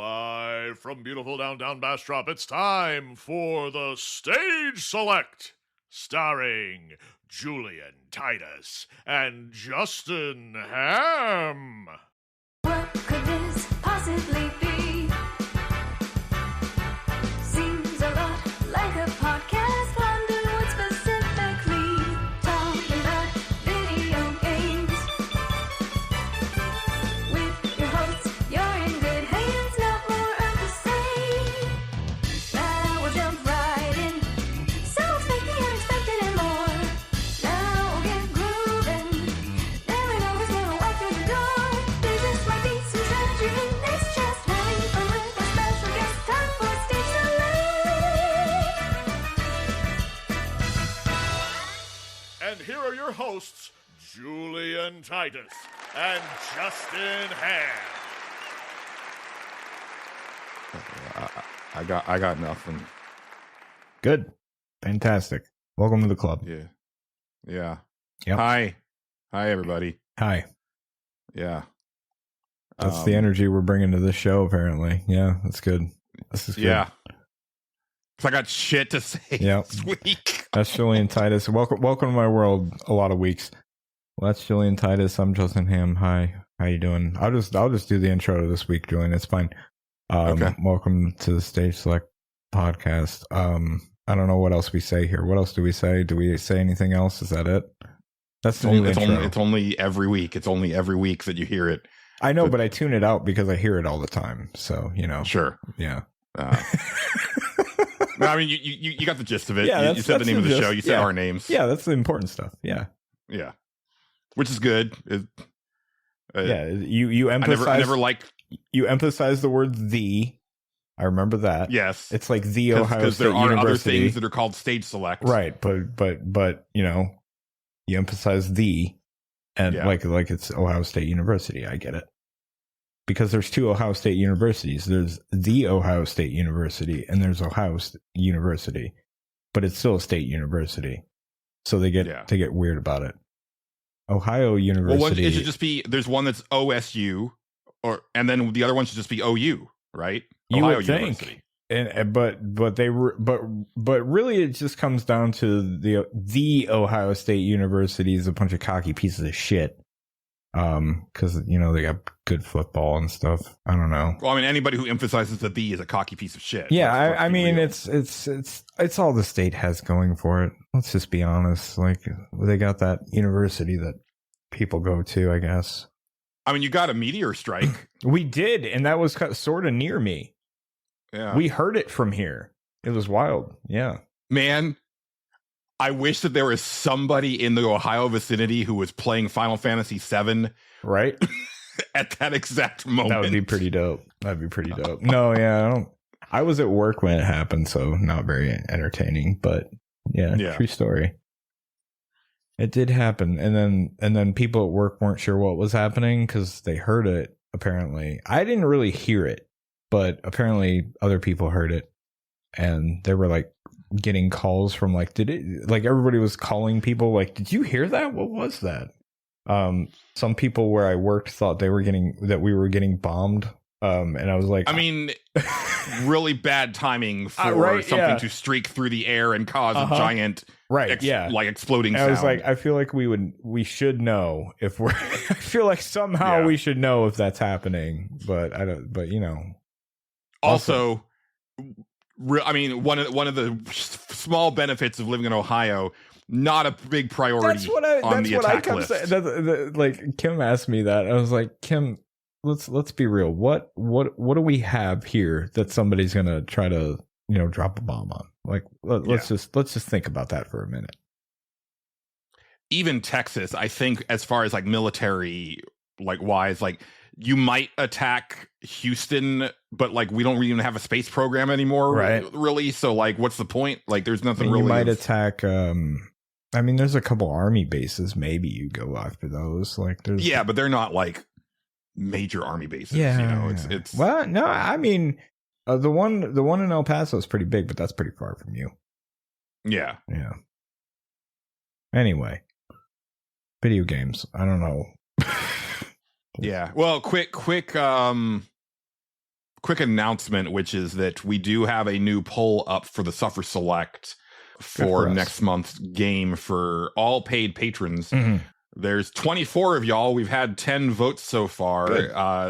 Live from beautiful downtown Bastrop, it's time for the Stage Select, starring Julian, Titus, and Justin Ham. What could this possibly be? Seems a lot like a podcast. Wonder what specifically. Talking about video games. With your hosts, you're in good hands. Not more to say. Now we'll jump right in. So expect the unexpected and more. Now we'll get grooving. Never know who's gonna walk through the door. There just might be some treasure in this chest. Having fun with a special guest. Time for Stage Select. And here are your hosts, Julian, Titus, and Justin Ham. I got nothing. Good. Fantastic. Welcome to the club. Yeah. Yep. Hi, everybody. Hi. Yeah. That's the energy we're bringing to this show, apparently. Yeah, that's good. This is good. Yeah. Cause I got shit to say Yep. this week. That's Julian Titus. Welcome to my world. A lot of weeks. Well, that's Julian Titus. I'm Justin Ham. Hi. How you doing? I'll just do the intro this week, Julian. It's fine. Okay. Welcome to the Stage Select podcast. I don't know what else we say here. What else do we say? Do we say anything else? Is that it? That's the new intro. It's only every week. It's only every week that you hear it. I know, but I tune it out because I hear it all the time. So, you know. Sure. Yeah. No, I mean, you got the gist of it. Yeah, you said the name of the show. You said our names. Yeah, that's the important stuff. Yeah. Yeah. Which is good. Yeah. You emphasize. I never liked. You emphasize the word "the." I remember that. Yes. It's like the Ohio State there are University. other things that are called Stage Select. Right, but you know, you emphasize "the," and like it's Ohio State University. I get it. Because there's two Ohio State universities. There's the Ohio State University and there's Ohio State University, but it's still a state university. So they get weird about it. Ohio University. Well, it should just be. There's one that's OSU, and then the other one should just be OU, right? You Ohio would University. think, but really, it just comes down to the Ohio State University is a bunch of cocky pieces of shit. Because you know they got good football and stuff. I don't know. Well, I mean, anybody who emphasizes the "the" is a cocky piece of shit. Yeah, I mean, it's all the state has going for it. Let's just be honest. Like they got that university that people go to, I guess. I mean, you got a meteor strike. We did, and that was sort of near me. Yeah, we heard it from here. It was wild. Yeah, man. I wish that there was somebody in the Ohio vicinity who was playing Final Fantasy VII, right, at that exact moment. That would be pretty dope. That'd be pretty dope. No, yeah, I was at work when it happened, so not very entertaining. But yeah, true story. It did happen, and then people at work weren't sure what was happening because they heard it. Apparently, I didn't really hear it, but apparently other people heard it, and they were like getting calls from everybody was calling people like, did you hear that? What was that? Some people where I worked thought we were getting bombed. And I was like, I mean, really bad timing for something to streak through the air and cause a giant, exploding sound. I was like, I feel like we should know if we're, I feel like somehow we should know if that's happening, but I don't, but you know. Also, I mean, one of the small benefits of living in Ohio, not a big priority on the attack list. Like Kim asked me that. I was like, Kim, let's be real. What do we have here that somebody's gonna try to drop a bomb on? Like, let's just think about that for a minute. Even Texas, I think, as far as like military wise, like you might attack Houston, but like we don't even have a space program anymore, right? Really, so like, what's the point? Like, there's nothing really. You might attack. I mean, there's a couple army bases. Maybe you go after those. Like, there's but they're not like major army bases. It's well, no. I mean, the one in El Paso is pretty big, but that's pretty far from you. Yeah. Anyway, video games. I don't know. Yeah. Well, quick quick announcement, which is that we do have a new poll up for the Suffer Select for next month's game for all paid patrons. Mm-hmm. There's 24 of y'all. We've had 10 votes so far.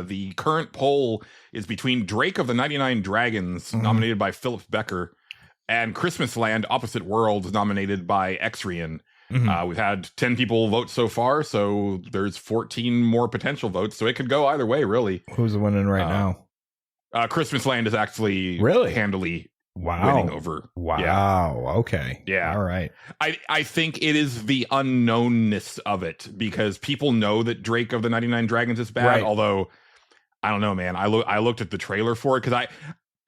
The current poll is between Drake of the 99 Dragons, nominated by Philip Becker, and Christmas Land Opposite Worlds, nominated by Exrian. We've had 10 people vote so far, so there's 14 more potential votes, so it could go either way, really. Who's winning right now? Christmas Land is actually handily winning over. Wow. Yeah. Okay. Yeah. All right. I think it is the unknownness of it, because people know that Drake of the 99 Dragons is bad, although I don't know, man. I looked at the trailer for it because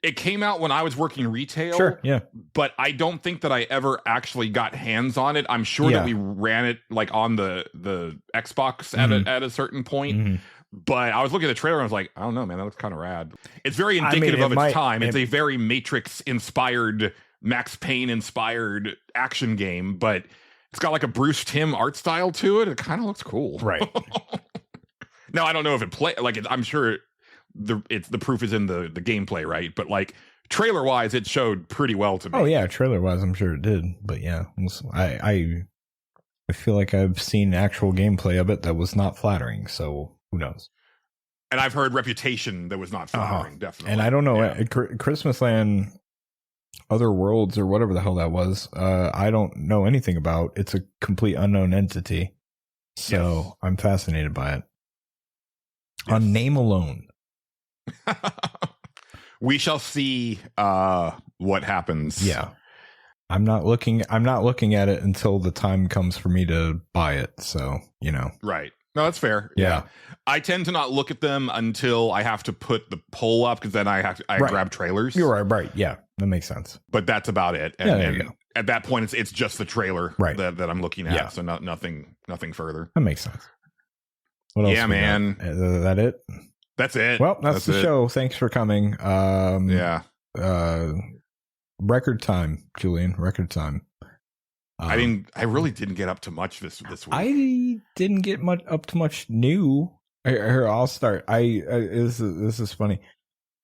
it came out when I was working retail. Sure, yeah. But I don't think that I ever actually got hands on it. I'm sure that we ran it like on the Xbox at a certain point. But I was looking at the trailer and I was like, I don't know, man, that looks kind of rad. It's very indicative of its time. It's a very Matrix-inspired, Max Payne-inspired action game, but it's got like a Bruce Timm art style to it. It kind of looks cool. Right. Now, I don't know if I'm sure the proof is in the gameplay, right? But like trailer wise, it showed pretty well to me. Oh yeah, trailer wise, I'm sure it did. But yeah, I feel like I've seen actual gameplay of it that was not flattering. So who knows? And I've heard reputation that was not flattering, definitely. And I don't know, Christmas Land, Other Worlds, or whatever the hell that was. I don't know anything about. It's a complete unknown entity. So I'm fascinated by it. On name alone. We shall see what happens. Yeah. I'm not looking at it until the time comes for me to buy it. So, Right. No, that's fair. Yeah. I tend to not look at them until I have to put the poll up, because then I grab trailers. You're right. Yeah. That makes sense. But that's about it. And, there you go. At that point it's just the trailer that I'm looking at. Yeah. So nothing further. That makes sense. What else? Yeah, man. Is that it? That's it. Well, that's the show. Thanks for coming. Record time, Julian. Record time. I really didn't get up to much this week. I didn't get up to much new. Here, I'll start. This is funny.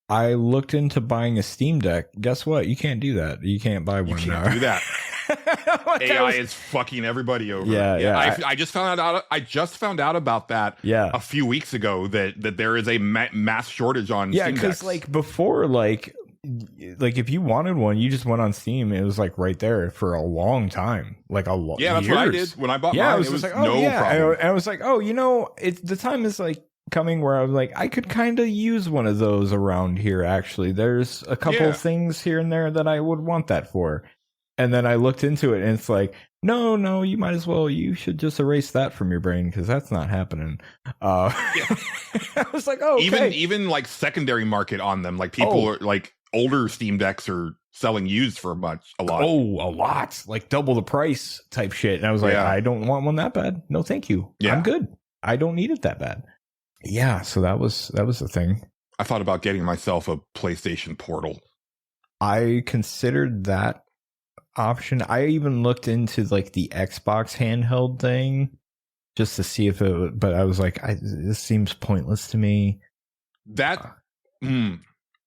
I looked into buying a Steam Deck. Guess what? You can't do that. You can't buy one. You can't do that. AI is fucking everybody over. Yeah. I just found out about that. A few weeks ago that there is a mass shortage on. Steam because Decks. Before, if you wanted one, you just went on Steam. It was right there for a long time, that's what I did when I bought mine. It was problem. I was like, the time is coming where I was like, I could kind of use one of those around here. Actually, there's a couple things here and there that I would want that for. And then I looked into it, and it's like, no, you should just erase that from your brain, because that's not happening. I was like, okay. Even secondary market on them, people are older Steam Decks are selling used for a lot. Oh, a lot, double the price type shit. And I was like, I don't want one that bad. No, thank you. Yeah. I'm good. I don't need it that bad. Yeah. So that was the thing. I thought about getting myself a PlayStation Portal. I considered that option. I even looked into the Xbox handheld thing just to see if it would, but I was like, this seems pointless to me.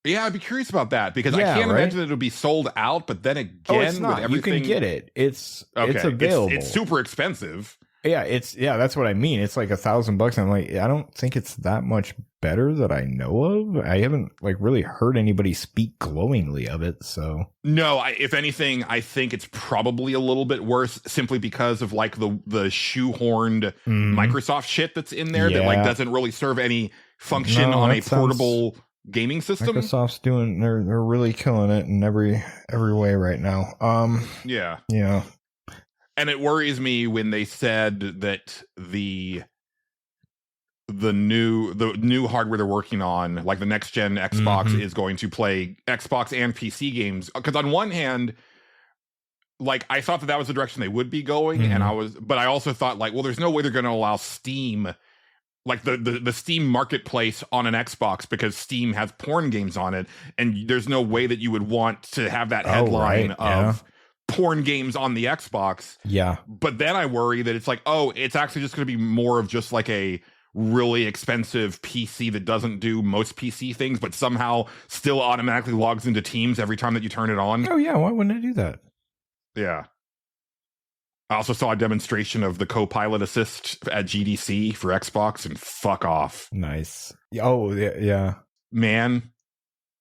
Yeah, I'd be curious about that, because I can't imagine that it'll be sold out. But then again, it's not. With everything, you can get it. It's available. It's super expensive. Yeah, that's what I mean. It's $1,000. I'm like, I don't think it's that much better that I know of. I haven't really heard anybody speak glowingly of it. So no, if anything, I think it's probably a little bit worse, simply because of the shoehorned Microsoft shit that's in there that doesn't really serve any function on a portable gaming system. Microsoft's they're really killing it in every way right now. Yeah. And it worries me when they said that the new hardware they're working on, the next gen Xbox, is going to play Xbox and PC games. Because on one hand, I thought that was the direction they would be going, but I also thought there's no way they're going to allow Steam, the Steam marketplace on an Xbox, because Steam has porn games on it, and there's no way that you would want to have that headline of porn games on the Xbox. Yeah. But then I worry that it's it's actually just going to be more of just a really expensive PC that doesn't do most PC things, but somehow still automatically logs into Teams every time that you turn it on. Oh yeah, why wouldn't it do that? Yeah. I also saw a demonstration of the Copilot Assist at GDC for Xbox, and fuck off. Nice. Oh yeah. Man,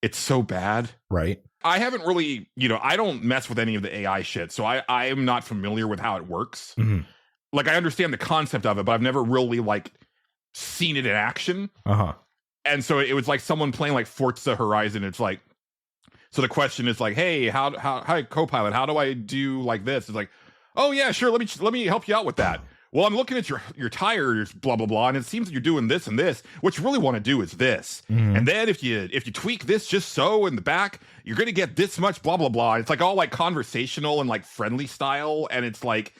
it's so bad. Right. I haven't really, I don't mess with any of the AI shit, so I am not familiar with how it works. Mm-hmm. Like, I understand the concept of it, but I've never really seen it in action. And so it was like someone playing like Forza Horizon. It's like, so the question is like, hey, hi Copilot, how do I do like this? It's like, oh yeah, sure, let me help you out with that. Well, I'm looking at your tires, blah blah blah, and it seems that you're doing this and this. What you really want to do is this, and then if you tweak this just so in the back, you're gonna get this much, blah blah blah. It's like all like conversational and like friendly style, and it's like,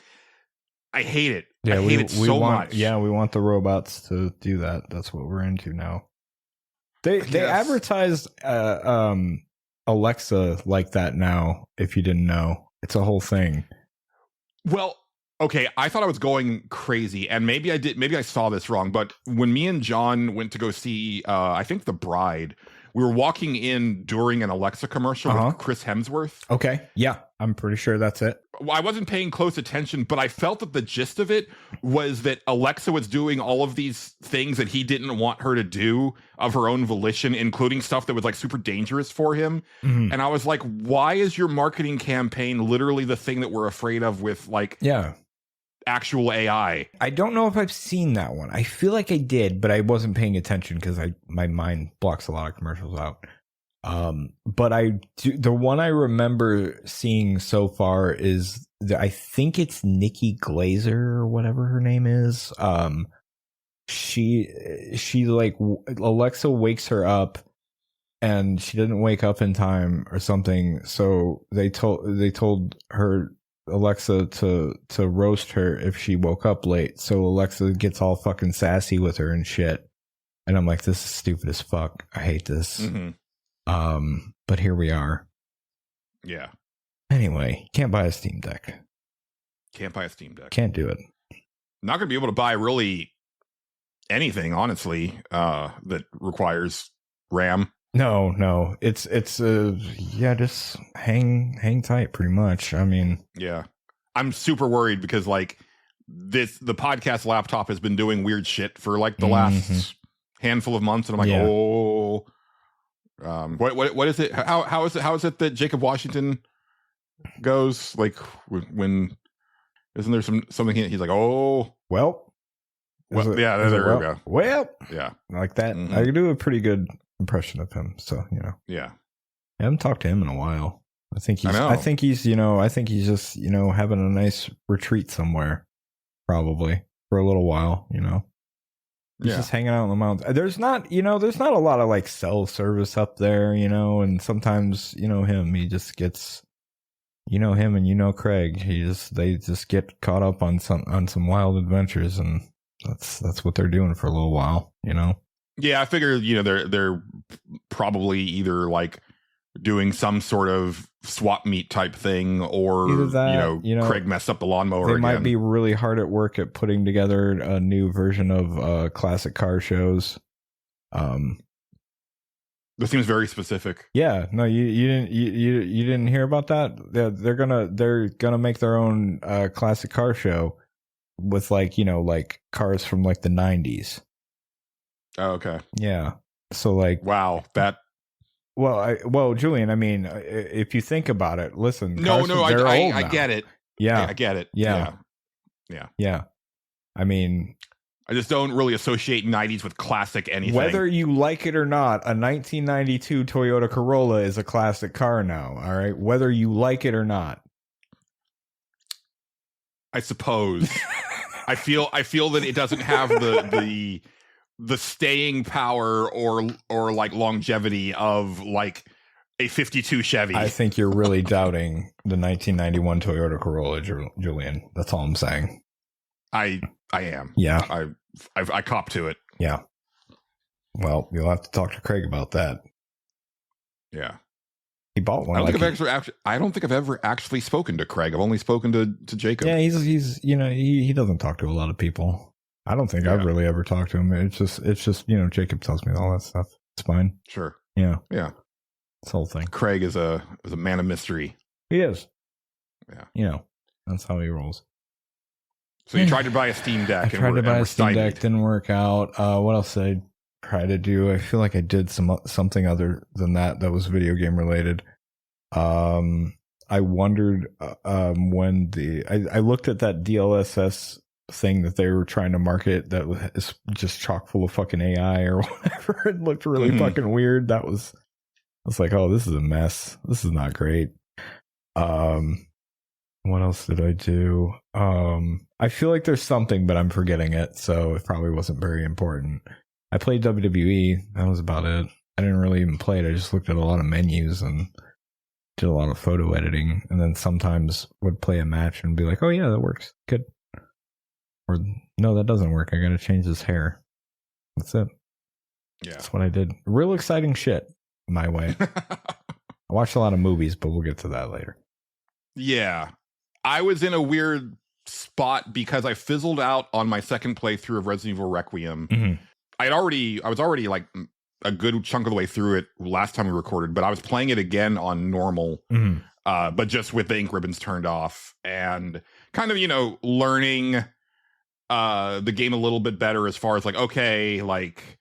I hate it. Yeah, I hate it so much. Yeah, we want the robots to do that. That's what we're into now. They advertised Alexa like that now. If you didn't know, it's a whole thing. Well, okay, I thought I was going crazy, and maybe I did. Maybe I saw this wrong. But when me and John went to go see, I think The Bride, we were walking in during an Alexa commercial with Chris Hemsworth. Okay, yeah, I'm pretty sure that's it. I wasn't paying close attention, but I felt that the gist of it was that Alexa was doing all of these things that he didn't want her to do of her own volition, including stuff that was like super dangerous for him. And I was like, why is your marketing campaign literally the thing that we're afraid of with like actual AI? I don't know if I've seen that one. I feel like I did, but I wasn't paying attention because my mind blocks a lot of commercials out. But the one I remember seeing so far is I think it's Nikki Glazer or whatever her name is. She like Alexa wakes her up and she didn't wake up in time or something. So they told her Alexa to roast her if she woke up late. So Alexa gets all fucking sassy with her and shit. And I'm like, this is stupid as fuck. I hate this. But here we are. Yeah. Anyway, can't buy a Steam Deck. Can't buy a Steam Deck. Can't do it. Not going to be able to buy really anything, honestly, that requires RAM. No. It's just hang tight pretty much. I mean, yeah. I'm super worried because like the podcast laptop has been doing weird shit for like the last handful of months, and I'm like, what is it? How is it that Jacob Washington goes? Like when isn't there something he's like, there we go. Well, yeah, like that. I can do a pretty good impression of him. So yeah. I haven't talked to him in a while. I think he's just having a nice retreat somewhere, probably for a little while. He's just hanging out in the mountains. There's not a lot of like cell service up there, and sometimes, he just gets, him and Craig, they just get caught up on some wild adventures, and that's what they're doing for a little while, Yeah, I figure, they're probably either like doing some sort of swap meet type thing, or Craig messed up the lawnmower they again. Might be really hard at work at putting together a new version of classic car shows. This seems very specific. Yeah, no, you didn't hear about that? They're gonna make their own classic car show with like cars from like the 90s. Oh, okay. Yeah. So like, wow, that. Well, Julian, I mean, if you think about it, listen. I get it. Yeah, I get it. Yeah. I mean, I just don't really associate 90s with classic anything. Whether you like it or not, a 1992 Toyota Corolla is a classic car now. All right, whether you like it or not. I suppose. I feel that it doesn't have the staying power or like longevity of like a 52 Chevy. I think you're really doubting the 1991 Toyota Corolla, Julian. That's all I'm saying. I am. Yeah. I cop to it. Yeah. Well, you'll have to talk to Craig about that. Yeah. He bought one. I don't think I've ever actually spoken to Craig. I've only spoken to Jacob. Yeah, he's he doesn't talk to a lot of people. I don't think I've really ever talked to him. It's just Jacob tells me all that stuff. It's fine. Sure. Yeah. This whole thing. Craig is a man of mystery. He is. Yeah. That's how he rolls. So you tried to buy a Steam Deck. I tried to buy a Steam Deck, didn't work out. What else did I try to do? I feel like I did something other than that was video game related. I wondered when I looked at that DLSS thing that they were trying to market that was just chock full of fucking AI or whatever. It looked really fucking weird. I was like, oh, this is a mess. This is not great. What else did I do? I feel like there's something, but I'm forgetting it, so it probably wasn't very important. I played WWE. That was about it. I didn't really even play it. I just looked at a lot of menus and did a lot of photo editing, and then sometimes would play a match and be like, oh yeah, that works. Good. Or no, that doesn't work. I gotta change his hair. That's it. Yeah. That's what I did. Real exciting shit my way. I watched a lot of movies, but we'll get to that later. Yeah. I was in a weird spot because I fizzled out on my second playthrough of Resident Evil Requiem. Mm-hmm. I was already like a good chunk of the way through it last time we recorded, but I was playing it again on normal, but just with the ink ribbons turned off and kind of, learning the game a little bit better as far as like, okay, like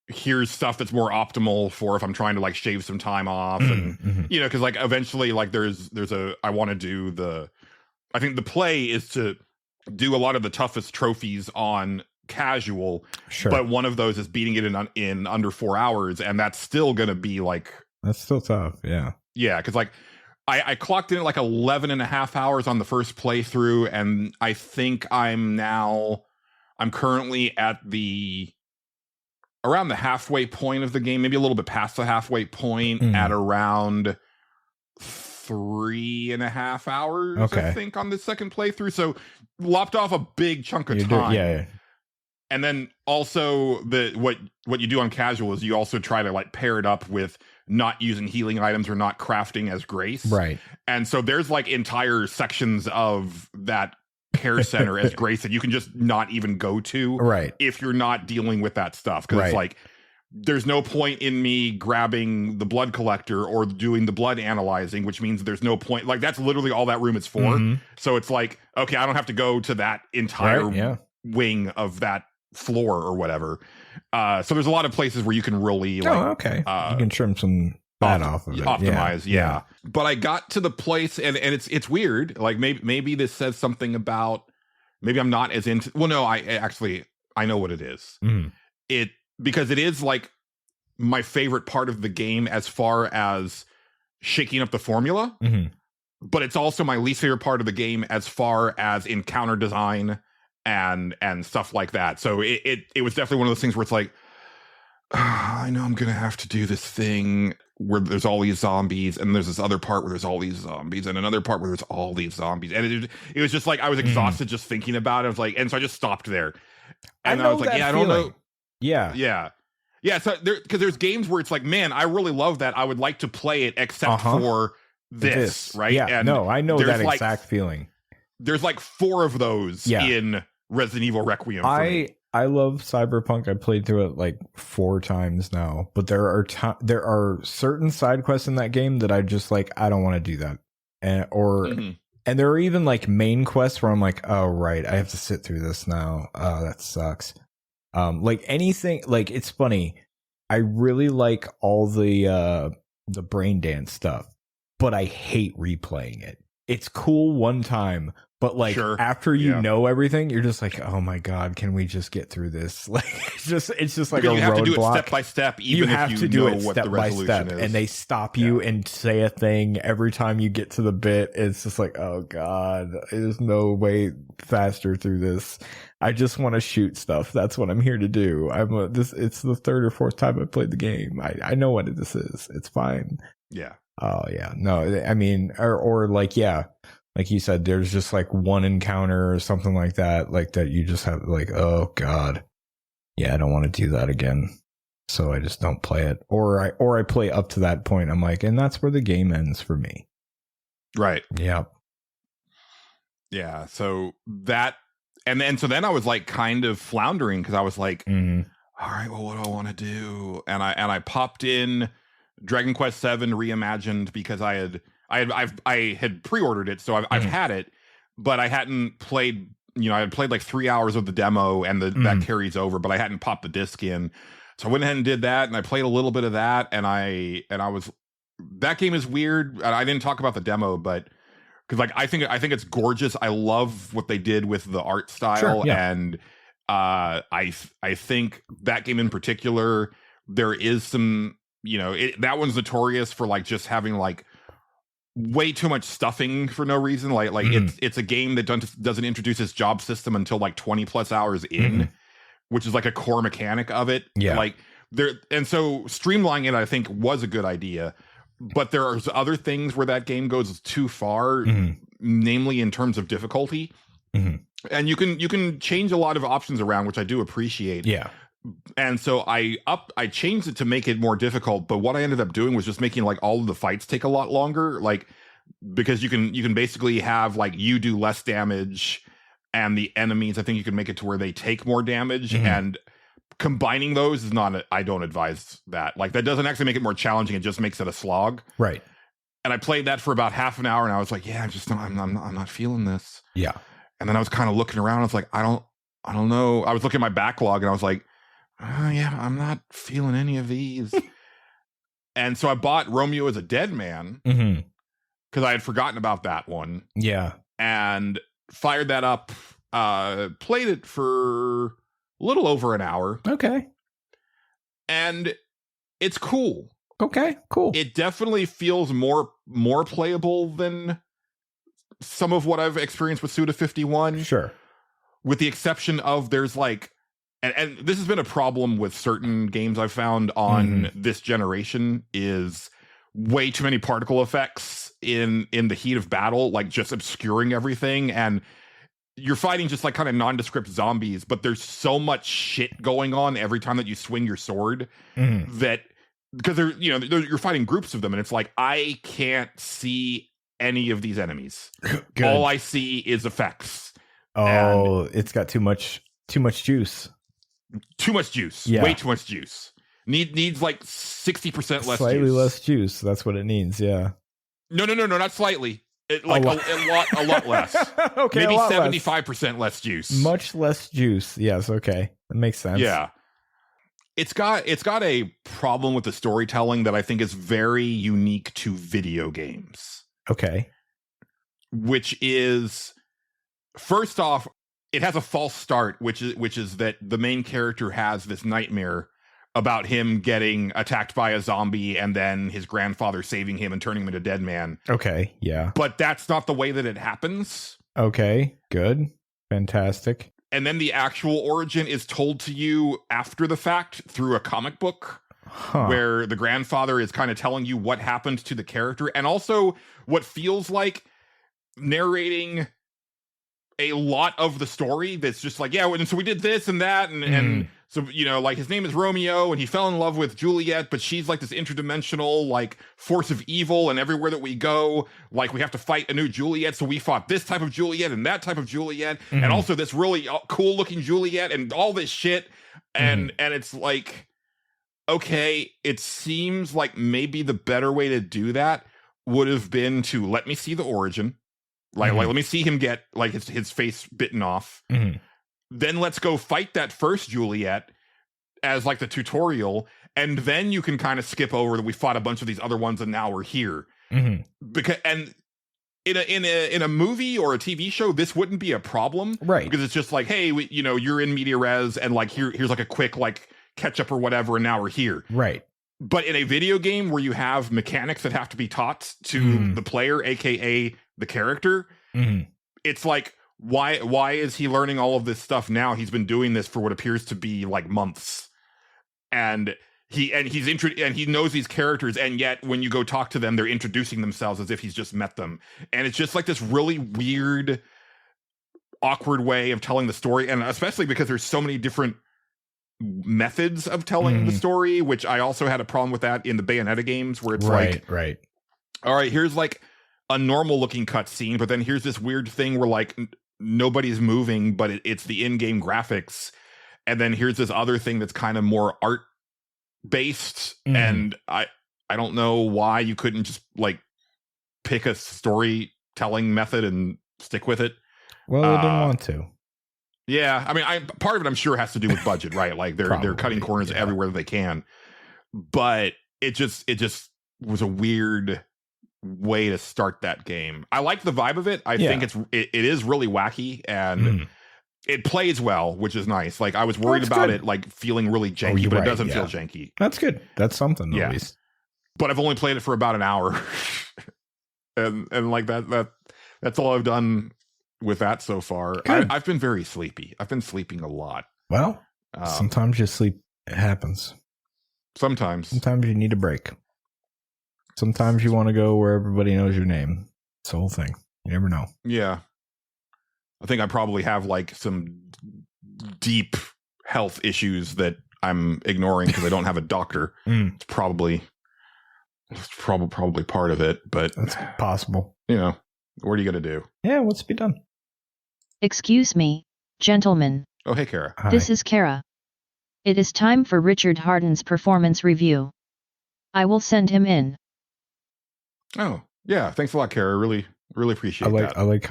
here's stuff that's more optimal for if I'm trying to like shave some time off and because like eventually like there's I want to do I think the play is to do a lot of the toughest trophies on casual, but one of those is beating it in under 4 hours, and that's still gonna be like, that's still tough. Yeah, because like I clocked in at like 11 and a half hours on the first playthrough, and I think I'm currently at around the halfway point of the game, maybe a little bit past the halfway point, at around 3.5 hours, I think, on the second playthrough. So lopped off a big chunk of time. Yeah. And then also what you do on casual is you also try to like pair it up with not using healing items or not crafting as Grace. Right. And so there's like entire sections of that care center as Grace that you can just not even go to. Right. If you're not dealing with that stuff. Because it's like, there's no point in me grabbing the blood collector or doing the blood analyzing, which means there's no point. Like, that's literally all that room is for. So it's like, okay, I don't have to go to that entire wing of that floor or whatever. So there's a lot of places where you can really like, you can trim some fat off of it. Optimize, yeah. But I got to the place and it's weird. Like maybe this says something about maybe I'm not as into. Well, no, I know what it is. Because it is like my favorite part of the game as far as shaking up the formula, but it's also my least favorite part of the game as far as encounter design and stuff like that. So it was definitely one of those things where it's like, I know I'm gonna have to do this thing where there's all these zombies, and there's this other part where there's all these zombies, and another part where there's all these zombies, and it was just like I was exhausted just thinking about it. I was like, and so I just stopped there, and I was like, I don't know. Yeah. So because there's games where it's like, man, I really love that. I would like to play it, except for this, right? Yeah. And no, I know that exact feeling. There's like 4 of those in Resident Evil Requiem. I love Cyberpunk. I played through it like 4 times now, but there are certain side quests in that game that I just like. I don't want to do that, and there are even like main quests where I'm like, oh right, I have to sit through this now. Oh, that sucks. Like anything, like it's funny. I really like all the brain dance stuff, but I hate replaying it. It's cool one time, but like after you know everything, you're just like, oh my god, can we just get through this? Like it's just like because a you have to do it roadblock. Step by step, even you have if to you do know it what step the by resolution step, is. and they stop you and say a thing every time you get to the bit. It's just like, oh god, there's no way faster through this. I just want to shoot stuff. That's what I'm here to do. It's the 3rd or 4th time I played the game. I know what this is. It's fine. Yeah. Oh yeah. No, I mean, or like, yeah. Like you said, there's just like one encounter or something like that you just have like, oh god, yeah, I don't want to do that again, so I just don't play it, or I play up to that point. I'm like, and that's where the game ends for me. Right. Yeah. Yeah. So that, And then so then I was like kind of floundering because I was like, all right, well, what do I want to do? And I popped in Dragon Quest VII Reimagined because I had pre-ordered it, so I've had it, but I hadn't played. I had played like 3 hours of the demo, and that carries over, but I hadn't popped the disc in. So I went ahead and did that, and I played a little bit of that, and I was, that game is weird. I didn't talk about the demo, but because like I think it's gorgeous. I love what they did with the art style, and I think that game in particular, there is some, that one's notorious for like just having like way too much stuffing for no reason. Like it's a game that doesn't introduce its job system until like 20 plus hours in, which is like a core mechanic of it. Yeah. Like there, and so streamlining it, I think, was a good idea. But there are other things where that game goes too far, namely in terms of difficulty. And you can change a lot of options around, which I do appreciate. Yeah. And so I changed it to make it more difficult, but what I ended up doing was just making like all of the fights take a lot longer, like because you can basically have like you do less damage and the enemies, I think you can make it to where they take more damage, and combining those is not I don't advise that. Like that doesn't actually make it more challenging, it just makes it a slog. Right. And I played that for about half an hour and I was like, yeah, I'm not feeling this. Yeah. And then I was kind of looking around, I was like, I don't know. I was looking at my backlog and I was like, yeah, I'm not feeling any of these. And so I bought Romeo as a Dead Man because I had forgotten about that one. Yeah. And fired that up, played it for a little over an hour. Okay. And it's cool. Okay, cool. It definitely feels more playable than some of what I've experienced with Suda 51. Sure. With the exception of there's like, and this has been a problem with certain games I've found on this generation, is way too many particle effects in the heat of battle, like just obscuring everything. And you're fighting just like kind of nondescript zombies, but there's so much shit going on every time that you swing your sword that, because you're fighting groups of them, and it's like, I can't see any of these enemies. All I see is effects. Oh, and it's got too much juice. Too much juice. Yeah. Way too much juice. Needs like 60% less slightly juice. Less juice. That's what it needs. Yeah. No, not slightly. A lot less. Okay. Maybe 75% less juice. Much less juice. Yes. Okay. That makes sense. Yeah. It's got a problem with the storytelling that I think is very unique to video games. Okay. Which is, first off, it has a false start, which is that the main character has this nightmare about him getting attacked by a zombie and then his grandfather saving him and turning him into a dead man. Okay, yeah. But that's not the way that it happens. Okay, good. Fantastic. And then the actual origin is told to you after the fact through a comic book, where the grandfather is kind of telling you what happened to the character, and also what feels like narrating a lot of the story that's just like, yeah, and so we did this and that, and so, like, his name is Romeo, and he fell in love with Juliet, but she's like this interdimensional, like, force of evil, and everywhere that we go, like, we have to fight a new Juliet, so we fought this type of Juliet and that type of Juliet, and also this really cool-looking Juliet, and all this shit, and it's like, okay, it seems like maybe the better way to do that would have been to let me see the origin, like let me see him get like his face bitten off. Then let's go fight that first Juliet as like the tutorial, and then you can kind of skip over that we fought a bunch of these other ones and now we're here. Because and in a movie or a TV show, this wouldn't be a problem, right? Because it's just like, hey, you're in media res, and like here's like a quick like catch up or whatever, and now we're here, right? But in a video game where you have mechanics that have to be taught to the player, aka the character, it's like, why is he learning all of this stuff now? He's been doing this for what appears to be like months, and he knows these characters, and yet when you go talk to them, they're introducing themselves as if he's just met them, and it's just like this really weird, awkward way of telling the story, and especially because there's so many different methods of telling the story, which I also had a problem with that in the Bayonetta games, where it's right. All right, here's like a normal looking cutscene, but then here's this weird thing where like nobody's moving, but it's the in-game graphics. And then here's this other thing that's kind of more art based. And I don't know why you couldn't just like pick a storytelling method and stick with it. Well, they didn't want to. Yeah, I mean, part of it I'm sure has to do with budget, right? Like they're cutting corners everywhere they can. But it just was a weird way to start that game. I like the vibe of it. I think it is really wacky and it plays well, which is nice. Like I was worried about it like feeling really janky, but it doesn't feel janky. That's good. That's something at least. But I've only played it for about an hour. and like that's all I've done with that so far. I've been very sleepy. I've been sleeping a lot. Well, sometimes you sleep. It happens. Sometimes you need a break. Sometimes you want to go where everybody knows your name. It's the whole thing. You never know. Yeah. I think I probably have like some deep health issues that I'm ignoring because I don't have a doctor. It's probably part of it, but that's possible. You know, what are you going to do? Yeah, what's to be done? Excuse me, gentlemen. Oh, hey, Kara. Hi. This is Kara. It is time for Richard Harden's performance review. I will send him in. Oh, yeah. Thanks a lot, Kara. Really appreciate that. I like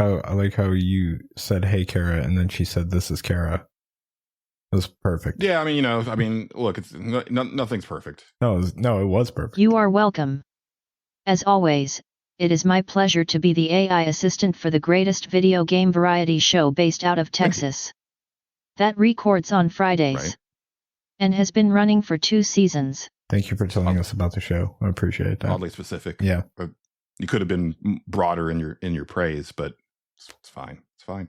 how you said, "Hey, Kara," and then she said, "This is Kara." It was perfect. Yeah, I mean, look, it's nothing's perfect. No, it was perfect. You are welcome. As always, it is my pleasure to be the AI assistant for the greatest video game variety show based out of Texas. That records on Fridays. Right. And has been running for 2 seasons. Thank you for telling us about the show. I appreciate that. Oddly specific. Yeah. You could have been broader in your praise, but it's fine. It's fine.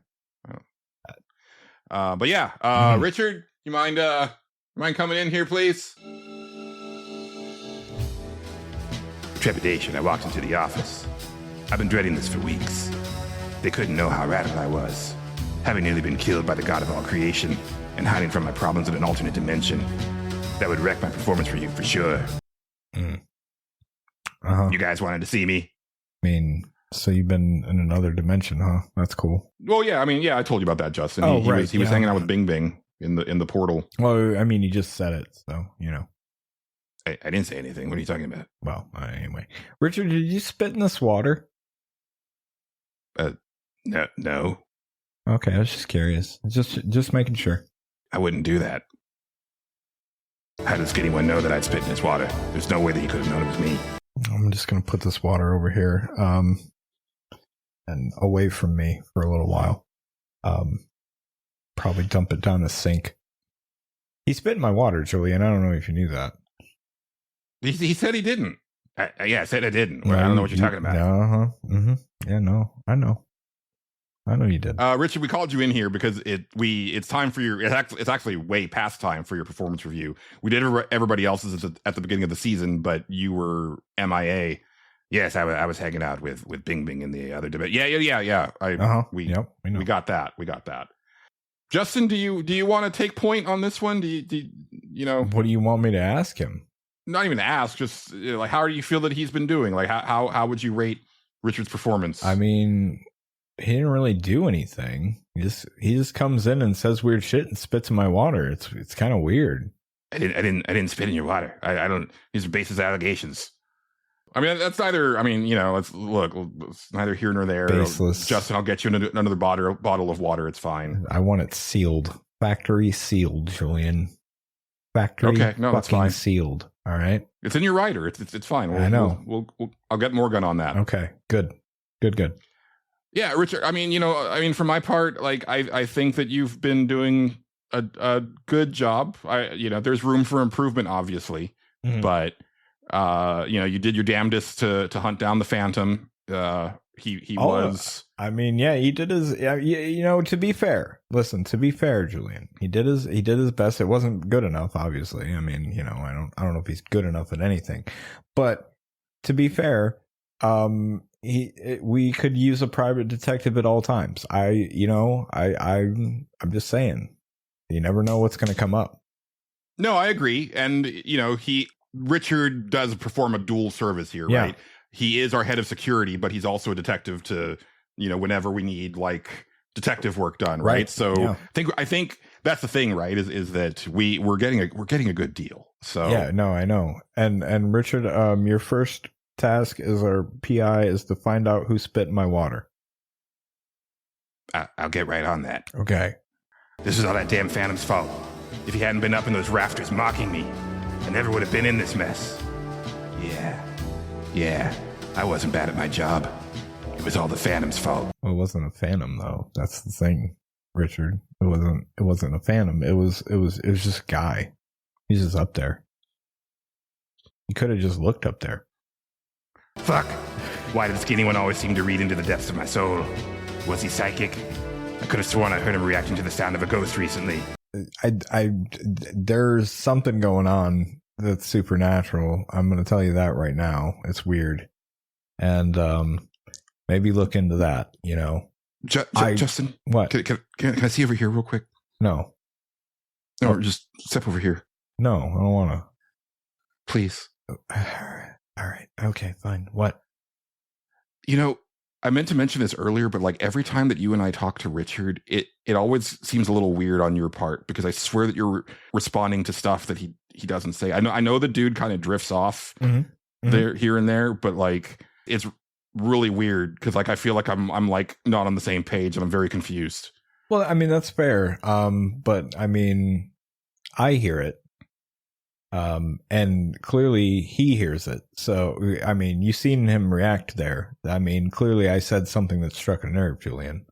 But yeah, Richard, you mind coming in here, please? Trepidation, I walked into the office. I've been dreading this for weeks. They couldn't know how radical I was, having nearly been killed by the god of all creation and hiding from my problems in an alternate dimension. That would wreck my performance for you, for sure. You guys wanted to see me? I mean, so you've been in another dimension, huh? That's cool. Well, yeah, I told you about that, Justin. He was hanging out with Bing Bing in the portal. Well, I mean, you just said it, so, you know. I didn't say anything. What are you talking about? Well, anyway. Richard, did you spit in this water? No. Okay, I was just curious. Just making sure. I wouldn't do that. How does anyone know that I'd spit in his water? There's no way that he could have known it was me. I'm just going to put this water over here and away from me for a little while. Probably dump it down the sink. He spit in my water, Julian. I don't know if you knew that. He said he didn't. I said I didn't. Well, I don't know what you're talking about. Yeah, no, I know. I know you did. Richard, we called you in here because it's time for it's actually way past time for your performance review. We did everybody else's at the beginning of the season, but you were MIA. Yes, I was hanging out with Bing Bing in the other debate. Yeah. We got that. We got that. Justin, do you want to take point on this one? Do you know? What do you want me to ask him? Not even to ask, just like how do you feel that he's been doing? Like how would you rate Richard's performance? I mean, he didn't really do anything. He just comes in and says weird shit and spits in my water. It's kind of weird. I didn't spit in your water. I don't. These are baseless allegations. I mean, that's neither. I mean, you know, it's neither here nor there. Baseless. Justin, I'll get you another bottle of water. It's fine. I want it sealed, factory sealed, Julian. Factory. Okay, no, that's fine. Sealed. All right. It's in your writer. It's fine. I know. I'll get Morgan on that. Okay. Good. Yeah, Richard. I mean, for my part, like I think that you've been doing a good job. There's room for improvement, obviously, but you did your damnedest to hunt down the Phantom. He was. I mean, yeah, he did his. To be fair, to be fair, Julian, he did his best. It wasn't good enough, obviously. I mean, I don't know if he's good enough at anything, but to be fair, we could use a private detective at all times. I'm just saying, you never know what's going to come up. No, I agree, and Richard does perform a dual service here, right? He is our head of security, but he's also a detective to, whenever we need like detective work done, right? So I think that's the thing, right? Is that we're getting a good deal. So yeah, no, I know. And Richard, your first task as our PI is to find out who spit in my water. I'll get right on that. Okay. This is all that damn Phantom's fault. If he hadn't been up in those rafters mocking me, I never would have been in this mess. Yeah, I wasn't bad at my job. It was all the Phantom's fault. Well, it wasn't a Phantom though. That's the thing, Richard. It wasn't a Phantom. It was just a guy. He's just up there. You could have just looked up there. Fuck. Why did the skinny one always seem to read into the depths of my soul? Was he psychic? I could have sworn I heard him reacting to the sound of a ghost recently. There's something going on that's supernatural. I'm going to tell you that right now. It's weird. And maybe look into that, you know. Justin, what? Can I see over here real quick? No. Or just step over here. No, I don't want to. Please. All right. Okay, fine. What? You know, I meant to mention this earlier, but like every time that you and I talk to Richard, it always seems a little weird on your part because I swear that you're responding to stuff that he doesn't say. I know the dude kind of drifts off there here and there, but like it's really weird because like I feel like I'm like not on the same page and I'm very confused. Well, I mean that's fair. But I mean I hear it. And clearly he hears it. So, I mean, you've seen him react there. I mean, clearly I said something that struck a nerve, Julian.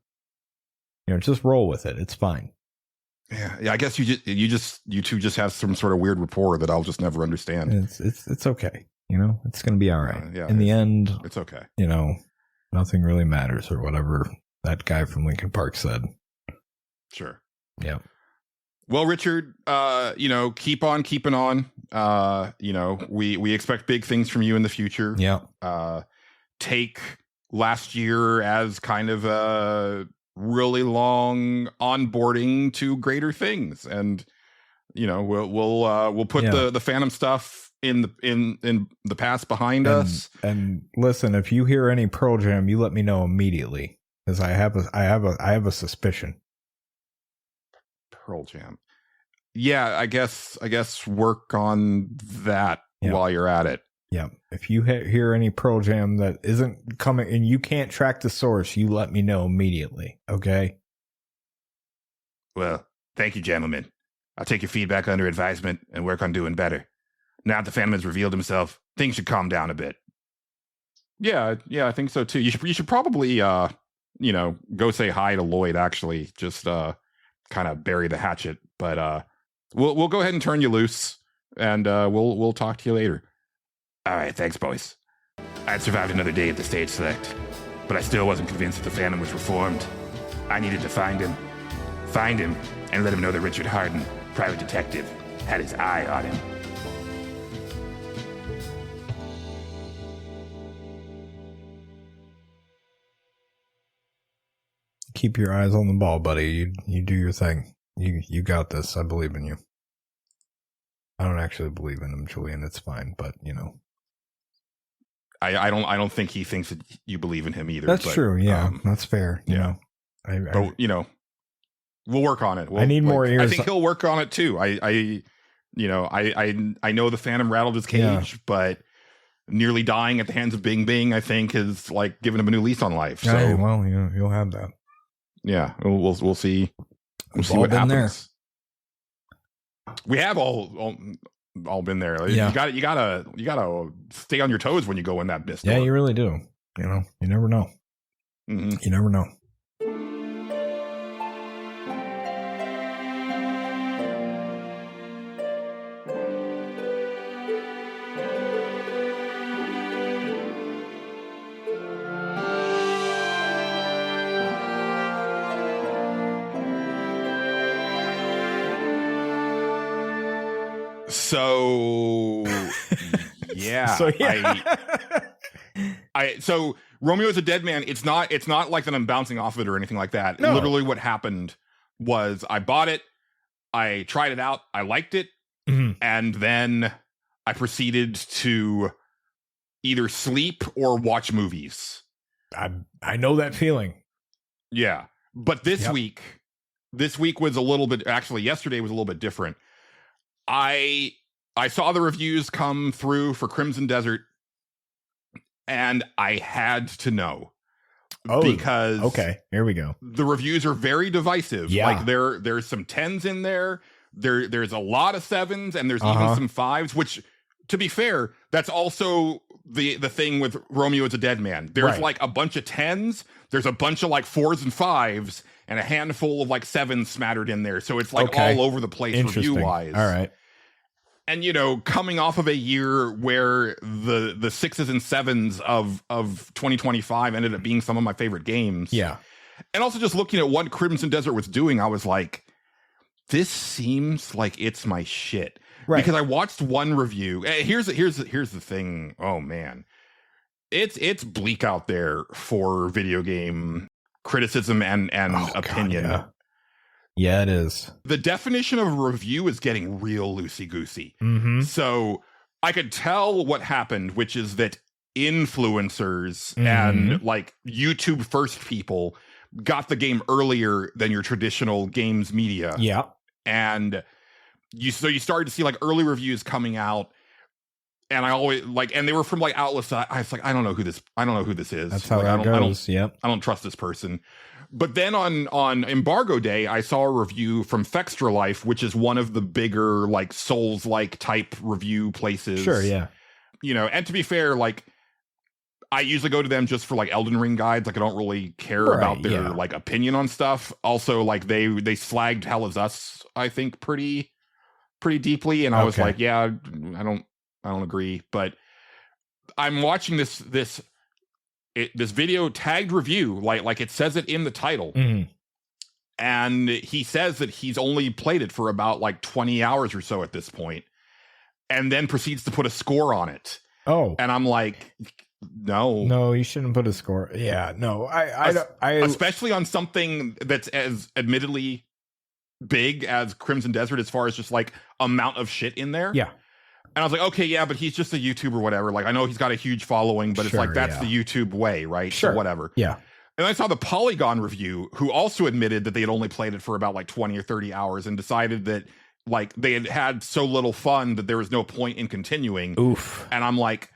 You know, just roll with it. It's fine. Yeah. I guess you two just have some sort of weird rapport that I'll just never understand. It's okay. You know, it's going to be all right. Yeah. In the end, it's okay. You know, nothing really matters or whatever that guy from Lincoln Park said. Sure. Yeah. Well, Richard, you know, keep on keeping on. You know, we expect big things from you in the future. Yeah. Take last year as kind of a really long onboarding to greater things, and you know, we'll put the Phantom stuff in the past behind us. And listen, if you hear any Pearl Jam, you let me know immediately because I have a suspicion. Pearl Jam. Yeah, I guess work on that while you're at it. Yeah. If you hear any Pearl Jam that isn't coming and you can't track the source, you let me know immediately. Okay. Well, thank you, gentlemen. I'll take your feedback under advisement and work on doing better. Now that the Phantom has revealed himself, things should calm down a bit. Yeah, I think so too. You should probably you know, go say hi to Lloyd actually. Just kind of bury the hatchet, but we'll go ahead and turn you loose, and we'll talk to you later. All right, thanks, boys. I'd survived another day at the stage select, but I still wasn't convinced that the Phantom was reformed. I needed to find him, and let him know that Richard Harden, private detective, had his eye on him. Keep your eyes on the ball, buddy. You do your thing. You got this. I believe in you. I don't actually believe in him, Julian. It's fine, but you know, I don't think he thinks that you believe in him either. That's true. Yeah, that's fair. You know, but you know, we'll work on it. I need more ears. I think he'll work on it too. I know the Phantom rattled his cage, but nearly dying at the hands of Bing Bing, I think, is like giving him a new lease on life. So, well, you know, you'll have that. Yeah, we'll see. We'll see what happens. There. We have all been there. Yeah. You gotta stay on your toes when you go in that business. Yeah, you really do. You know, you never know. Mm-hmm. You never know. So yeah. So Romeo is a dead man. It's not like that I'm bouncing off of it or anything like that. No. Literally what happened was I bought it, I tried it out, I liked it, and then I proceeded to either sleep or watch movies. I know that feeling. Yeah. But this week was a little bit, actually yesterday was a little bit different. I saw the reviews come through for Crimson Desert, and I had to know. Because okay, here we go. The reviews are very divisive. Yeah. Like there's some 10s in there. There's a lot of 7s, and there's even some 5s, which, to be fair, that's also the thing with Romeo is a Dead Man. There's like a bunch of 10s, there's a bunch of like 4s and 5s, and a handful of like 7s smattered in there. So it's like all over the place review-wise. All right. And, you know, coming off of a year where the 6s and 7s of 2025 ended up being some of my favorite games. Yeah. And also just looking at what Crimson Desert was doing, I was like, this seems like it's my shit. Right. Because I watched one review. Here's the thing. Oh, man. It's bleak out there for video game criticism and opinion. God, yeah, it is. The definition of a review is getting real loosey-goosey. Mm-hmm. So I could tell what happened, which is that influencers and like YouTube first people got the game earlier than your traditional games media. Yeah. And you started to see like early reviews coming out. And I always and they were from like outlets that I was like, I don't know who this is. That's how like, that goes. Yep. I don't trust this person. But then on embargo day, I saw a review from Fextra Life, which is one of the bigger like Souls-like type review places. Sure, yeah. You know, and to be fair, like I usually go to them just for like Elden Ring guides. Like I don't really care about their like opinion on stuff. Also, like they slagged Hell Is Us, I think, pretty deeply. And I was like, yeah, I don't agree. But I'm watching this video tagged review, like it says it in the title. And he says that he's only played it for about like 20 hours or so at this point, and then proceeds to put a score on it. Oh, and I'm like, no, you shouldn't put a score. Yeah, no, I especially on something that's as admittedly big as Crimson Desert, as far as just like amount of shit in there. Yeah. And I was like, okay, yeah, but he's just a YouTuber or whatever. Like, I know he's got a huge following, but it's like, that's the YouTube way, right? Sure. So whatever. Yeah. And I saw the Polygon review, who also admitted that they had only played it for about like 20 or 30 hours and decided that like they had so little fun that there was no point in continuing. Oof. And I'm like,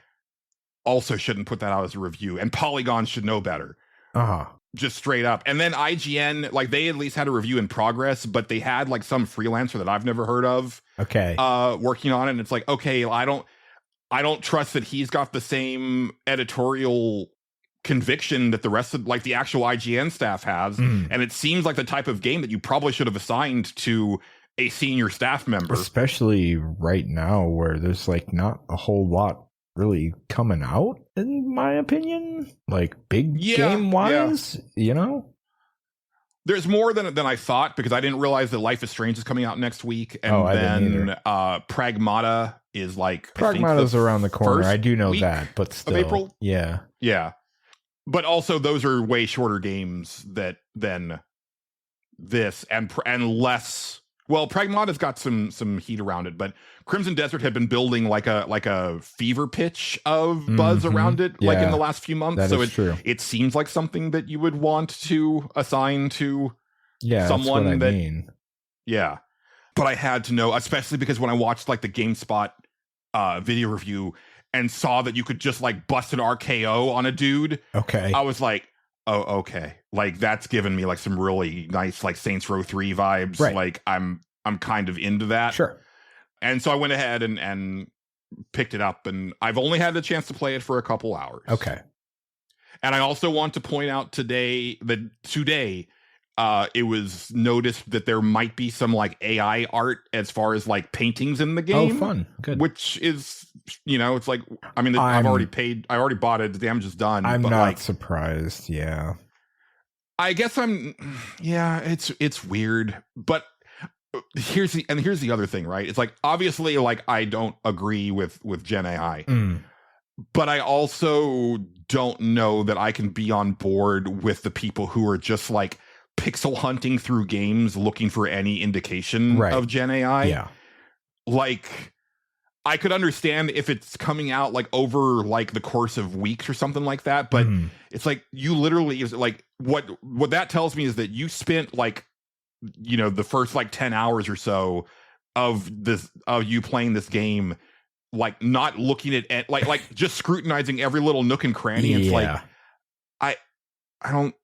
also shouldn't put that out as a review. And Polygon should know better. Just straight up. And then IGN, like they at least had a review in progress, but they had like some freelancer that I've never heard of working on it. And it's like, okay, I don't trust that he's got the same editorial conviction that the rest of like the actual IGN staff has. And it seems like the type of game that you probably should have assigned to a senior staff member, especially right now where there's like not a whole lot really coming out, in my opinion, like big game wise. You know, there's more than I thought, because I didn't realize that Life is Strange is coming out next week, and then Pragmata is like Pragmata's around the corner. I do know that, but still, of April. Yeah. But also, those are way shorter games than this, and less. Well, Pragmata's got some heat around it, but Crimson Desert had been building like a fever pitch of buzz around it, like in the last few months. That so is true. It seems like something that you would want to assign to someone that's what I mean. Yeah. But I had to know, especially because when I watched like the GameSpot video review and saw that you could just like bust an RKO on a dude. Okay. I was like, oh, okay. Like that's given me like some really nice like Saints Row 3 vibes. Right. Like I'm kind of into that. Sure. And so I went ahead and picked it up, and I've only had the chance to play it for a couple hours. Okay. And I also want to point out today it was noticed that there might be some like AI art as far as like paintings in the game. Oh, fun. Good. Which is, you know, it's like, I mean, I've already paid. I already bought it. The damage is done. I'm but not like, surprised. Yeah. I guess it's weird, but here's the other thing, right? It's like, obviously, like I don't agree with Gen AI, but I also don't know that I can be on board with the people who are just like pixel hunting through games looking for any indication of Gen AI. Yeah. Like, I could understand if it's coming out like over like the course of weeks or something like that, but it's like you literally is like what that tells me is that you spent like, you know, the first like 10 hours or so of you playing this game, like not looking at like just scrutinizing every little nook and cranny. It's like I don't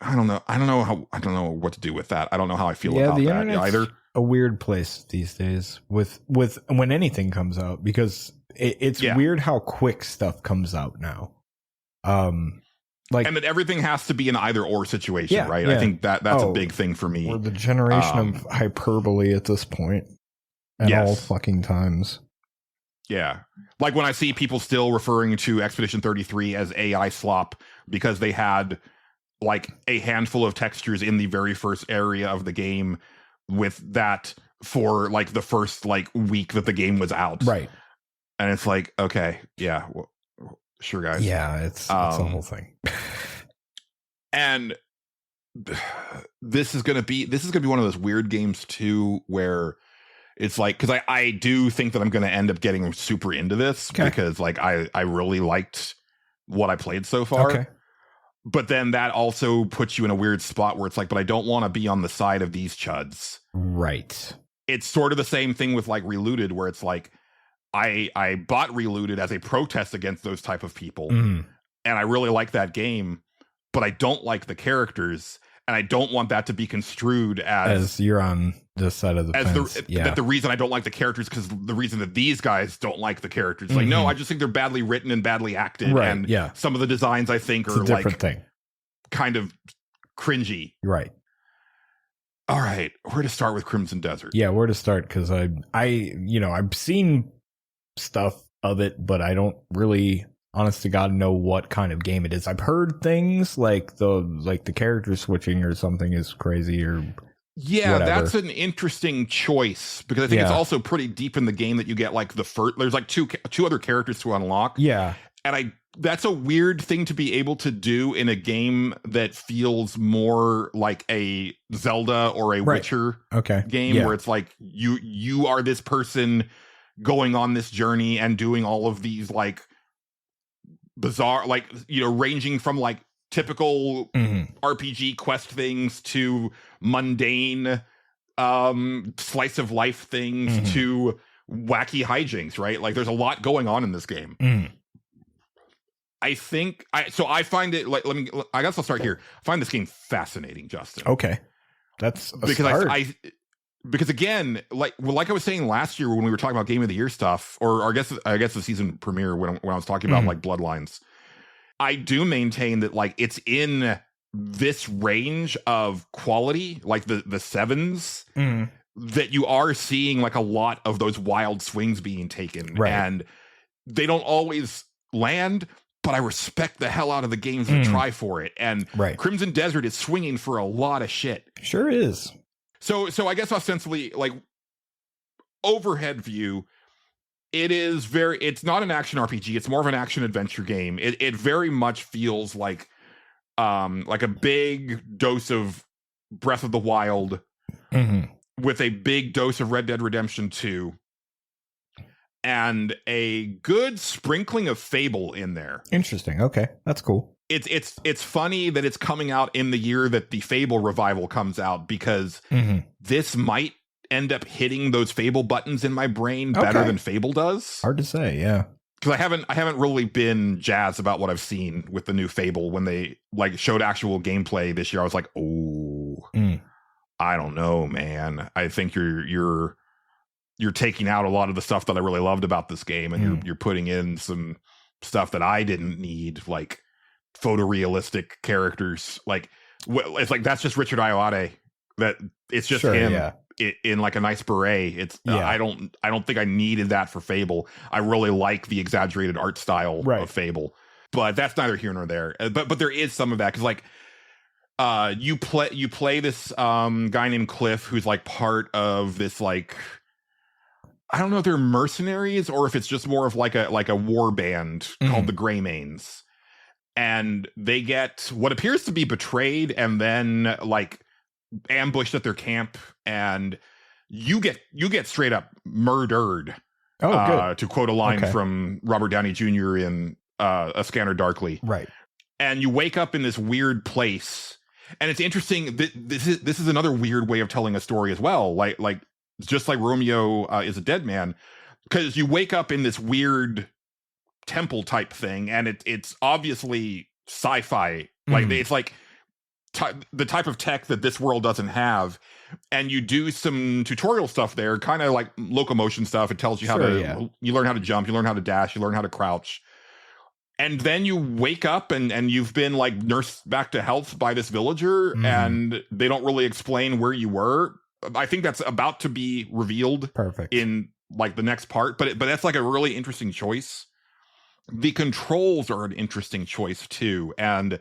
know what to do with that. I don't know how I feel about that either. A weird place these days with when anything comes out, because it's weird how quick stuff comes out now. Like, and that everything has to be an either or situation, right? I think that's a big thing for me. We're the generation of hyperbole at this point at all fucking times. Yeah. Like when I see people still referring to Expedition 33 as AI slop because they had like a handful of textures in the very first area of the game with that for like the first like week that the game was out. Right. And it's like, okay, yeah, well, sure, guys. Yeah, it's a whole thing. And this is gonna be one of those weird games too, where it's like, because I do think that I'm gonna end up getting super into this because like I really liked what I played so far. Okay. But then that also puts you in a weird spot where it's like, but I don't want to be on the side of these chuds. Right. It's sort of the same thing with like Reloaded, where it's like, I bought Reloaded as a protest against those type of people. And I really like that game, but I don't like the characters. And I don't want that to be construed as you're on this side of the fence. That the reason I don't like the characters because the reason that these guys don't like the characters. Like, no, I just think they're badly written and badly acted. Right, and some of the designs I think are like kind of cringy. Right. All right. Where to start with Crimson Desert? Yeah, where to start? Because I've seen stuff of it, but I don't really, honest to God, know what kind of game it is. I've heard things like the character switching or something is crazy or whatever. That's an interesting choice because I think it's also pretty deep in the game that you get like the first. There's like two other characters to unlock. Yeah, and that's a weird thing to be able to do in a game that feels more like a Zelda or a Witcher game, where it's like you are this person going on this journey and doing all of these like bizarre, like, you know, ranging from like typical RPG quest things to mundane slice of life things to wacky hijinks, right? Like there's a lot going on in this game. I think I find it like, I guess I'll start here. I find this game fascinating, Justin. Okay. That's because start. Because again, like I was saying last year when we were talking about Game of the Year stuff, or I guess the season premiere when I was talking about like Bloodlines, I do maintain that like it's in this range of quality, like the sevens, that you are seeing like a lot of those wild swings being taken, and they don't always land. But I respect the hell out of the games that try for it, and Crimson Desert is swinging for a lot of shit. Sure is. So I guess ostensibly, like, overhead view, it's not an action RPG. It's more of an action adventure game. It very much feels like a big dose of Breath of the Wild with a big dose of Red Dead Redemption 2 and a good sprinkling of Fable in there. Interesting. Okay, that's cool. It's funny that it's coming out in the year that the Fable revival comes out, because this might end up hitting those Fable buttons in my brain better than Fable does. Hard to say, yeah. Because I haven't really been jazzed about what I've seen with the new Fable. When they like showed actual gameplay this year, I was like, I don't know, man. I think you're taking out a lot of the stuff that I really loved about this game, and you're putting in some stuff that I didn't need, like photorealistic characters. Like it's like that's just Richard Ayoade. That it's just him in like a nice beret. It's I don't think I needed that for Fable. I really like the exaggerated art style of Fable, but that's neither here nor there. But there is some of that, because like you play this guy named Cliff, who's like part of this, like, I don't know if they're mercenaries or if it's just more of like a war band called the Greymanes. And they get what appears to be betrayed and then like ambushed at their camp, and you get straight up murdered good. To quote a line from Robert Downey Jr. in A Scanner Darkly. Right. And you wake up in this weird place, and it's interesting. This is another weird way of telling a story as well. Like just like Romeo is a dead man, because you wake up in this weird temple type thing, and it's obviously sci-fi. Like it's like the type of tech that this world doesn't have. And you do some tutorial stuff there, kind of like locomotion stuff. It tells you how you learn how to jump, you learn how to dash, you learn how to crouch. And then you wake up and you've been like nursed back to health by this villager, and they don't really explain where you were. I think that's about to be revealed in like the next part, but that's like a really interesting choice. The controls are an interesting choice too. And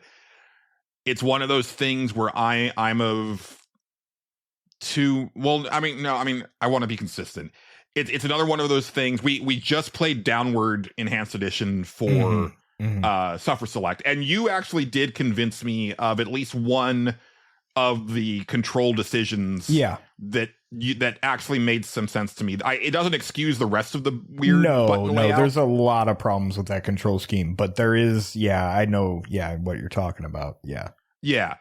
it's one of those things where I'm of two. Well, I want to be consistent. It's another one of those things. We just played Downward Enhanced Edition for Suffer Select, and you actually did convince me of at least one of the control decisions that actually made some sense to me. It doesn't excuse the rest of the weird button layout. There's a lot of problems with that control scheme, but there is I know what you're talking about. Yeah,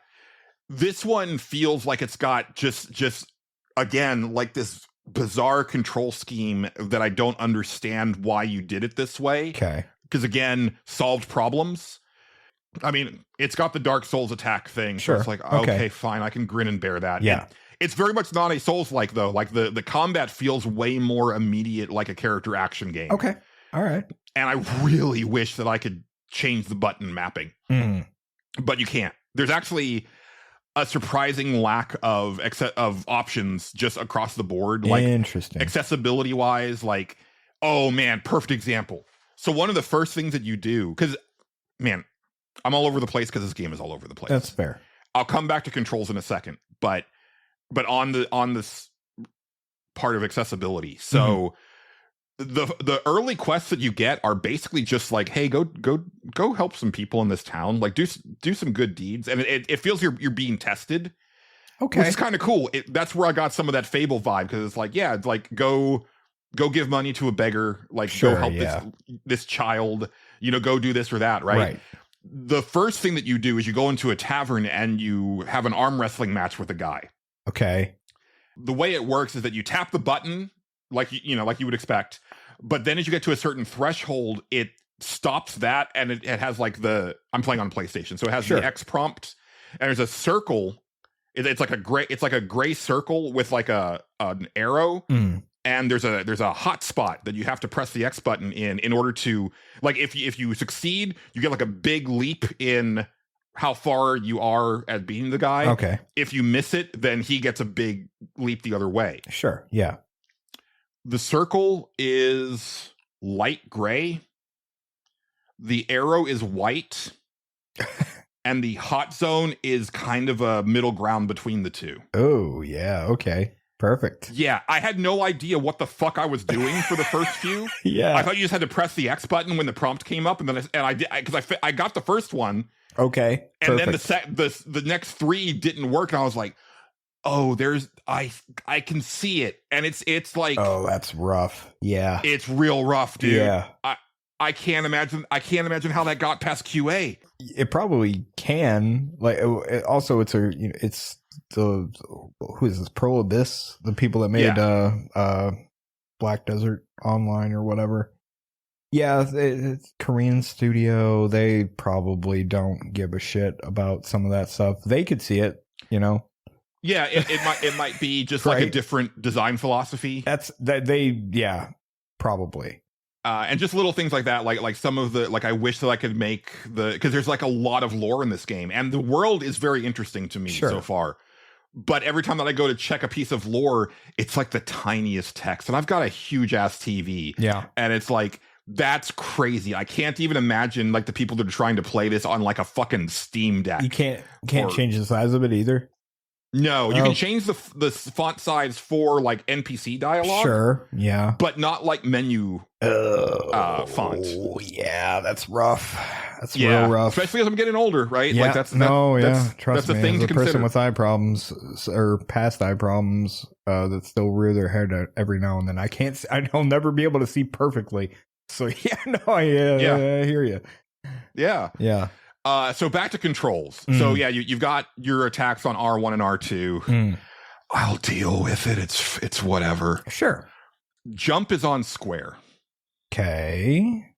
this one feels like it's got just again like this bizarre control scheme that I don't understand why you did it this way. Okay. Because again, solved problems. I mean, it's got the Dark Souls attack thing. Sure. So it's like, okay, fine, I can grin and bear that. Yeah. It's very much not a Souls-like, though. Like, the combat feels way more immediate, like a character action game. Okay. All right. And I really wish that I could change the button mapping. But you can't. There's actually a surprising lack of options just across the board. Like, interesting. Accessibility-wise, like, oh, man, perfect example. So one of the first things that you do, because, man, I'm all over the place because this game is all over the place. That's fair. I'll come back to controls in a second, but on this part of accessibility. So the early quests that you get are basically just like, hey, go help some people in this town. Like do some good deeds, and it feels you're being tested. Okay, which is kind of cool. That's where I got some of that Fable vibe, because it's like, yeah, it's like go give money to a beggar, like go help this child, go do this or that, right? The first thing that you do is you go into a tavern and you have an arm wrestling match with a guy. Okay. The way it works is that you tap the button like you would expect, but then as you get to a certain threshold, it stops that, and it has like I'm playing on PlayStation, so it has the X prompt, and there's a circle. It's like a gray circle with like an arrow. And there's a hot spot that you have to press the X button in order to, like, if you succeed, you get like a big leap in how far you are at beating the guy. Okay. If you miss it, then he gets a big leap the other way. Sure. Yeah. The circle is light gray. The arrow is white. And the hot zone is kind of a middle ground between the two. Oh, yeah. Okay. Perfect. Yeah, I had no idea what the fuck I was doing for the first few. Yeah, I thought you just had to press the X button when the prompt came up, and then I did, because I got the first one. Okay, and then the next three didn't work, and I was like, oh, I can see it, and it's like, oh, that's rough. Yeah, it's real rough, dude. Yeah, I can't imagine how that got past QA. It probably can. Like, also, it's the who is this? Pro Abyss, the people that made Black Desert Online or whatever. Yeah, it's Korean studio. They probably don't give a shit about some of that stuff. They could see it, Yeah, it might be just like a different design philosophy. Probably. And just little things like that, like some of the, like, I wish that I could make because there's like a lot of lore in this game, and the world is very interesting to me so far. But every time that I go to check a piece of lore, it's like the tiniest text, and I've got a huge ass TV. Yeah, and it's like, that's crazy. I can't even imagine like the people that are trying to play this on like a fucking Steam Deck. You can't change the size of it either. No, you can change the font size for like NPC dialogue. Sure, yeah, but not like menu font. Yeah, that's rough. That's real rough. Especially as I'm getting older, right? Yeah, Like that's trust me. a thing as to a consider. person with eye problems or past eye problems that still rear their head every now and then. I'll never be able to see perfectly. So I hear you. Yeah. Yeah. So back to controls. So yeah, you've got your attacks on R1 and R2. I'll deal with it. It's whatever. Sure. Jump is on square. Okay.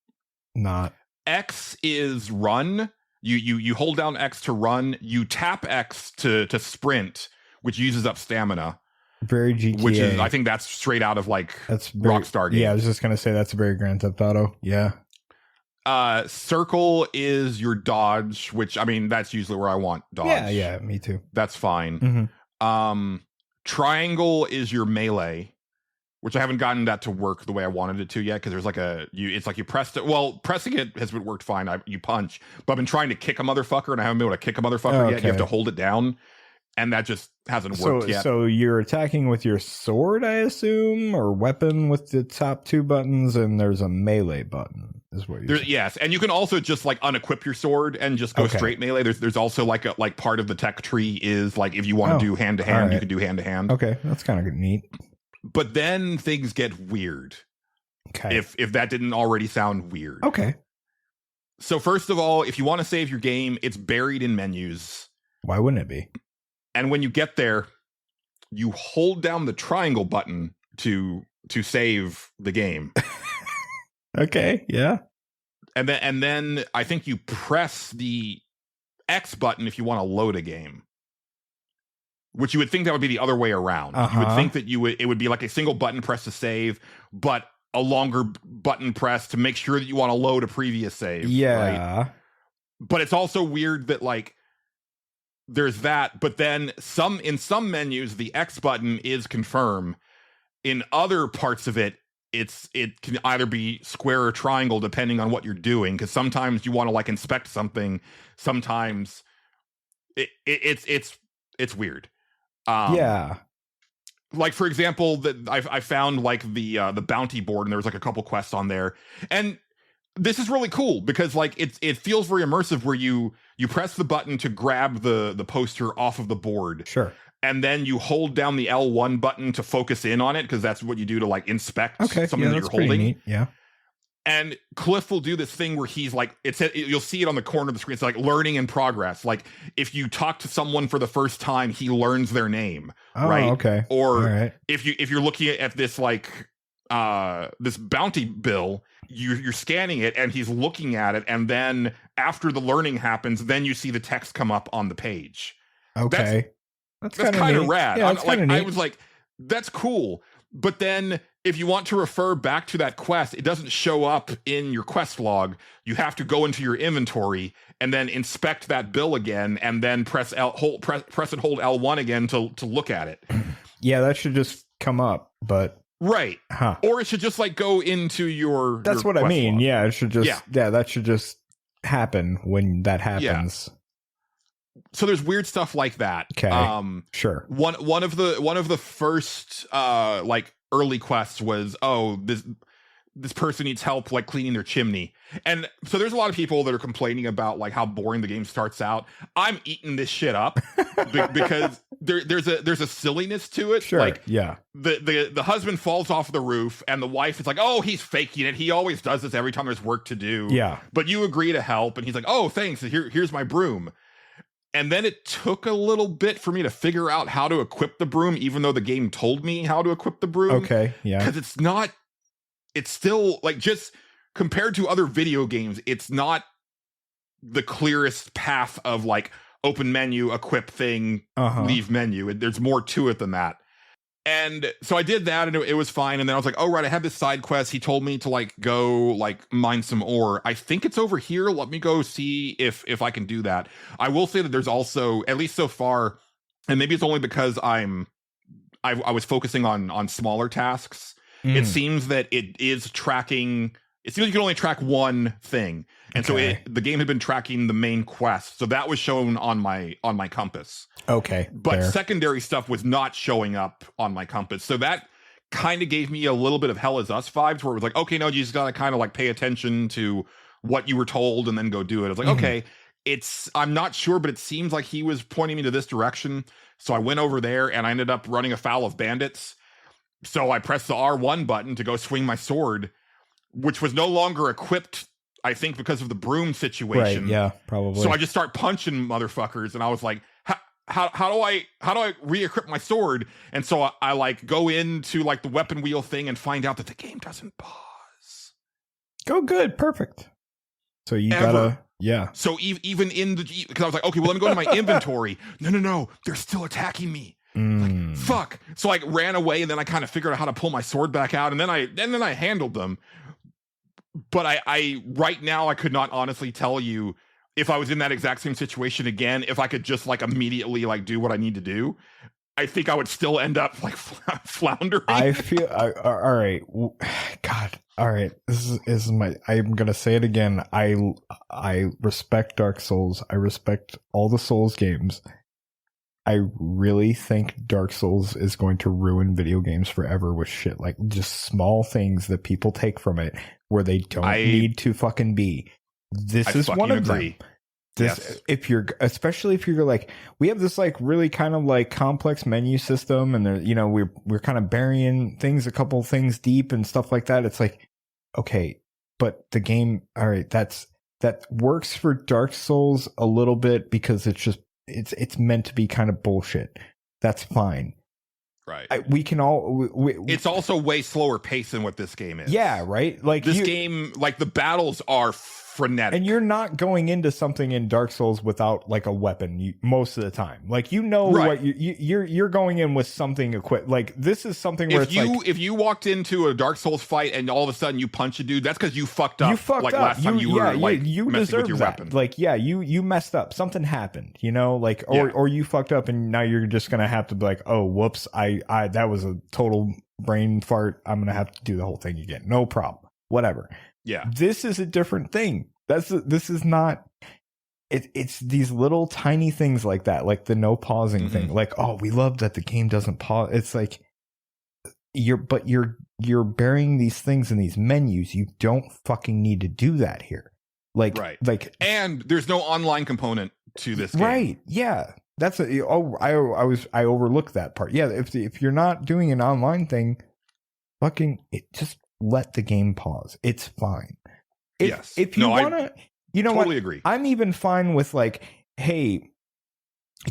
Not. X is run. You hold down X to run. You tap X to sprint, which uses up stamina. Very GTA. Which is, I think that's straight out of like that's very, Rockstar games. Yeah, I was just gonna say that's a very Grand Theft Auto. Yeah. Circle is your dodge, which I mean that's usually where I want dodge. Yeah, me too. That's fine. Mm-hmm. Triangle is your melee, which I haven't gotten that to work the way I wanted it to yet, because there's like it's like you pressed it. Well, pressing it has worked fine. You punch, but I've been trying to kick a motherfucker, and I haven't been able to kick a motherfucker yet. You have to hold it down, and that just hasn't worked yet. So you're attacking with your sword, I assume, or weapon with the top two buttons, and there's a melee button. Is what you're saying. Yes, and you can also just like unequip your sword and just go straight melee. There's also like part of the tech tree is like if you want to do hand to hand, you can do hand to hand. Okay, that's kind of neat. But then things get weird. Okay. If that didn't already sound weird. Okay. So first of all, if you want to save your game, it's buried in menus. Why wouldn't it be? And when you get there, you hold down the triangle button to save the game. Okay, yeah. And then I think you press the X button if you want to load a game. Which you would think that would be the other way around. You would think that it would be like a single button press to save, but a longer button press to make sure that you want to load a previous save. Yeah. Right? But it's also weird that like there's that, but then in some menus the X button is confirm. In other parts of it can either be square or triangle depending on what you're doing, because sometimes you want to like inspect something, sometimes it's weird. Yeah. Like for example, that I found like the bounty board, and there was like a couple quests on there, and this is really cool because like it feels very immersive where you press the button to grab the poster off of the board. Sure. And then you hold down the L1 button to focus in on it, because that's what you do to like inspect something that you're holding. Neat. Yeah. And Cliff will do this thing where he's like, you'll see it on the corner of the screen. It's like learning in progress. Like if you talk to someone for the first time, he learns their name, right? Okay. Or if you're looking at this like this bounty bill, you're scanning it and he's looking at it, and then after the learning happens, then you see the text come up on the page. Okay. That's kind of rad. Yeah, I was like, that's cool. But then if you want to refer back to that quest, it doesn't show up in your quest log. You have to go into your inventory and then inspect that bill again, and then press and hold L1 again to look at it. Yeah, that should just come up, but right. Huh. Or it should just like go into your That's your what I mean. log. Yeah, it should just that should just happen when that happens. So there's weird stuff like that. Okay. Sure. One of the first like early quests was, this person needs help like cleaning their chimney. And so there's a lot of people that are complaining about like how boring the game starts out. I'm eating this shit up because there's a silliness to it. Sure. Like yeah. The husband falls off the roof and the wife is like, oh, he's faking it. He always does this every time there's work to do. Yeah. But you agree to help, and he's like, oh, thanks. Here's my broom. And then it took a little bit for me to figure out how to equip the broom, even though the game told me how to equip the broom. Okay, yeah. Because it's still, like, just compared to other video games, it's not the clearest path of, like, open menu, equip thing, leave menu. There's more to it than that. And so I did that, and it was fine. And then I was like, oh, right, I had this side quest. He told me to, like, go, like, mine some ore. I think it's over here. Let me go see if I can do that. I will say that there's also, at least so far, and maybe it's only because I was focusing on smaller tasks. It seems that it is tracking. It seems like you can only track one thing. And so the game had been tracking the main quest. So that was shown on my compass. Okay. But secondary stuff was not showing up on my compass. So that kind of gave me a little bit of Hell Is Us vibes, where it was like, okay, no, you just got to kind of like pay attention to what you were told and then go do it. I was like, okay, I'm not sure, but it seems like he was pointing me to this direction. So I went over there and I ended up running afoul of bandits. So I pressed the R1 button to go swing my sword, which was no longer equipped, I think, because of the broom situation. Right, yeah, probably. So I just start punching motherfuckers, and I was like, how do I re-equip my sword? And so I like go into like the weapon wheel thing and find out that the game doesn't pause. Go good, perfect. So you gotta, yeah. So even in the, because I was like, okay, well, let me go into my inventory. No, they're still attacking me. Like, fuck. So I ran away, and then I kind of figured out how to pull my sword back out, and then I handled them. But I right now I could not honestly tell you if I was in that exact same situation again, if I could just like immediately like do what I need to do. I think I would still end up like floundering. I feel all right. God, all right. This is my. I'm gonna say it again. I respect Dark Souls. I respect all the Souls games. I really think Dark Souls is going to ruin video games forever with shit like just small things that people take from it where they don't need to fucking be. This is one of them. This, if you're, especially if you're like, we have this like really kind of like complex menu system, and there, you know, we're kind of burying things a couple things deep and stuff like that. It's like, okay, but the game, all right, that works for Dark Souls a little bit because it's just. It's meant to be kind of bullshit. That's fine. Right. We can all. It's also way slower pace than what this game is. Yeah. Right. Like this game, like the battles are frenetic, and you're not going into something in Dark Souls without like a weapon most of the time. Like what you're going in with something equipped. Like this is something where if you walked into a Dark Souls fight and all of a sudden you punch a dude, that's because you fucked up. Last time you were you messing with your that. weapon. Like you messed up. Something happened. You know, like or you fucked up, and now you're just gonna have to be like, oh, whoops, I that was a total brain fart. I'm gonna have to do the whole thing again. No problem. Whatever. Yeah. This is a different thing. This is not. It's these little tiny things like that, like the no pausing thing. Like, oh, we love that the game doesn't pause. It's like you're burying these things in these menus. You don't fucking need to do that here. Like, and there's no online component to this game. Right? Yeah, that's I overlooked that part. Yeah, if you're not doing an online thing, just let the game pause. It's fine. If you want to, you know totally what? Agree. I'm even fine with like, hey,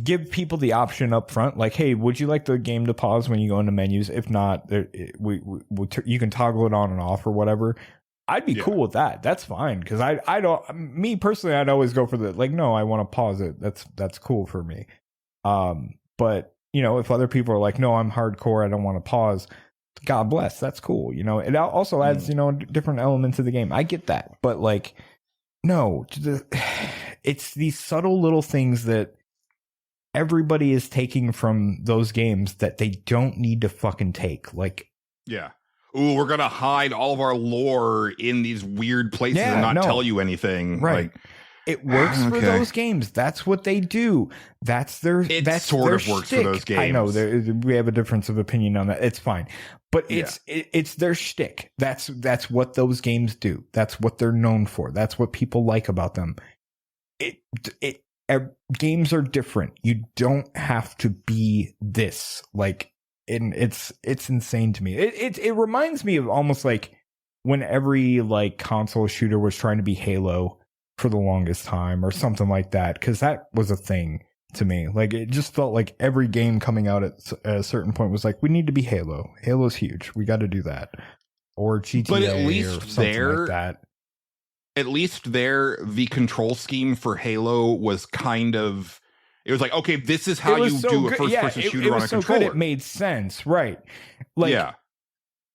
give people the option up front. Like, hey, would you like the game to pause when you go into menus? If not, you can toggle it on and off or whatever. I'd be cool with that. That's fine. Because I don't, me personally, I'd always go for the like, no, I want to pause it. That's cool for me. But you know, if other people are like, no, I'm hardcore, I don't want to pause. God bless. That's cool. You know, it also adds, you know, different elements of the game. I get that. But like, no, it's these subtle little things that everybody is taking from those games that they don't need to fucking take. Like, yeah. Ooh, we're going to hide all of our lore in these weird places and not tell you anything. Right. Like, it works for those games. That's what they do. That's their. That sort of works for those games. I know we have a difference of opinion on that. It's fine, but it's their shtick. That's what those games do. That's what they're known for. That's what people like about them. Games are different. You don't have to be this. Like, and it's insane to me. It reminds me of almost like when every like console shooter was trying to be Halo for the longest time or something like that, because that was a thing to me. Like, it just felt like every game coming out at a certain point was like, we need to be Halo. Halo's huge. We got to do that. Or GTA, but at least or something like that. At least the control scheme for Halo was kind of, it was like, okay, this is how you do a first-person shooter on a controller. Good. It made sense, right? Like,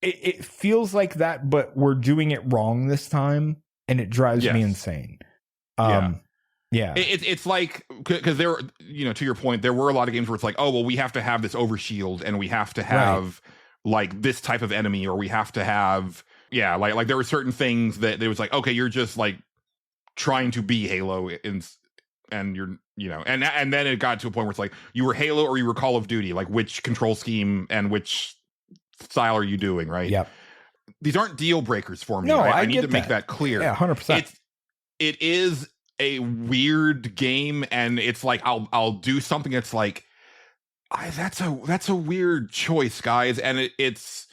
it feels like that, but we're doing it wrong this time, and it drives me insane. It's like, because there, you know, to your point, there were a lot of games where it's like, oh, well, we have to have this overshield, and we have to have like this type of enemy, or we have to have, like there were certain things that it was like, okay, you're just like trying to be Halo, and you're, you know, and then it got to a point where it's like you were Halo or you were Call of Duty, like which control scheme and which style are you doing, right? Yep. These aren't deal breakers for me. No, I need get to make that clear. Yeah, 100%. it is a weird game, and it's like I'll do something that's like that's a weird choice, guys, and it's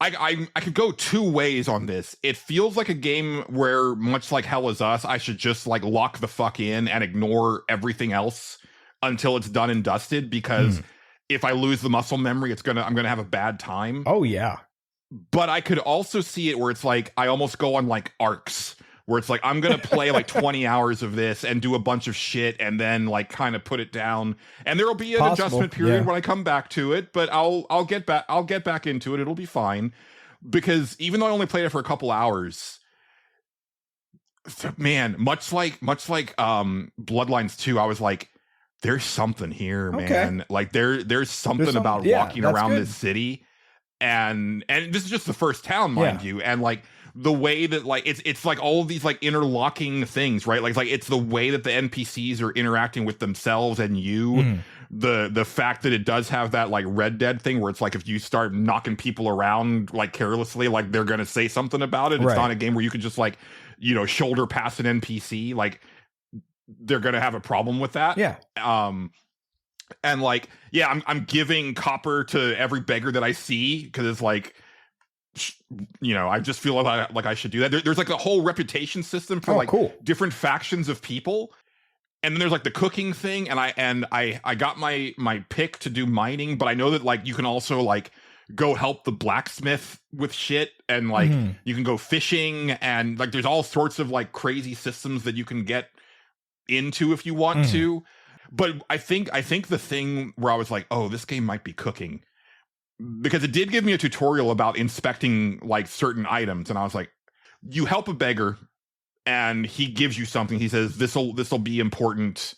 I could go two ways on this. It feels like a game where, much like Hell Is Us, I should just like lock the fuck in and ignore everything else until it's done and dusted, because if I lose the muscle memory, I'm gonna have a bad time. Oh yeah. But I could also see it where it's like I almost go on like arcs, where it's like I'm gonna play like 20 hours of this and do a bunch of shit and then like kind of put it down, and there'll be an adjustment period when I come back to it, but I'll get back into it. It'll be fine, because even though I only played it for a couple hours, man, much like Bloodlines 2, I was like, there's something here, man. Like there's something about walking around this city, and this is just the first town, mind you, and like the way that like it's like all of these like interlocking things, right? Like it's the way that the NPCs are interacting with themselves and you. The fact that it does have that like Red Dead thing where it's like if you start knocking people around like carelessly, like they're gonna say something about it. It's not a game where you can just like, you know, shoulder past an NPC. Like they're gonna have a problem with that. Yeah. And like, yeah, I'm giving copper to every beggar that I see, because it's like, you know, I just feel like I should do that. There's like a whole reputation system for different factions of people, and then there's like the cooking thing, and I got my pick to do mining, but I know that like you can also like go help the blacksmith with shit, and like you can go fishing, and like there's all sorts of like crazy systems that you can get into if you want to. But I think the thing where I was like, oh, this game might be cooking, because it did give me a tutorial about inspecting like certain items, and I was like, you help a beggar and he gives you something. He says this'll be important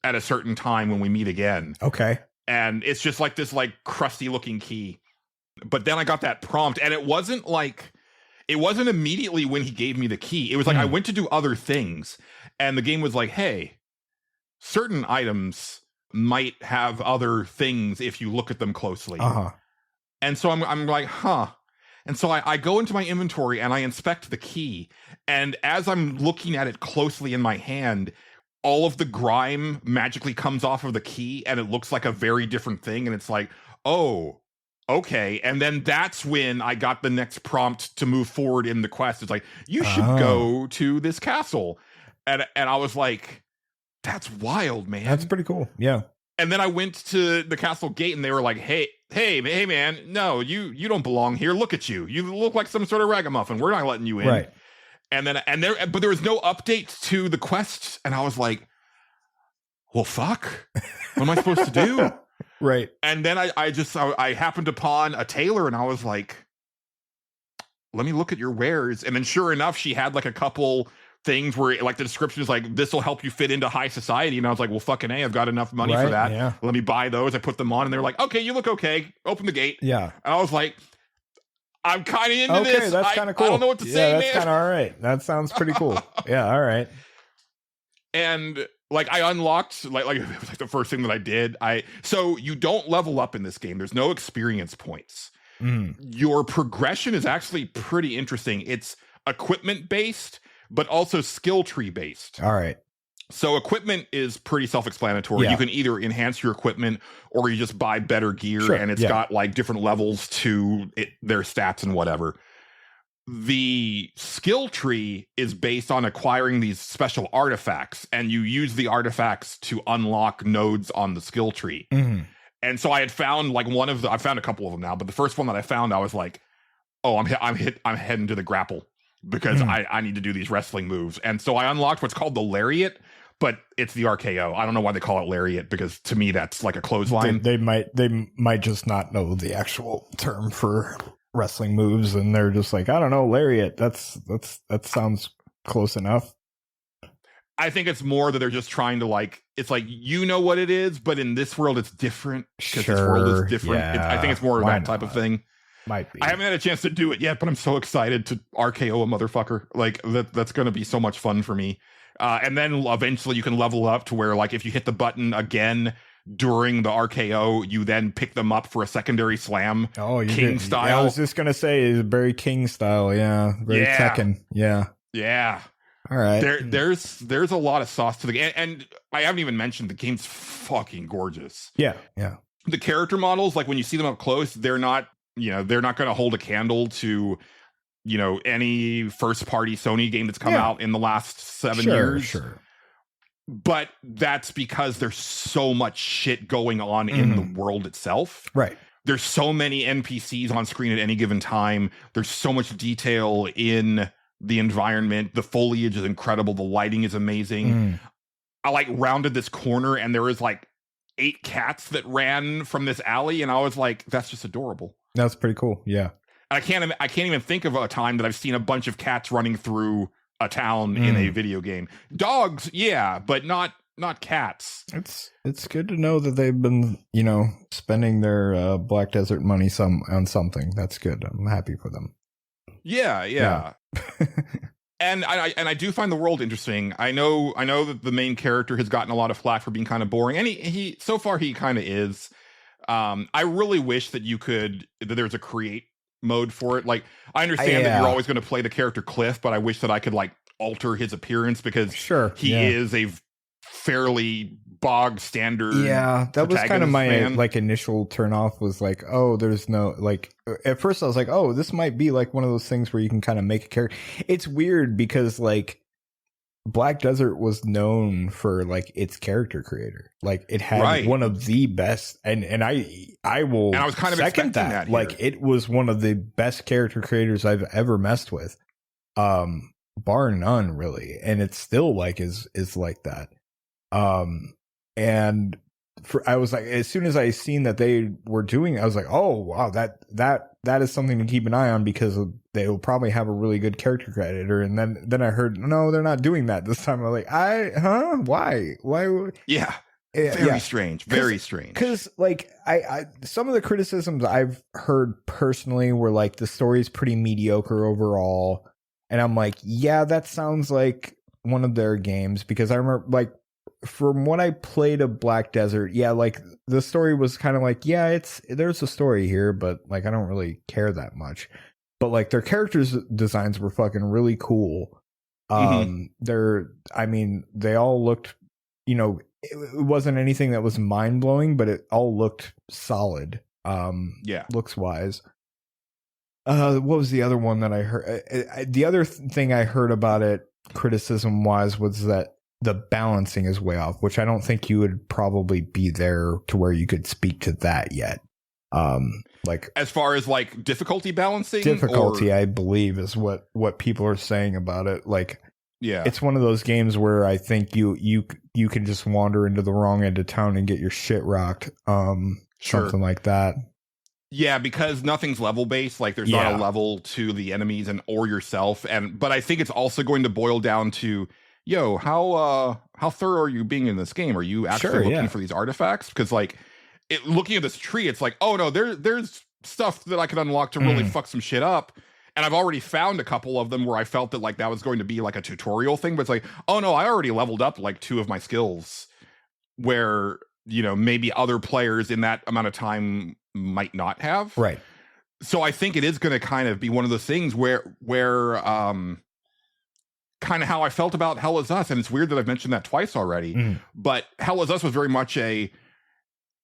at a certain time when we meet again. Okay. And it's just like this like crusty looking key. But then I got that prompt, and it wasn't immediately when he gave me the key. It was like I went to do other things, and the game was like, hey, certain items might have other things if you look at them closely. And so I'm like, huh. And so I go into my inventory and I inspect the key. And as I'm looking at it closely in my hand, all of the grime magically comes off of the key, and it looks like a very different thing. And it's like, oh, okay. And then that's when I got the next prompt to move forward in the quest. It's like, you should go to this castle. And I was like, that's wild, man. That's pretty cool. Yeah. And then I went to the castle gate, and they were like, hey, man, no, you don't belong here. Look at you. You look like some sort of ragamuffin. We're not letting you in. Right. But there was no update to the quest. And I was like, well, fuck. What am I supposed to do? Right. And then I happened upon a tailor, and I was like, let me look at your wares. And then sure enough, she had like a couple things where like the description is like, this will help you fit into high society. And I was like, well, fucking A, I've got enough money for that. Yeah. Let me buy those. I put them on, and they're like, okay, you look okay. Open the gate. Yeah. And I was like, I'm kind of into this. That's kind of cool. I don't know what to say, that's kind of all right. That sounds pretty cool. Yeah. All right. And like I unlocked like it was like the first thing that I did. So you don't level up in this game. There's no experience points. Your progression is actually pretty interesting. It's equipment based, but also skill tree based. All right. So equipment is pretty self-explanatory. Yeah. You can either enhance your equipment or you just buy better gear, and it's got like different levels to their stats and whatever. The skill tree is based on acquiring these special artifacts, and you use the artifacts to unlock nodes on the skill tree. And so I had found like I found a couple of them now, but the first one that I found, I was like, oh, I'm heading to the grapple, because I need to do these wrestling moves. And so I unlocked what's called the lariat, but it's the RKO. I don't know why they call it lariat, because to me that's like a clothesline. They might just not know the actual term for wrestling moves, and they're just like, I don't know, lariat. That sounds close enough. I think it's more that they're just trying to like, it's like, you know what it is, but in this world it's different, because this world is different. Yeah. I think it's more of that type of thing. Might be. I haven't had a chance to do it yet, but I'm so excited to RKO a motherfucker. Like that's going to be so much fun for me. And then eventually you can level up to where like if you hit the button again during the RKO, you then pick them up for a secondary slam. Oh, King style. Yeah, I was just going to say, very King style. Yeah. Very Tekken. Yeah. Yeah. all right. There's a lot of sauce to the game, and I haven't even mentioned the game's fucking gorgeous. Yeah. The character models, like when you see them up close, they're not going to hold a candle to any first party Sony game that's come out in the last 7 years. Sure. But that's because there's so much shit going on in the world itself. Right. There's so many NPCs on screen at any given time. There's so much detail in the environment. The foliage is incredible. The lighting is amazing. I rounded this corner and there was 8 cats that ran from this alley, and I was like, that's just adorable. That's pretty cool. Yeah. I can't even think of a time that I've seen a bunch of cats running through a town in a video game. Dogs, yeah, but not cats. It's good to know that they've been, spending their Black Desert money on something. That's good. I'm happy for them. Yeah. And I do find the world interesting. I know that the main character has gotten a lot of flack for being kind of boring, and he so far he kind of is. I really wish that there's a create mode for it. I understand that you're always going to play the character Cliff, but I wish that I could alter his appearance, because he is a fairly bog standard. Yeah, that was kind of my initial turn off, was there's no at first I was like, oh, this might be one of those things where you can kind of make a character. It's weird because Black Desert was known for its character creator. It had one of the best, and I will, and I was kind of second that. It was one of the best character creators I've ever messed with, bar none, really. And it still is like that. And I was like, as soon as I seen that they were doing it, I was like, oh wow, that is something to keep an eye on, because they will probably have a really good character creator. And then I heard, no, they're not doing that this time. I'm like, why? Yeah. Very strange. Very strange. Because I some of the criticisms I've heard personally were the story's pretty mediocre overall. And I'm like, yeah, that sounds like one of their games, because I remember from what I played of Black Desert, the story was kind of there's a story here, but I don't really care that much. But their characters' designs were fucking really cool. They all looked, it wasn't anything that was mind blowing, but it all looked solid. Looks wise. What was the other one that I heard? The other thing I heard about it, criticism wise, was that the balancing is way off, which I don't think you would probably be there to where you could speak to that yet. As far as difficulty balancing, I believe is what people are saying about it. It's one of those games where I think you can just wander into the wrong end of town and get your shit rocked. Something like that. Yeah, because nothing's level based. There's not a level to the enemies or yourself. But I think it's also going to boil down to, how thorough are you being in this game? Are you actually looking for these artifacts? Because looking at this tree, it's oh no, there's stuff that I could unlock to really fuck some shit up. And I've already found a couple of them where I felt that that was going to be a tutorial thing. But it's oh no, I already leveled up 2 of my skills, where maybe other players in that amount of time might not have. Right. So I think it is going to kind of be one of those things where kind of how I felt about Hell Is Us. And it's weird that I've mentioned that twice already, but Hell Is Us was very much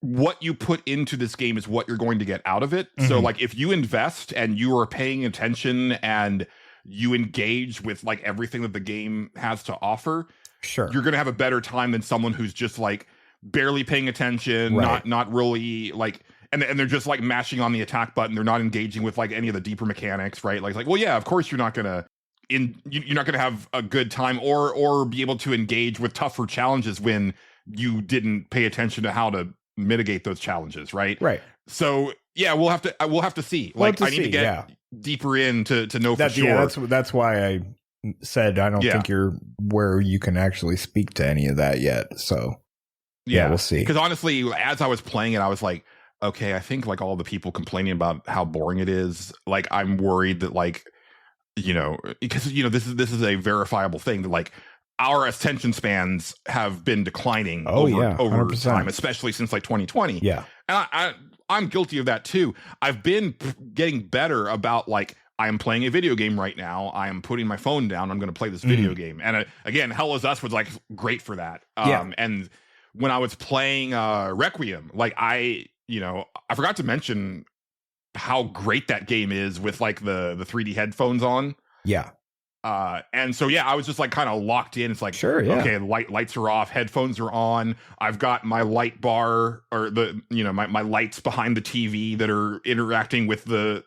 what you put into this game is what you're going to get out of it. So if you invest and you are paying attention and you engage with everything that the game has to offer, you're going to have a better time than someone who's just barely paying attention, not really and they're just mashing on the attack button. They're not engaging with any of the deeper mechanics, right? Well, yeah, of course you're not gonna have a good time or be able to engage with tougher challenges when you didn't pay attention to how to mitigate those challenges, right? Right. So yeah, we'll have to see. I need to get deeper in to know for sure. Yeah, that's why I said I don't think you're where you can actually speak to any of that yet. So yeah, we'll see. Because honestly, as I was playing it, I was like, okay, I think all the people complaining about how boring it is, I'm worried that because this is a verifiable thing that our attention spans have been declining over time, especially since 2020. Yeah. And I'm guilty of that too. I've been getting better about I am playing a video game right now. I am putting my phone down. I'm going to play this video game. And again, Hell Is Us was like great for that. And when I was playing Requiem, like I forgot to mention how great that game is with like the 3D headphones on. Yeah. And so, I was just like kind of locked in. It's like, sure, yeah. Okay, lights are off, headphones are on. I've got my light bar or my lights behind the TV that are interacting with the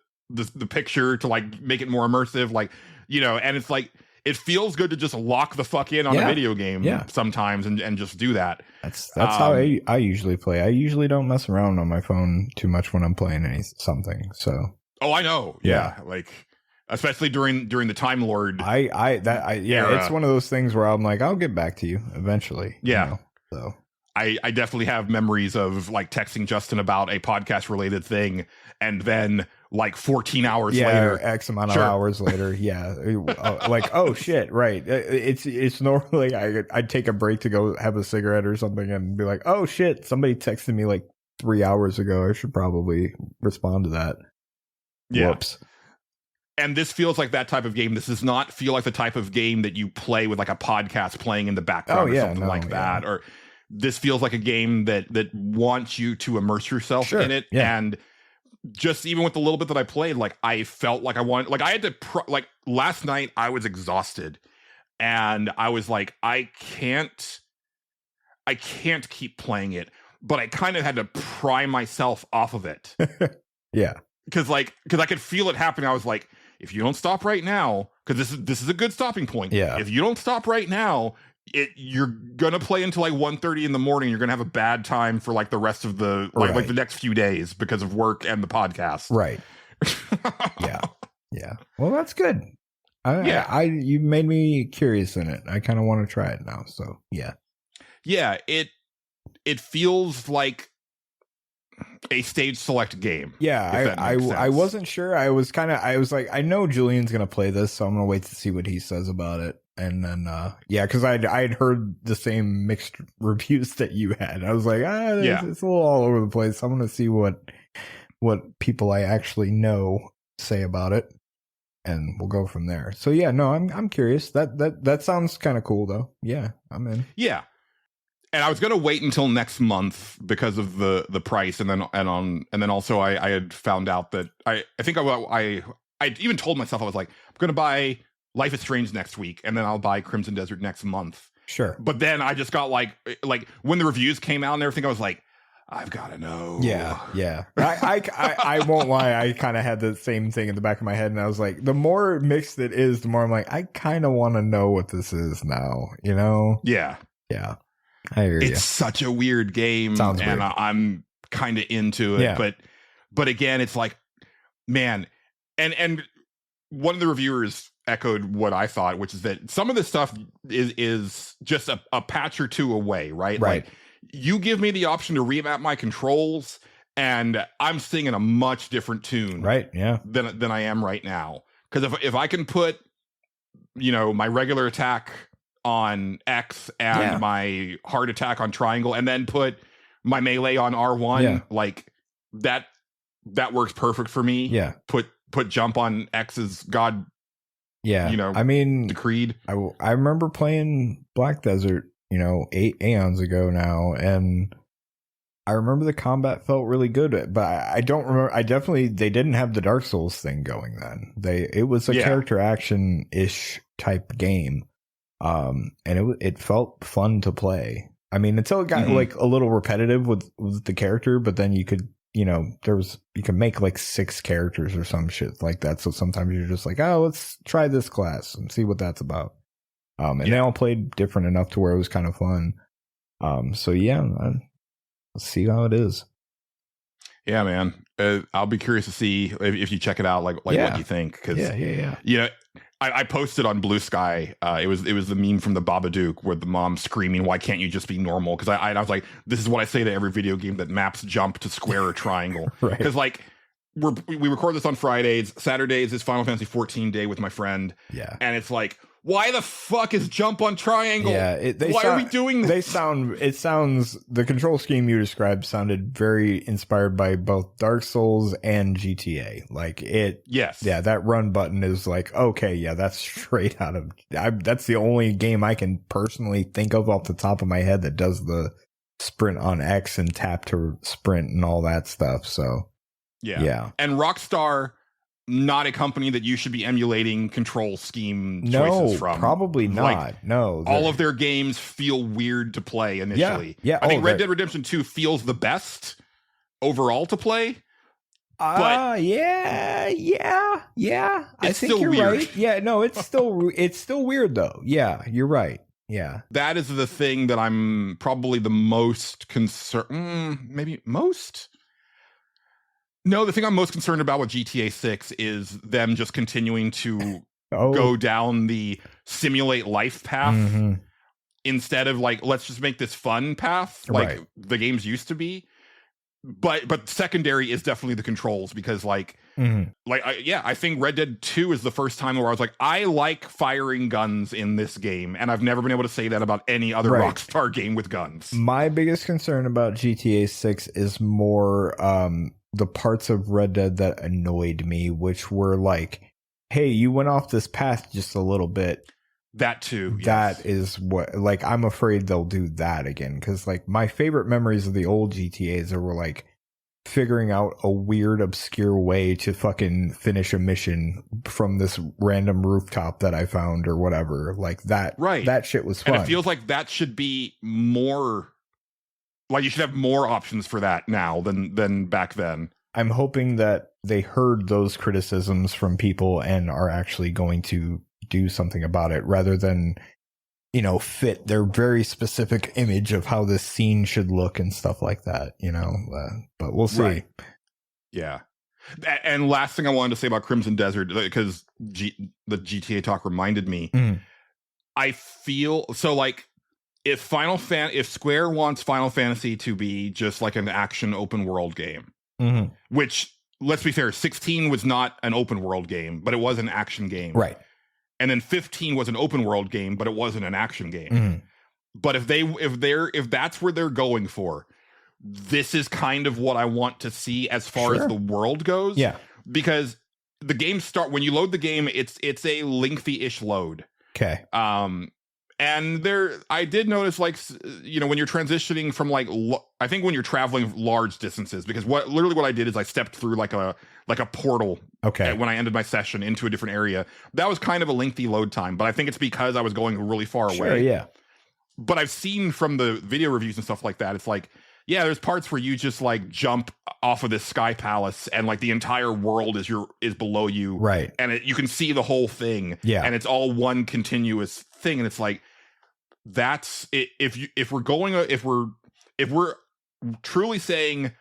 picture to like make it more immersive. Like, and it's like, it feels good to just lock the fuck in on a video game sometimes and just do that. That's how I usually play. I usually don't mess around on my phone too much when I'm playing something. So. Oh, I know. Yeah. Like, especially during the Time Lord. It's one of those things where I'm like, I'll get back to you eventually. Yeah. So I definitely have memories of like texting Justin about a podcast related thing, and then like 14 hours later, X amount of hours later, like, oh shit, right? It's normally I'd take a break to go have a cigarette or something and be like, oh shit, somebody texted me like 3 hours ago. I should probably respond to that. Whoops. And this feels like that type of game. This does not feel like the type of game that you play with like a podcast playing in the background or something that. Or this feels like a game that wants you to immerse yourself in it. Yeah. And just even with the little bit that I played, like I felt like I wanted, like I had to, like last night I was exhausted and I was like, I can't keep playing it, but I kind of had to pry myself off of it. Yeah. Because I could feel it happening. I was like, if you don't stop right now, because this is a good stopping point. Yeah. If you don't stop right now, you're gonna play until like 1:30 in the morning. You're gonna have a bad time for like the rest of the like the next few days because of work and the podcast. Right. Yeah. Well, that's good. You made me curious in it. I kind of want to try it now. So yeah. Yeah. It feels like a stage select game. Yeah, I wasn't sure. I was like, I know Julian's gonna play this, so I'm gonna wait to see what he says about it. And then because I'd heard the same mixed reviews that you had. I was like, it's a little all over the place. I'm gonna see what people I actually know say about it, and we'll go from there. So I'm curious. That sounds kind of cool though. Yeah, I'm in. Yeah. And I was going to wait until next month because of the price, and then also I had found out that I think I even told myself I was like, I'm going to buy Life is Strange next week, and then I'll buy Crimson Desert next month. Sure. But then I just got like when the reviews came out and everything, I was like, I've got to know. Yeah. I won't lie. I kind of had the same thing in the back of my head, and I was like, the more mixed it is, the more I'm like, I kind of want to know what this is now. Yeah. Yeah. I hear you. It's such a weird game. Sounds and weird. I'm kind of into it. Yeah. But again, it's like, man, and one of the reviewers echoed what I thought, which is that some of this stuff is just a patch or two away, right? Right. Like, you give me the option to remap my controls, and I'm singing a much different tune, right? Yeah, than I am right now. Because if I can put, my regular attack on X and my hard attack on triangle, and then put my melee on R1, like that works perfect for me. Yeah. Put jump on X's God. Yeah. I mean, decreed. I remember playing Black Desert, 8 aeons ago now, and I remember the combat felt really good, but I don't remember. They didn't have the Dark Souls thing going then. It was a character action ish type game. And it felt fun to play. I mean, until it got like a little repetitive with the character, but then you could, you can make like 6 characters or some shit like that. So sometimes you're just like, oh, let's try this class and see what that's about. And they all played different enough to where it was kind of fun. So let's see how it is. Yeah, man. I'll be curious to see if you check it out, like what you think. Cause I posted on Blue Sky. It was the meme from the Babadook where the mom's screaming, "Why can't you just be normal?" Because I was like, this is what I say to every video game that maps jump to square or triangle. Because like we record this on Fridays. Saturdays is Final Fantasy 14 day with my friend. Yeah, and it's like, why the fuck is jump on triangle? Yeah, why are we doing this? The control scheme you described sounded very inspired by both Dark Souls and GTA. Like it. Yes. Yeah, that run button is like, okay, yeah, that's straight out of. That's the only game I can personally think of off the top of my head that does the sprint on X and tap to sprint and all that stuff. So. Yeah. And Rockstar, not a company that you should be emulating control scheme choices from. Probably not. Like, no. All of their games feel weird to play initially. Yeah. I think Red Dead Redemption 2 feels the best overall to play. But yeah. I think still you're weird. right. Yeah, no, it's still weird though. Yeah, you're right. Yeah. That is the thing that I'm probably the most concerned. Maybe most? No, the thing I'm most concerned about with GTA 6 is them just continuing to go down the simulate life path instead of like, let's just make this fun path like the games used to be. But secondary is definitely the controls because I think Red Dead 2 is the first time where I was like, I like firing guns in this game, and I've never been able to say that about any other Rockstar game with guns. My biggest concern about GTA 6 is more the parts of Red Dead that annoyed me, which were like, hey, you went off this path just a little bit. That too. Yes. That is what, like, I'm afraid they'll do that again. Because, like, my favorite memories of the old GTAs were, like, figuring out a weird, obscure way to fucking finish a mission from this random rooftop that I found or whatever. Like, that, that shit was fun. And it feels like that should be more, like, you should have more options for that now than back then. I'm hoping that they heard those criticisms from people and are actually going to do something about it rather than, you know, fit their very specific image of how this scene should look and stuff like that, you know, but we'll see. Right. Yeah. And last thing I wanted to say about Crimson Desert, because the GTA talk reminded me, I feel so like if Square wants Final Fantasy to be just like an action open world game, which, let's be fair, 16 was not an open world game, but it was an action game. Right. And then 15 was an open world game, but it wasn't an action game. But if that's where they're going for, this is kind of what I want to see as far as the world goes. Yeah. Because the game when you load the game, it's a lengthy-ish load. Okay. And I did notice, like, you know, when you're transitioning from like, I think when you're traveling large distances, because literally what I did is I stepped through like a portal. Okay. When I ended my session into a different area, that was kind of a lengthy load time, but I think it's because I was going really far away. Yeah. But I've seen from the video reviews and stuff like that, it's like, yeah, there's parts where you just like jump off of this sky palace and like the entire world is below you. Right. And you can see the whole thing. Yeah. And it's all one continuous thing. And it's like, that's it. If we're truly saying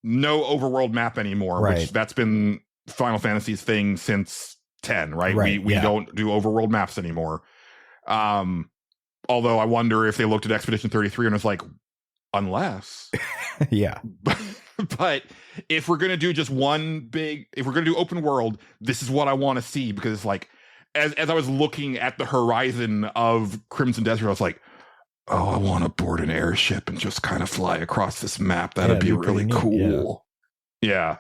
no overworld map anymore, which that's been Final Fantasy's thing since 10, right? We don't do overworld maps anymore. Although I wonder if they looked at Expedition 33 and was like, unless but if we're gonna do just if we're gonna do open world, this is what I want to see, because it's like, as I was looking at the horizon of Crimson Desert, I was like, oh, I want to board an airship and just kind of fly across this map. That'd be really cool. Yeah.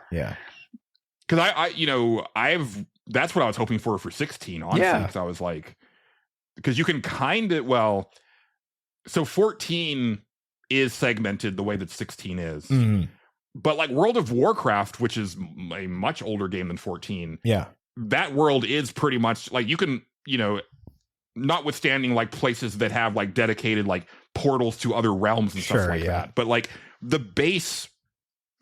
Because that's what I was hoping for 16, honestly. Because I was like, because you can kind of, so 14 is segmented the way that 16 is. But like World of Warcraft, which is a much older game than 14. Yeah. That world is pretty much like, you can, you know, notwithstanding like places that have like dedicated like portals to other realms and stuff like that. But like the base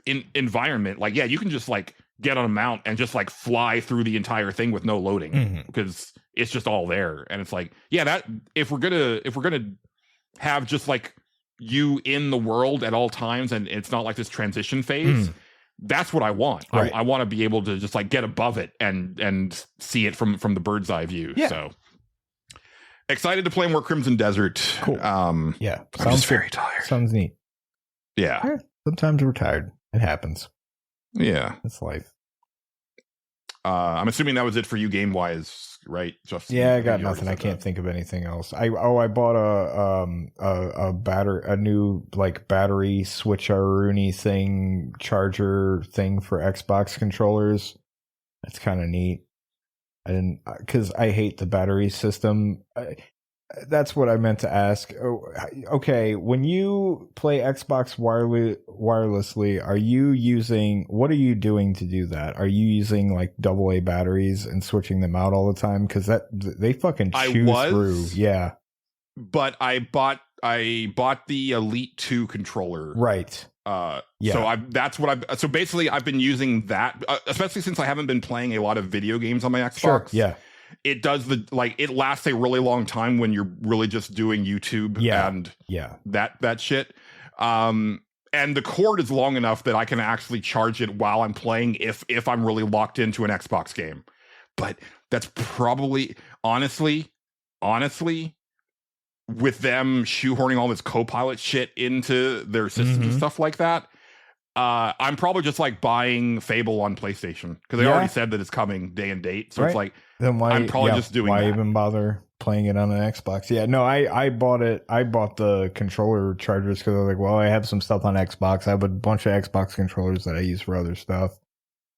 environment, like, you can just like get on a mount and just like fly through the entire thing with no loading because it's just all there. And it's like, that if we're gonna have just like you in the world at all times and it's not like this transition phase, that's what I want. Right. I want to be able to just like get above it and see it from the bird's eye view. So excited to play more Crimson Desert. Cool. I'm just very tired. Sounds neat. Yeah. Sometimes we're tired. It happens. Yeah. It's life. I'm assuming that was it for you game wise, right? Justin? Yeah, I got nothing. I can't think of anything else. I bought a new like battery switcheroonie thing, charger thing for Xbox controllers. That's kind of neat. I didn't, because I hate the battery system. That's what I meant to ask. Okay, when you play Xbox wirelessly, what are you doing to do that? Are you using like AA batteries and switching them out all the time? Because they fucking chew through. Yeah. But I bought the Elite 2 controller. Right. Yeah. So basically I've been using that, especially since I haven't been playing a lot of video games on my Xbox. Sure. Yeah. It does it lasts a really long time when you're really just doing YouTube and that shit. And the cord is long enough that I can actually charge it while I'm playing if I'm really locked into an Xbox game. But that's probably honestly, with them shoehorning all this Copilot shit into their systems and stuff like that, I'm probably just like buying Fable on PlayStation because they already said that it's coming day and date. So it's like, then why? I'm probably just doing why that. even bother playing it on an Xbox? Yeah, no, I bought it. I bought the controller chargers because I was like, well, I have some stuff on Xbox. I have a bunch of Xbox controllers that I use for other stuff.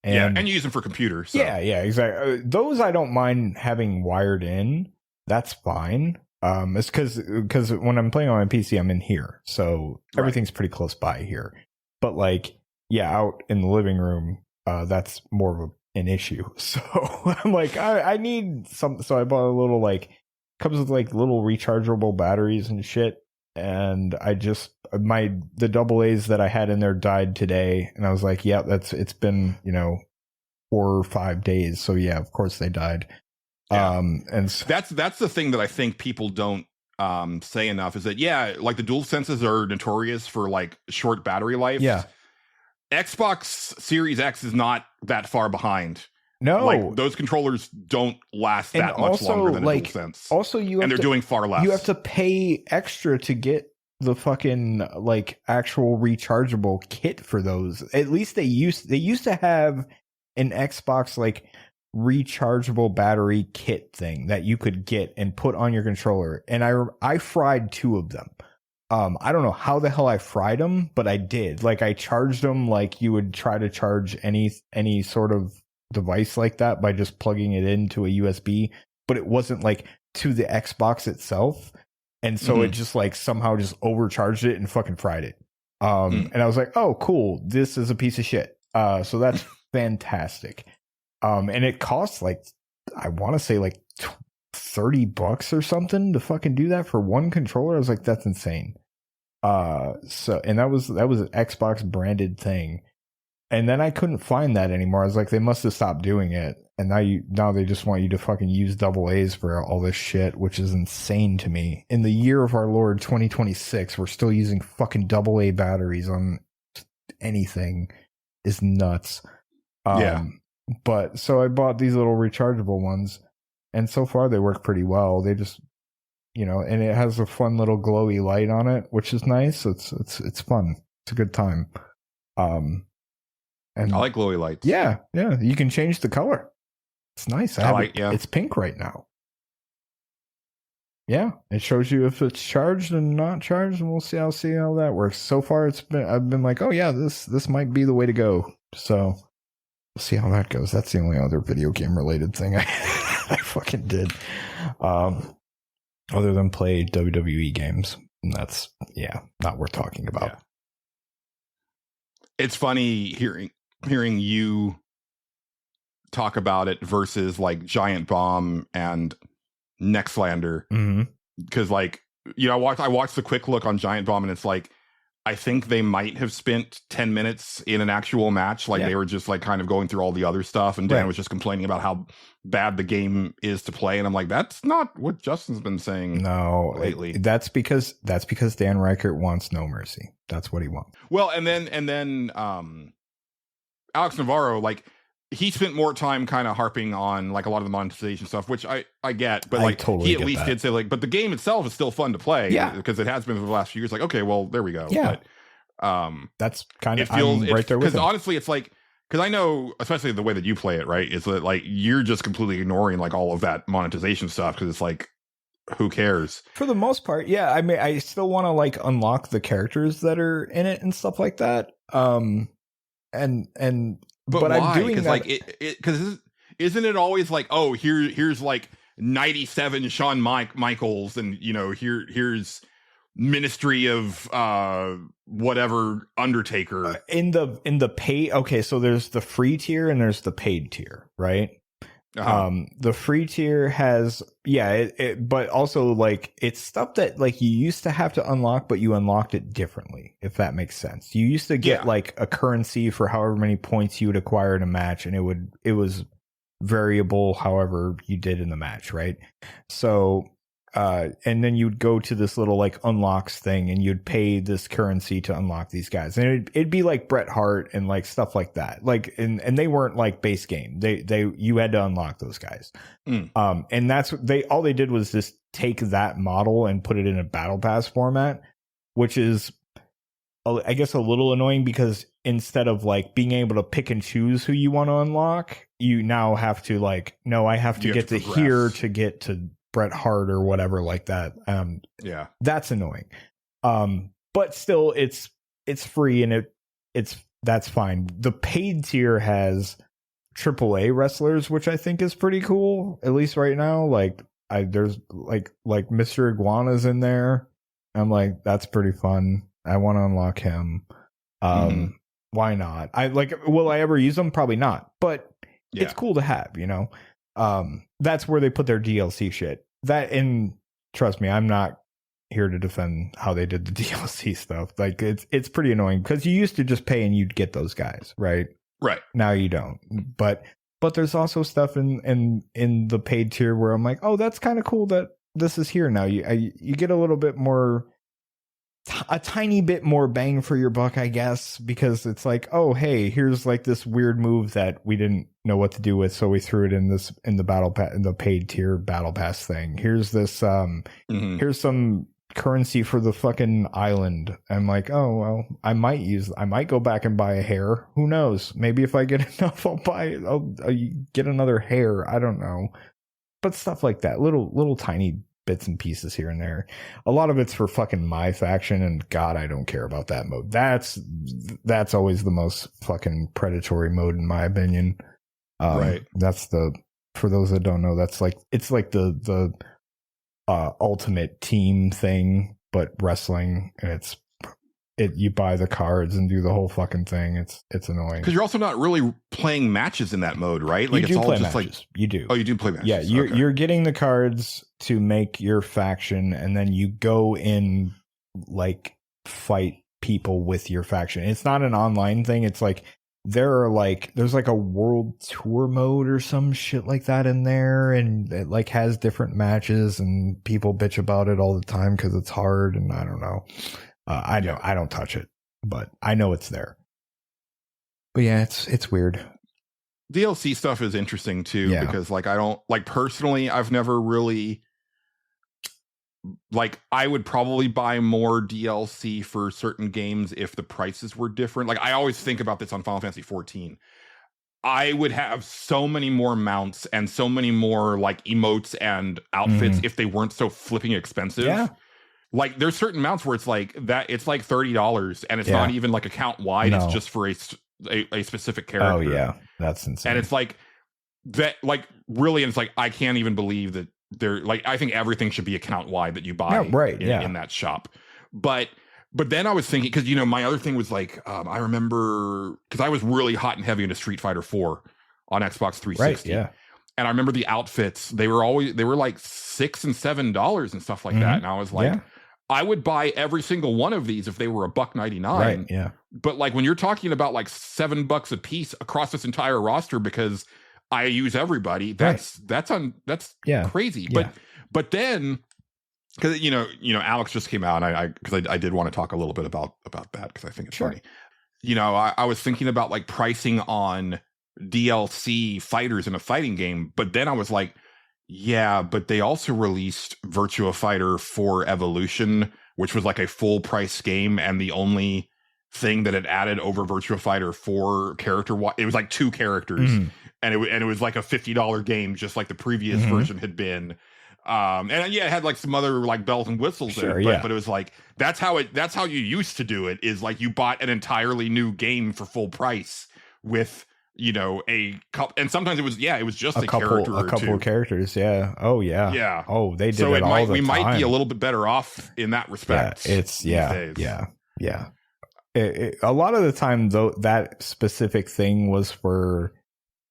And you use them for computers. So. Yeah, exactly. Those I don't mind having wired in. That's fine. It's because when I'm playing on my PC, I'm in here, so everything's pretty close by here. But like, out in the living room, that's more of an issue. So I'm like, I need some. So I bought a little comes with like little rechargeable batteries and shit. And the AA's that I had in there died today, and I was like, it's been 4 or 5 days. So yeah, of course they died. Yeah. And that's the thing that I think people don't say enough is that like the DualSenses are notorious for like short battery life. Yeah. Xbox Series X is not that far behind. No, like those controllers don't last that much longer than a DualSense. Also, they're doing far less. You have to pay extra to get the fucking like actual rechargeable kit for those. At least they used to have an Xbox like rechargeable battery kit thing that you could get and put on your controller, and I fried 2 of them. I don't know how the hell I fried them, but I did. Like I charged them like you would try to charge any sort of device like that by just plugging it into a USB, but it wasn't like to the Xbox itself, and so it just like somehow just overcharged it and fucking fried it. And I was like, oh cool, this is a piece of shit. So that's fantastic. And it costs like, I want to say like $30 or something to fucking do that for one controller. I was like, that's insane. And that was an Xbox branded thing. And then I couldn't find that anymore. I was like, they must have stopped doing it. And now they just want you to fucking use AA's for all this shit, which is insane to me. In the year of our Lord 2026, we're still using fucking AA batteries on anything. Is nuts. But so I bought these little rechargeable ones, and so far they work pretty well. They just, and it has a fun little glowy light on it, which is nice. It's fun. It's a good time. And I like glowy lights. Yeah. You can change the color. It's nice. It's pink right now. Yeah, it shows you if it's charged and not charged, and I'll see how that works. So far, I've been like, oh yeah, this might be the way to go. So. See how that goes. That's the only other video game related thing I fucking did, other than play WWE games. And that's not worth talking about. Yeah. It's funny hearing you talk about it versus like Giant Bomb and Nextlander, because like I watched the quick look on Giant Bomb, and it's like, I think they might have spent 10 minutes in an actual match. Like they were just like kind of going through all the other stuff. And Dan was just complaining about how bad the game is to play. And I'm like, that's not what Justin's been saying lately. That's because Dan Reichert wants no mercy. That's what he wants. Well, and then Alex Navarro, like he spent more time kind of harping on like a lot of the monetization stuff, which I get, but like he at least did say like, but the game itself is still fun to play, because it has been for the last few years. Like, okay, well there we go. Yeah, but, that's kind of, I'm right there with him. Because honestly, it's like Because I know, especially the way that you play it, right, is that like you're just completely ignoring like all of that monetization stuff because it's like, who cares? For the most part, yeah. I mean, I still want to like unlock the characters that are in it and stuff like that. But why? I'm doing that like because isn't it always like, oh, here's like 97 Shawn Michaels, and you know here's Ministry of whatever Undertaker in the pay. Okay, so there's the free tier and there's the paid tier, right? The free tier has but also like it's stuff that like you used to have to unlock, but you unlocked it differently, if that makes sense. You used to get like a currency for however many points you would acquire in a match, and it was variable however you did in the match, right? So and then you'd go to this little like unlocks thing and you'd pay this currency to unlock these guys, and it'd be like Bret Hart and like stuff like that, like and they weren't like base game, you had to unlock those guys. And that's all they did was just take that model and put it in a battle pass format, which is I guess a little annoying because instead of like being able to pick and choose who you want to unlock, you now have to like, no, I have to get to here to get to Bret Hart or whatever like that. That's annoying. But still it's free and that's fine. The paid tier has AAA wrestlers, which I think is pretty cool, at least right now. Like there's like Mr. Iguana's in there. I'm like, that's pretty fun. I want to unlock him. Why not? Will I ever use them? Probably not, but it's cool to have, you know? That's where they put their DLC shit. And trust me, I'm not here to defend how they did the DLC stuff. Like it's pretty annoying because you used to just pay and you'd get those guys, right? Right. Now you don't. But there's also stuff in the paid tier where I'm like, oh, that's kind of cool that this is here now. You get a little bit more, a tiny bit more bang for your buck, I guess, because it's like, oh, hey, here's like this weird move that we didn't know what to do with, so we threw it in the battle pass, in the paid tier battle pass thing. Here's this here's some currency for the fucking island. I'm like, oh well, I might go back and buy a hair. Who knows? Maybe if I get enough, I'll get another hair. I don't know. But stuff like that, little tiny bits and pieces here and there. A lot of it's for fucking my faction, and God, I don't care about that mode. That's always the most fucking predatory mode in my opinion. Right. That's for those that don't know, that's like, it's like the ultimate team thing, but wrestling, and you buy the cards and do the whole fucking thing. It's annoying because you're also not really playing matches in that mode, right? Like you do it's all just matches. Like you do. Oh, you do play matches. Yeah, you're getting the cards to make your faction, and then you go in like fight people with your faction. It's not an online thing. It's like there's like a world tour mode or some shit like that in there, and it like has different matches, and people bitch about it all the time because it's hard, and I don't know. I don't touch it, but I know it's there. But yeah, it's weird. DLC stuff is interesting too, because like I don't like personally, I've never really like, I would probably buy more DLC for certain games if the prices were different. Like I always think about this on Final Fantasy 14. I would have so many more mounts and so many more like emotes and outfits if they weren't so flipping expensive. Yeah. Like there's certain mounts where it's like that, it's like $30 and it's not even like account wide. No. It's just for a specific character. Oh yeah, that's insane. And it's like that, like really, and it's like I can't even believe that they're like, I think everything should be account wide that you buy in that shop. But then I was thinking, because you know my other thing was like I remember because I was really hot and heavy into Street Fighter 4 on Xbox 360. Right, yeah. And I remember the outfits, they were like $6 and $7 and stuff like that. And I was like, I would buy every single one of these if they were $1.99. Right, yeah. But like when you're talking about like $7 a piece across this entire roster because I use everybody, that's crazy. Yeah. But then because you know Alex just came out, and I did want to talk a little bit about that because I think it's funny. You know, I was thinking about like pricing on DLC fighters in a fighting game, but then I was like, yeah, but they also released Virtua Fighter 4 Evolution, which was like a full price game, and the only thing that it added over Virtua Fighter 4 character. It was like 2 characters, and it was like a $50 game, just like the previous version had been. And yeah, it had like some other like bells and whistles in it, but it was like that's how you used to do it, is like you bought an entirely new game for full price with, you know, a couple, and sometimes it was just a character or a couple two. Of characters. Yeah. Oh yeah. Yeah. Oh, they did so it all the we time. might be a little bit better off in that respect. Yeah. A lot of the time, though, that specific thing was for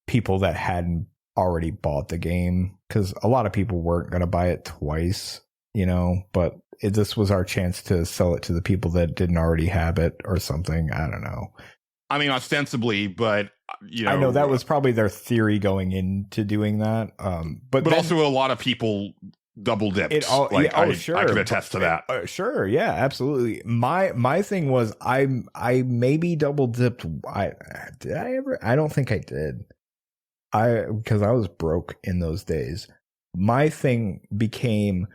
people that hadn't already bought the game, because a lot of people weren't going to buy it twice, you know, but this was our chance to sell it to the people that didn't already have it or something. I don't know. I mean, ostensibly, but you know, I know that was probably their theory going into doing that. But then, also a lot of people double dipped. Sure, I can attest to that. Sure, yeah, absolutely. My thing was I maybe double dipped. Did I ever? I don't think I did. Because I was broke in those days. My thing became,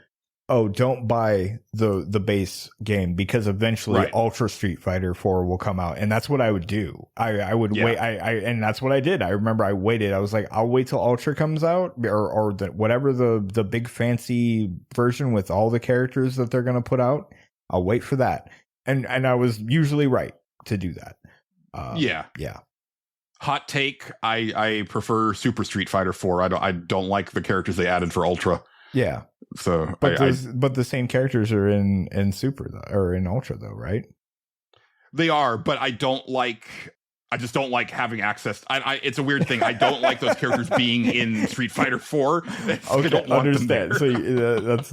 don't buy the base game, because eventually Ultra Street Fighter 4 will come out, and that's what I would do. I would wait. And that's what I did. I remember I waited. I was like, I'll wait till Ultra comes out, or whatever the big fancy version with all the characters that they're gonna put out. I'll wait for that, and I was usually right to do that. Yeah. Hot take: I prefer Super Street Fighter 4. I don't like the characters they added for Ultra. Yeah. So, but the same characters are in Super though, or in Ultra though, right? They are, but I just don't like having access. It's a weird thing. I don't like those characters being in Street Fighter 4. Okay, I don't understand. So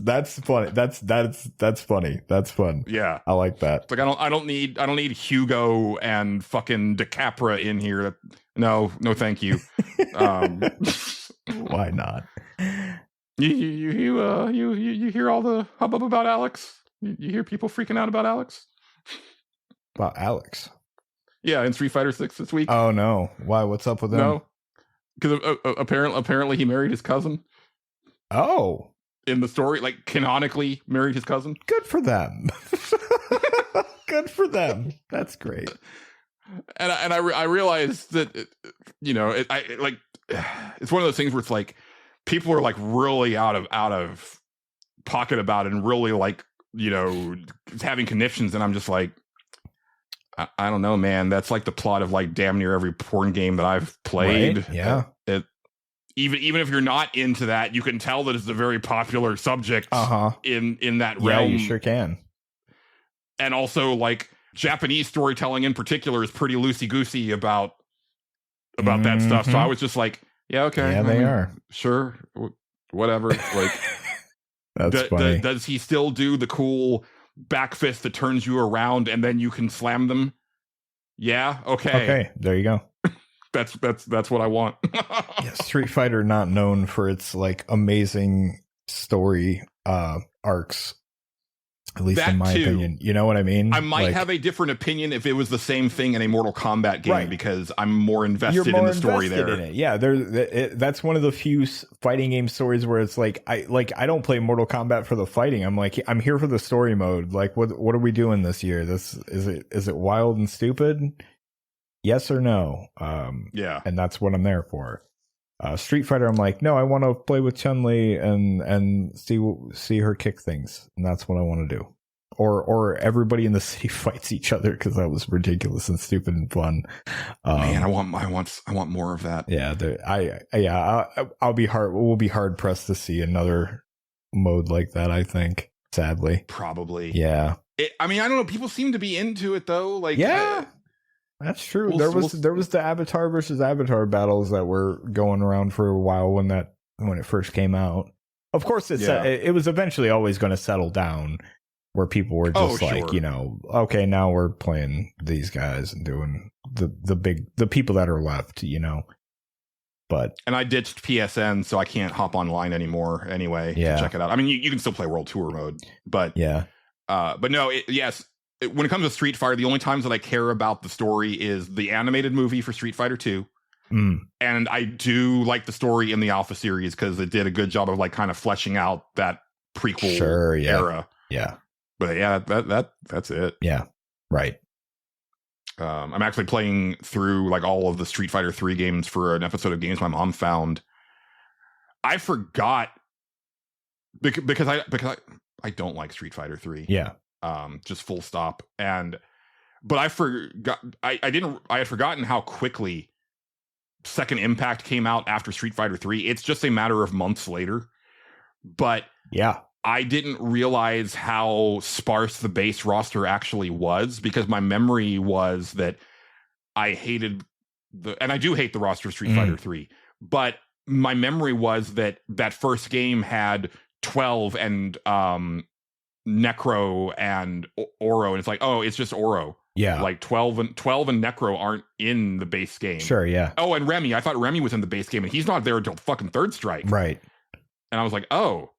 that's funny. That's funny. That's fun. Yeah, I like that. It's like I don't need Hugo and fucking DeCapra in here. No, thank you. Why not? You hear all the hubbub about Alex? You hear people freaking out about Alex? About Alex? Yeah, in Street Fighter 6 this week. Oh no! Why? What's up with him? No, because apparently he married his cousin. Oh, in the story, like canonically married his cousin. Good for them. Good for them. That's great. And I realized that it's one of those things where it's like people are like really out of pocket about it and really like, you know, having conniptions, and I'm just like, I don't know, man. That's like the plot of like damn near every porn game that I've played. Right? Yeah. Even if you're not into that, you can tell that it's a very popular subject in that realm. Yeah, you sure can. And also, like, Japanese storytelling in particular is pretty loosey-goosey about that stuff. So I was just like, yeah, okay. Yeah, they are. Sure. Whatever. Like, that's funny. Does he still do the cool back fist that turns you around and then you can slam them? Yeah. Okay. There you go. That's what I want. Yeah, Street Fighter not known for its like amazing story arcs, at least in my opinion. You know what I mean? I might have a different opinion if it was the same thing in a Mortal Kombat game, because I'm more invested in the story there. In it. Yeah, that's one of the few fighting game stories where it's like I don't play Mortal Kombat for the fighting. I'm here for the story mode. Like, what are we doing this year? Is it wild and stupid? Yes or no? Yeah, and that's what I'm there for. Street Fighter, I'm like, no, I want to play with Chun-Li and see her kick things, and that's what I want to do. Or everybody in the city fights each other, because that was ridiculous and stupid and fun. Man, I want more of that. Yeah, we'll be hard pressed to see another mode like that, I think. Sadly, probably. Yeah. I mean, I don't know. People seem to be into it though. Like, yeah. That's true. There was the Avatar versus Avatar battles that were going around for a while when it first came out. Of course, it was eventually always going to settle down, where people were just like, you know, okay, now we're playing these guys and doing the people that are left, you know. And I ditched PSN, so I can't hop online anymore anyway to check it out. I mean, you can still play World Tour mode, but yeah. But no, when it comes to Street Fighter, the only times that I care about the story is the animated movie for Street Fighter 2. And I do like the story in the Alpha series, because it did a good job of like kind of fleshing out that prequel era. Yeah. But yeah, that's it. Yeah. Right. I'm actually playing through like all of the Street Fighter 3 games for an episode of Games My Mom Found. I forgot because I don't like Street Fighter 3. Yeah. Just full stop. But I forgot I had forgotten how quickly Second Impact came out after Street Fighter 3. It's just a matter of months later. But yeah, I didn't realize how sparse the base roster actually was, because my memory was that I hated and I do hate the roster of Street Fighter 3, but my memory was that first game had 12 and Necro and Oro, and it's like, oh, it's just Oro. Yeah. Like 12 and Necro aren't in the base game. Sure, yeah. Oh, and Remy. I thought Remy was in the base game, and he's not there until fucking Third Strike. Right. And I was like, oh,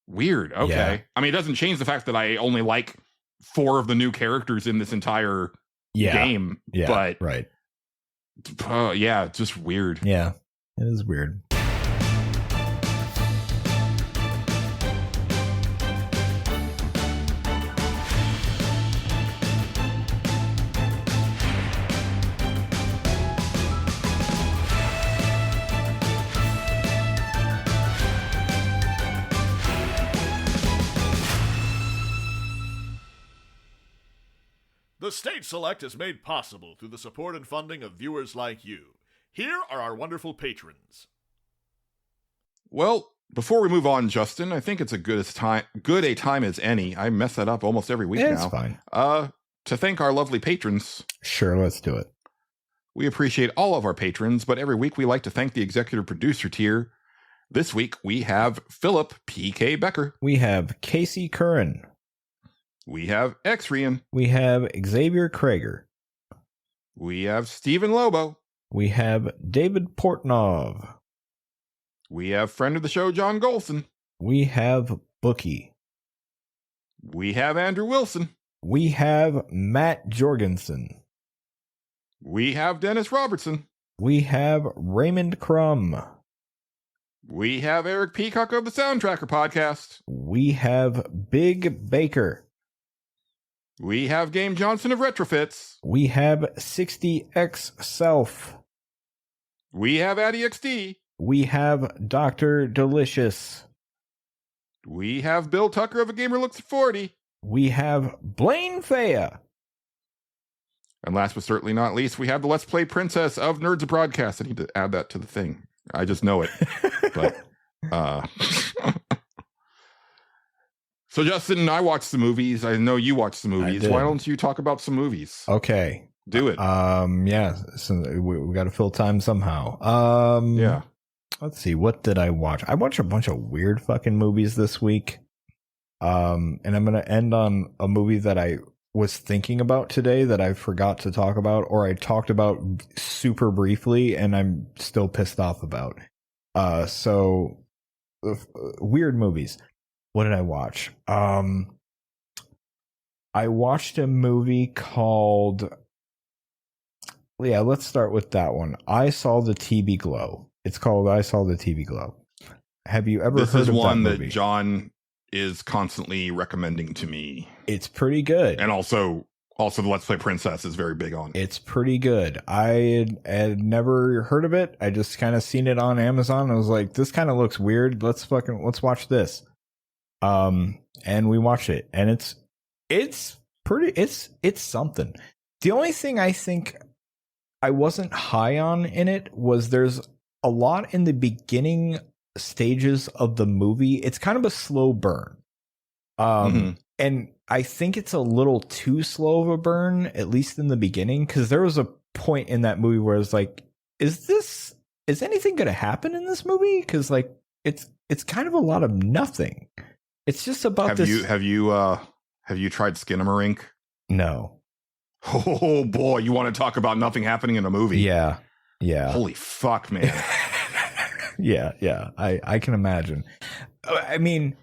weird. Okay. Yeah. I mean, it doesn't change the fact that I only like 4 of the new characters in this entire game. Yeah. But right. Yeah, just weird. Yeah, it is weird. The State Select is made possible through the support and funding of viewers like you. Here are our wonderful patrons. Well, before we move on, Justin, I think it's a good a time as any. I mess that up almost every week now. It's fine. To thank our lovely patrons. Sure, let's do it. We appreciate all of our patrons, but every week we like to thank the executive producer tier. This week we have Philip P.K. Becker. We have Casey Curran. We have X-Rian. We have Xavier Krager. We have Stephen Lobo. We have David Portnov. We have friend of the show, John Gholson. We have Bookie. We have Andrew Wilson. We have Matt Jorgensen. We have Dennis Robertson. We have Raymond Crum. We have Eric Peacock of the Soundtracker podcast. We have Big Baker. We have Game Johnson of Retrofits. We have 60X Self. We have Addy XD. We have Dr. Delicious. We have Bill Tucker of A Gamer Looks 40. We have Blaine Faya. And last but certainly not least, we have the Let's Play Princess of Nerds of Broadcast. I need to add that to the thing. I just know it. But so Justin, I watched the movies. I know you watched the movies. Why don't you talk about some movies? Okay. Do it. Yeah. So we got to fill time somehow. Yeah. Let's see. What did I watch? I watched a bunch of weird fucking movies this week. And I'm going to end on a movie that I was thinking about today that I forgot to talk about, or I talked about super briefly and I'm still pissed off about. So weird movies. What did I watch? I watched a movie called, yeah, let's start with that one. I Saw the TV Glow. It's called I Saw the TV Glow. Have you ever heard of that movie? This is one that John is constantly recommending to me. It's pretty good. And also the Let's Play Princess is very big on. It's pretty good. I had never heard of it. I just kind of seen it on Amazon. I was like, this kind of looks weird. Let's watch this. And we watched it, and it's something. The only thing I think I wasn't high on in it was there's a lot in the beginning stages of the movie. It's kind of a slow burn. And I think it's a little too slow of a burn, at least in the beginning, because there was a point in that movie where it's like, is anything going to happen in this movie? Because like it's kind of a lot of nothing. It's just about this. Have you tried Skinamarink? No. Oh boy, you want to talk about nothing happening in a movie? Yeah. Holy fuck, man. Yeah. I can imagine. I mean,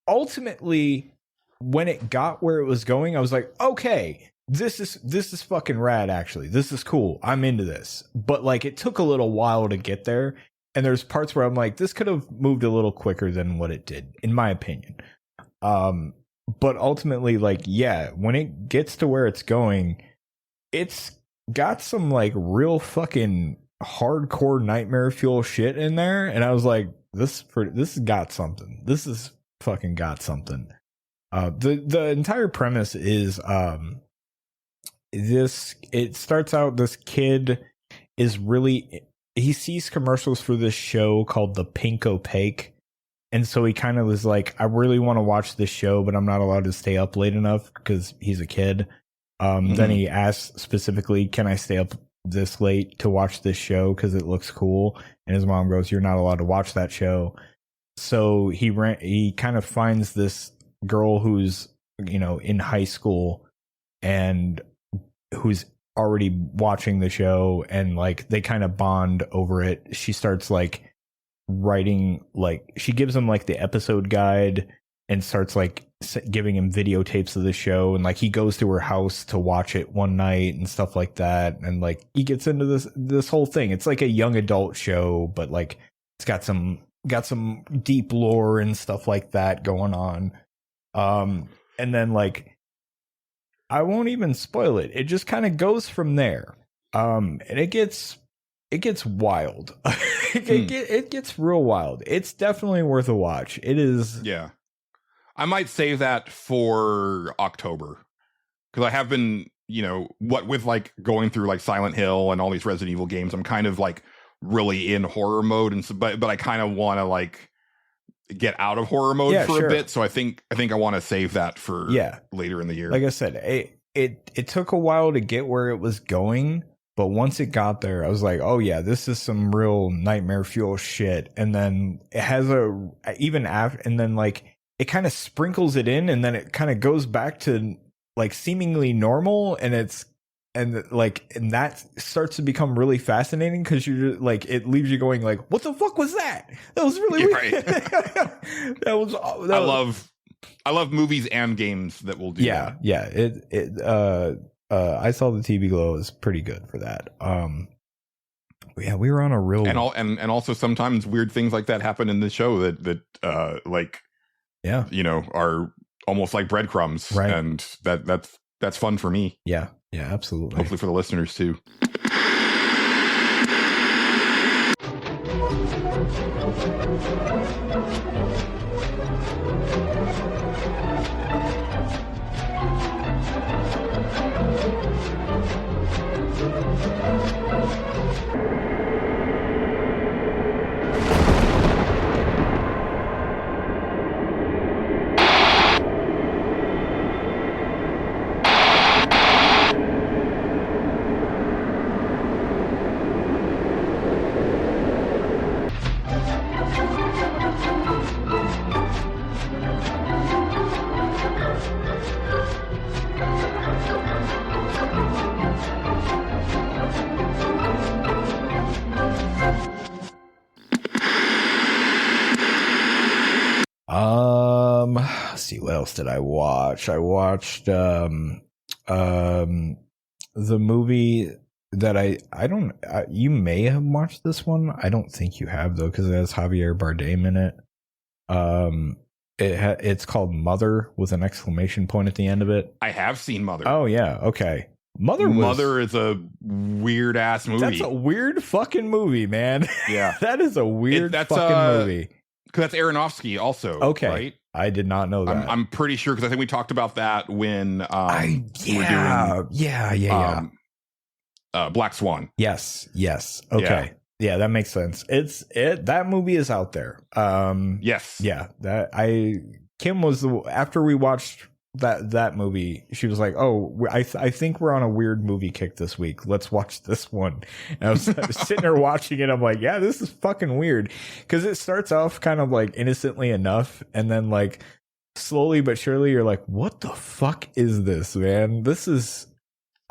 ultimately, when it got where it was going, I was like, okay, this is fucking rad. Actually, this is cool. I'm into this. But like, it took a little while to get there. And there's parts where I'm like, this could have moved a little quicker than what it did, in my opinion. But ultimately, like, yeah, when it gets to where it's going, it's got some like real fucking hardcore nightmare fuel shit in there, and I was like, this got something. This is fucking got something. The entire premise is it starts out, this kid is really, he sees commercials for this show called The Pink Opaque, and so he kind of was like, I really want to watch this show, but I'm not allowed to stay up late enough because he's a kid. Then he asks specifically, can I stay up this late to watch this show because it looks cool? And his mom goes, you're not allowed to watch that show. So he kind of finds this girl who's, you know, in high school and who's already watching the show, and like they kind of bond over it. She starts like writing, like she gives him like the episode guide and starts like giving him videotapes of the show, and like he goes to her house to watch it one night and stuff like that, and like he gets into this whole thing. It's like a young adult show, but like it's got some deep lore and stuff like that going on. And then like I won't even spoil it. It just kind of goes from there. And it gets wild. It gets real wild. It's definitely worth a watch. It is. Yeah. I might save that for October, because I have been, you know, what with like going through like Silent Hill and all these Resident Evil games, I'm kind of like really in horror mode, and so, but I kind of want to like get out of horror mode for a bit. So I think I want to save that for later in the year. Like I said, it took a while to get where it was going, but once it got there, I was like, oh yeah, this is some real nightmare fuel shit. And then it has and then like it kind of sprinkles it in, and then it kind of goes back to like seemingly normal, and that starts to become really fascinating, because you're like, it leaves you going like, what the fuck was that? That was really weird. Right. I love movies and games that will do that. Yeah. I saw the TV Glow is pretty good for that. Yeah, we were on a real and also sometimes weird things like that happen in the show that like, yeah, you know, are almost like breadcrumbs, right? And that's fun for me. Yeah, absolutely. Hopefully for the listeners too. Let's see, what else did I watch? I watched the movie that you may have watched this one. I don't think you have though, because it has Javier Bardem in it. It's called Mother with an exclamation point at the end of it. I have seen Mother. Oh yeah, okay. Mother is a weird ass movie. That's a weird fucking movie, man. Yeah. That is a weird fucking movie. Because that's Aronofsky also. Okay. Right? I did not know that. I'm pretty sure, because I think we talked about that when Black Swan. Yes. Okay. Yeah, that makes sense. That movie is out there. Yes. Yeah. Kim was after we watched that movie, she was like, "Oh, I think we're on a weird movie kick this week. Let's watch this one." And I was sitting there watching it. I'm like, "Yeah, this is fucking weird," because it starts off kind of like innocently enough, and then like slowly but surely, you're like, "What the fuck is this, man? This is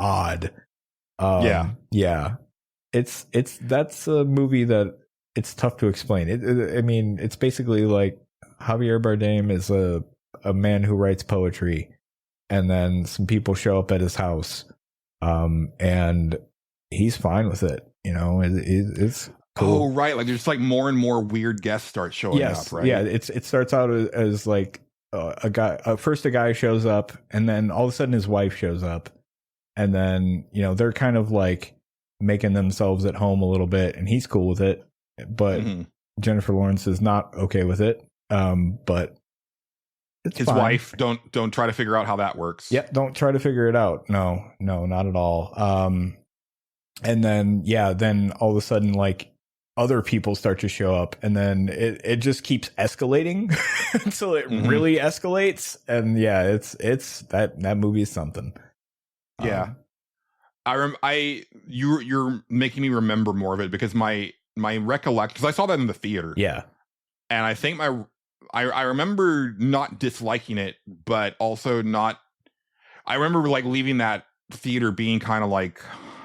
odd." Yeah. That's a movie that it's tough to explain. I mean, it's basically like Javier Bardem is a man who writes poetry, and then some people show up at his house, and he's fine with it. You know, it's cool. Oh, right. Like there's like more and more weird guests start showing up, right? Yeah, it starts out as like a guy shows up, and then all of a sudden his wife shows up, And then, you know, they're kind of like making themselves at home a little bit, and he's cool with it. But Jennifer Lawrence is not okay with it. But it's his fine. wife, don't try to figure out how that works. Yep, don't try to figure it out. No, not at all. And then, then all of a sudden, like, other people start to show up, and then it just keeps escalating until it really escalates. And it's that movie is something. Yeah. You're making me remember more of it, because my recollection, because I saw that in the theater. Yeah. And I think I remember not disliking it, but also not, I remember like leaving that theater being kind of like,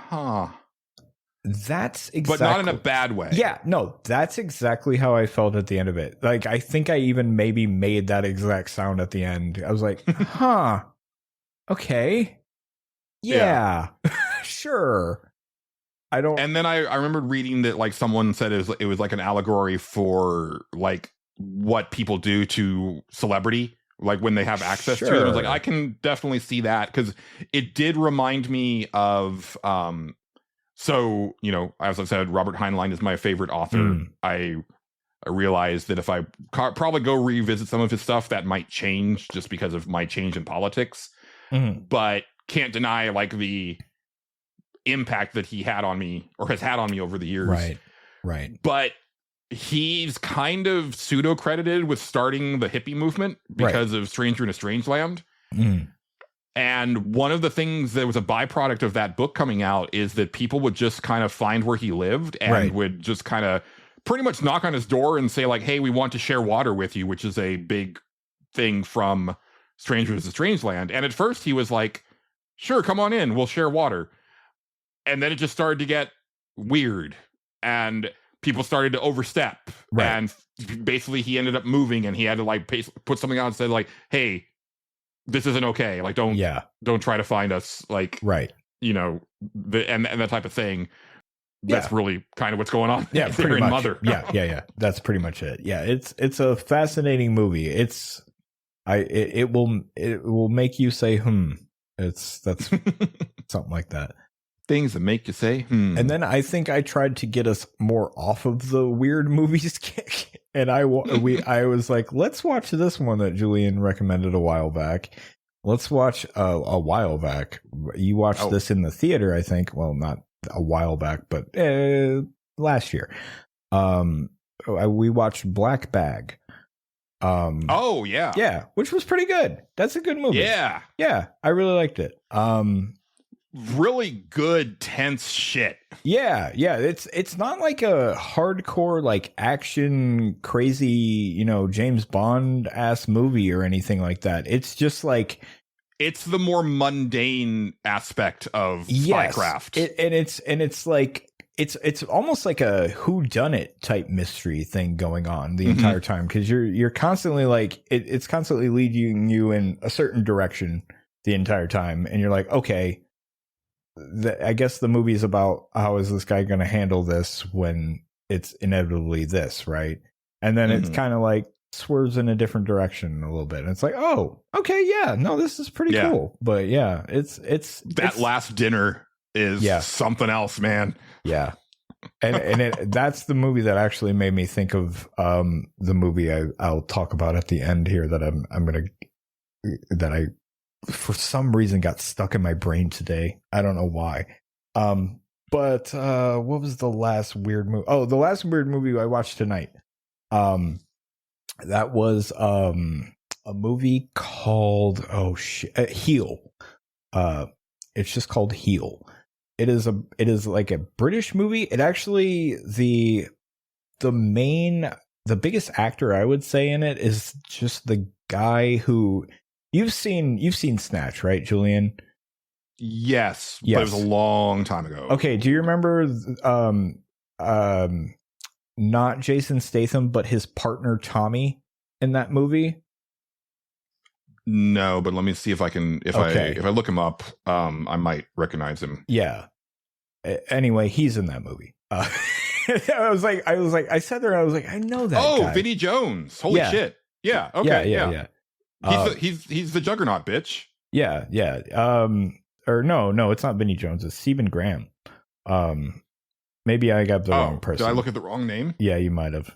huh. That's exactly, but not in a bad way. Yeah, no, that's exactly how I felt at the end of it. Like, I think I even maybe made that exact sound at the end. I was like, huh, okay. Yeah. Sure. I don't. And then I remember reading that like someone said it was like an allegory for like what people do to celebrity, like when they have access to it. I was like, I can definitely see that, because it did remind me of so, you know, as I said, Robert Heinlein is my favorite author. I realized that if I probably go revisit some of his stuff, that might change just because of my change in politics. But can't deny like the impact that he had on me, or has had on me over the years. Right. But he's kind of pseudo credited with starting the hippie movement because of Stranger in a Strange Land. And one of the things that was a byproduct of that book coming out is that people would just kind of find where he lived and would just kind of pretty much knock on his door and say like, hey, we want to share water with you, which is a big thing from Stranger in a Strange Land. And at first he was like, sure, come on in, we'll share water. And then it just started to get weird, and people started to overstep. And basically he ended up moving, and he had to like put something out and said like, hey, this isn't okay. Like, don't try to find us. Like, you know, and that type of thing. That's really kind of what's going on. Yeah, pretty much. Mother. Yeah. That's pretty much it. Yeah, it's a fascinating movie. It will make you say that's something like that. Things that make you say And then I think I tried to get us more off of the weird movies kick, and I was like, let's watch this one that Julian recommended a while back. Let's watch a while back. You watched this in the theater, I think. Well, not a while back, but last year. We watched Black Bag. Yeah, which was pretty good. That's a good movie. Yeah, I really liked it. Really good, tense shit. Yeah. It's not like a hardcore, like action, crazy, you know, James Bond ass movie or anything like that. It's just like, it's the more mundane aspect of spycraft. It's like it's almost like a whodunit type mystery thing going on the entire time, because you're constantly like it's constantly leading you in a certain direction the entire time, and you're like, okay. I guess the movie's about how is this guy going to handle this when it's inevitably this, right? And then it's kind of like swerves in a different direction a little bit. And it's like, oh, okay, yeah, no, this is pretty cool. But yeah, it's last dinner is something else, man. Yeah. And that's the movie that actually made me think of the movie I'll talk about at the end here that I for some reason got stuck in my brain today. I don't know why. But what was the last weird movie? Oh, the last weird movie I watched tonight. That was a movie called Heel. It's just called Heel. It is like a British movie. It actually the biggest actor I would say in it is just the guy who You've seen Snatch, right, Julian? Yes, but it was a long time ago. Okay, do you remember not Jason Statham, but his partner Tommy in that movie? No, but let me see if I can if I look him up, I might recognize him. Yeah. Anyway, he's in that movie. I sat there and I was like, I know that guy. Vinnie Jones. Holy shit. Yeah. Okay. Yeah. Yeah. He's the juggernaut, bitch. Yeah. or no, it's not Vinnie Jones. It's Stephen Graham. Maybe I got the wrong person. Did I look at the wrong name? Yeah, you might have.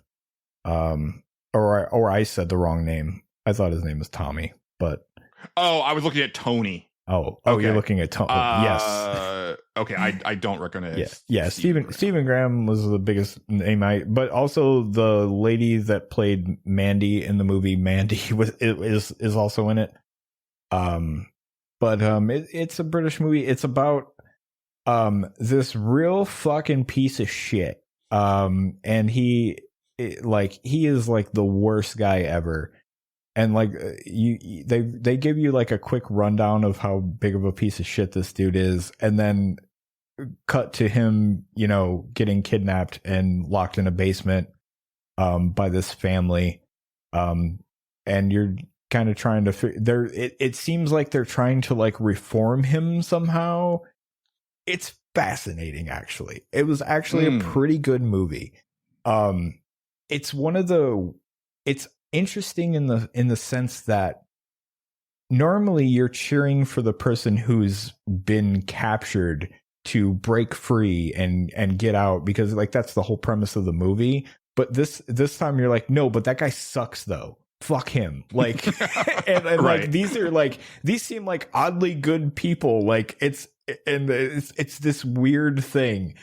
Or I said the wrong name. I thought his name was Tommy, but I was looking at Tony. Okay. You're looking at Tony. Yes. Okay, I don't recognize. Yeah. Stephen Graham was the biggest name but also the lady that played Mandy in the movie Mandy is also in it. It's a British movie. It's about this real fucking piece of shit. And he is like the worst guy ever. And like they give you like a quick rundown of how big of a piece of shit this dude is, and then cut to him, getting kidnapped and locked in a basement by this family. And you're kind of trying to it seems like they're trying to like reform him somehow. It's fascinating, actually. It was actually a pretty good movie. It's interesting in the sense that normally you're cheering for the person who's been captured to break free and get out, because like that's the whole premise of the movie. But this time you're like, no, but that guy sucks though. Fuck him. Like, and right. Like these seem like oddly good people. Like it's this weird thing.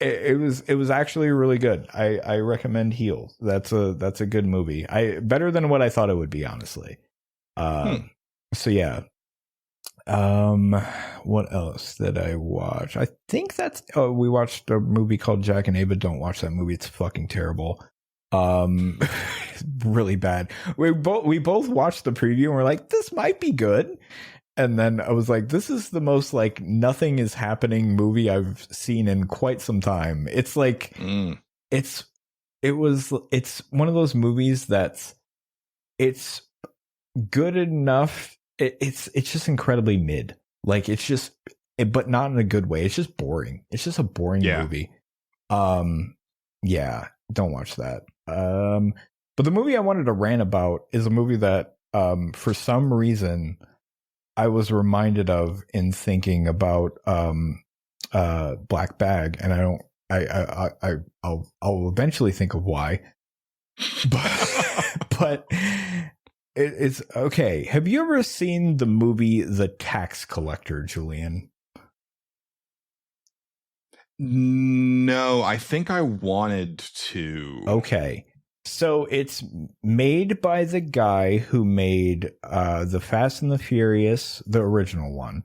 It was actually really good. I recommend Heel. That's a good movie. Better than what I thought it would be, honestly. So yeah. What else did I watch? I think we watched a movie called Jack and Ava. Don't watch that movie. It's fucking terrible. Really bad. We both watched the preview and we're like, this might be good. And then I was like, this is the most like nothing is happening movie I've seen in quite some time. It's like, it's one of those movies it's good enough. It's just incredibly mid. Like but not in a good way. It's just boring. It's just a boring movie. Yeah, don't watch that. But the movie I wanted to rant about is a movie that, for some reason, I was reminded of in thinking about Black Bag, and I'll eventually think of why. But it's okay. Have you ever seen the movie The Tax Collector, Julian? No, I think I wanted to. Okay. So it's made by the guy who made the Fast and the Furious, the original one.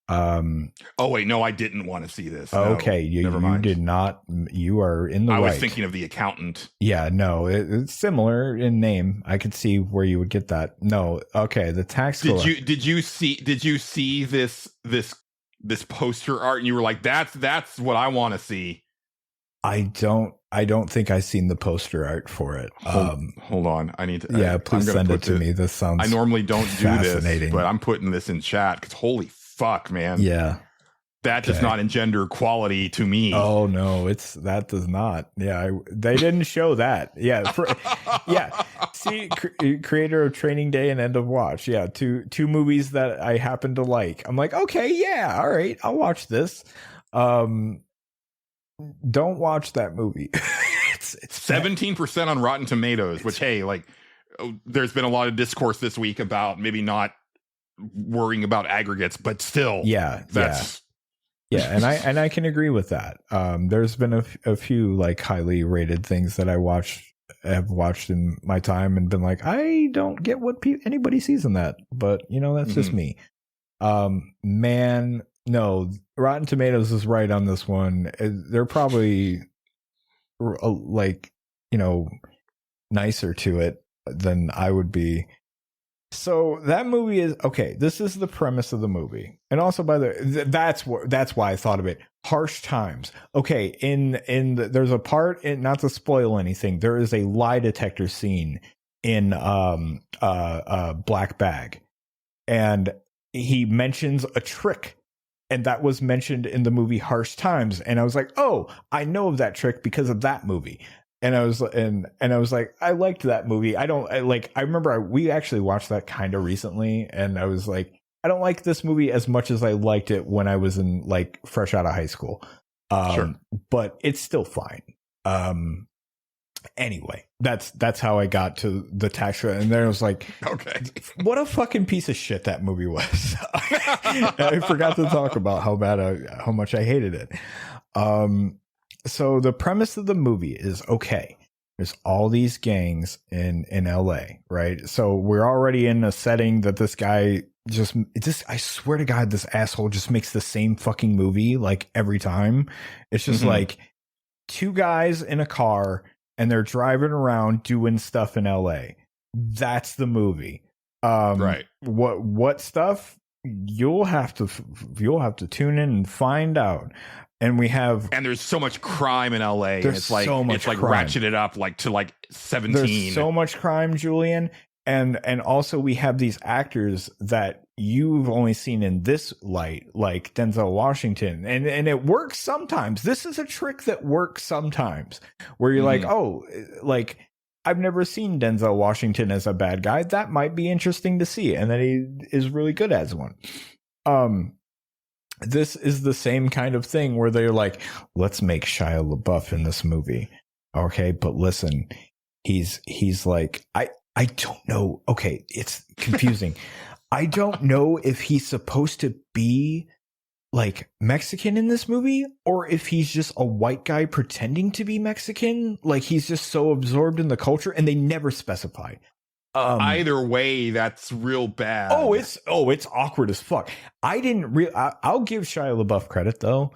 Oh wait, no, I didn't want to see this. No, okay, you did not. You are in the right. I was thinking of The Accountant. Yeah, no, it's similar in name. I could see where you would get that. No, okay, The Tax. Did you see this poster art and you were like, that's what I want to see? I don't think I've seen the poster art for it. Hold on. I need to. Yeah, please send it to me. This sounds. I normally don't do this, but I'm putting this in chat because holy fuck, man. Yeah, that does not engender quality to me. Oh no, that does not. Yeah, they didn't show that. Yeah, yeah. See, creator of Training Day and End of Watch. Yeah, two movies that I happen to like. I'm like, okay, yeah, all right, I'll watch this. Don't watch that movie. It's 17% on Rotten Tomatoes, which, hey, like, there's been a lot of discourse this week about maybe not worrying about aggregates, but still, that's and I can agree with that. There's been a few like highly rated things that have watched in my time and been like, I don't get what anybody sees in that, but that's just me. Man. No, Rotten Tomatoes is right on this one. They're probably nicer to it than I would be. So that movie is okay. This is the premise of the movie, and also that's why I thought of it. Harsh times. Okay, there's a part not to spoil anything. There is a lie detector scene in Black Bag, and he mentions a trick. And that was mentioned in the movie Harsh Times. And I was like, oh, I know of that trick because of that movie. And I was like, I liked that movie. I remember we actually watched that kind of recently. And I was like, I don't like this movie as much as I liked it when I was in like fresh out of high school. Sure. But it's still fine. Anyway, that's how I got to the tax credit. And then I was like, Okay. what a fucking piece of shit that movie was. I forgot to talk about how much I hated it. So the premise of the movie is, okay, there's all these gangs in LA, right? So we're already in a setting that this guy I swear to God, this asshole just makes the same fucking movie like every time. It's just like two guys in a car and they're driving around doing stuff in LA. That's the movie. Right. What stuff? You'll have to tune in and find out. And there's so much crime in LA. There's It's like so much crime. ratcheted up like to like 17. There's so much crime, Julian. And also we have these actors that you've only seen in this light, like Denzel Washington. And it works sometimes. This is a trick that works sometimes where you're like, oh, like I've never seen Denzel Washington as a bad guy. That might be interesting to see. And then he is really good as one. This is the same kind of thing where they're like, let's make Shia LaBeouf in this movie. Okay. But listen, he's like, I don't know. Okay. It's confusing. I don't know if he's supposed to be like Mexican in this movie or if he's just a white guy pretending to be Mexican. Like he's just so absorbed in the culture and they never specify. Either way, that's real bad. It's awkward as fuck. I'll give Shia LaBeouf credit though.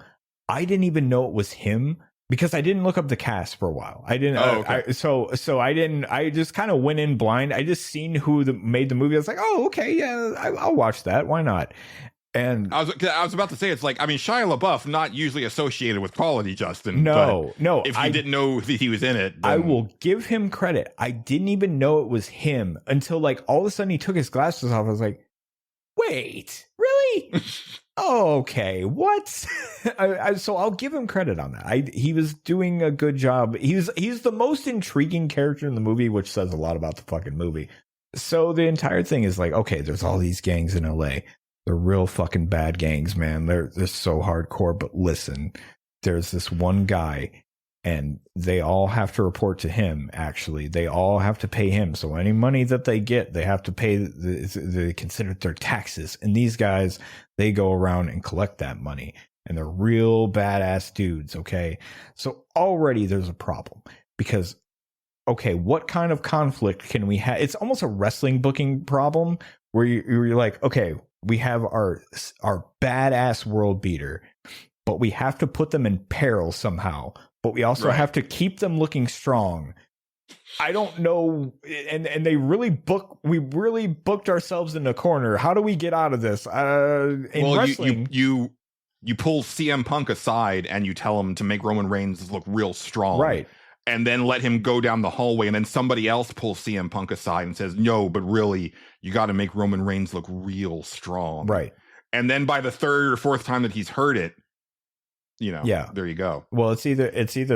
I didn't even know it was him because I didn't look up the cast for a while. I didn't. Okay. So I didn't. I just kind of went in blind. I just seen who made the movie. I was like, oh, okay, yeah, I'll watch that. Why not? And I was about to say, it's like, I mean, Shia LaBeouf not usually associated with quality, Justin. No. If you didn't know that he was in it, then... I will give him credit. I didn't even know it was him until like all of a sudden he took his glasses off. I was like, wait, really? Okay, what? So I'll give him credit on that. He was doing a good job. He's the most intriguing character in the movie, which says a lot about the fucking movie. So the entire thing is like, okay, there's all these gangs in LA. They're real fucking bad gangs, man. They're so hardcore. But listen, there's this one guy, and they all have to report to him. Actually, they all have to pay him. So any money that they get, they have to pay. They consider it their taxes. And these guys, they go around and collect that money, and they're real badass dudes. Okay, so already there's a problem because, okay, what kind of conflict can we have? It's almost a wrestling booking problem where you're like, okay, we have our badass world beater, but we have to put them in peril somehow. But we also have to keep them looking strong. I don't know, and we really booked ourselves in the corner. How do we get out of this? Wrestling, you pull CM Punk aside and you tell him to make Roman Reigns look real strong, right? And then let him go down the hallway, and then somebody else pulls CM Punk aside and says, no, but really, you got to make Roman Reigns look real strong. Right. And then by the third or fourth time that he's heard it, there you go. Well, it's either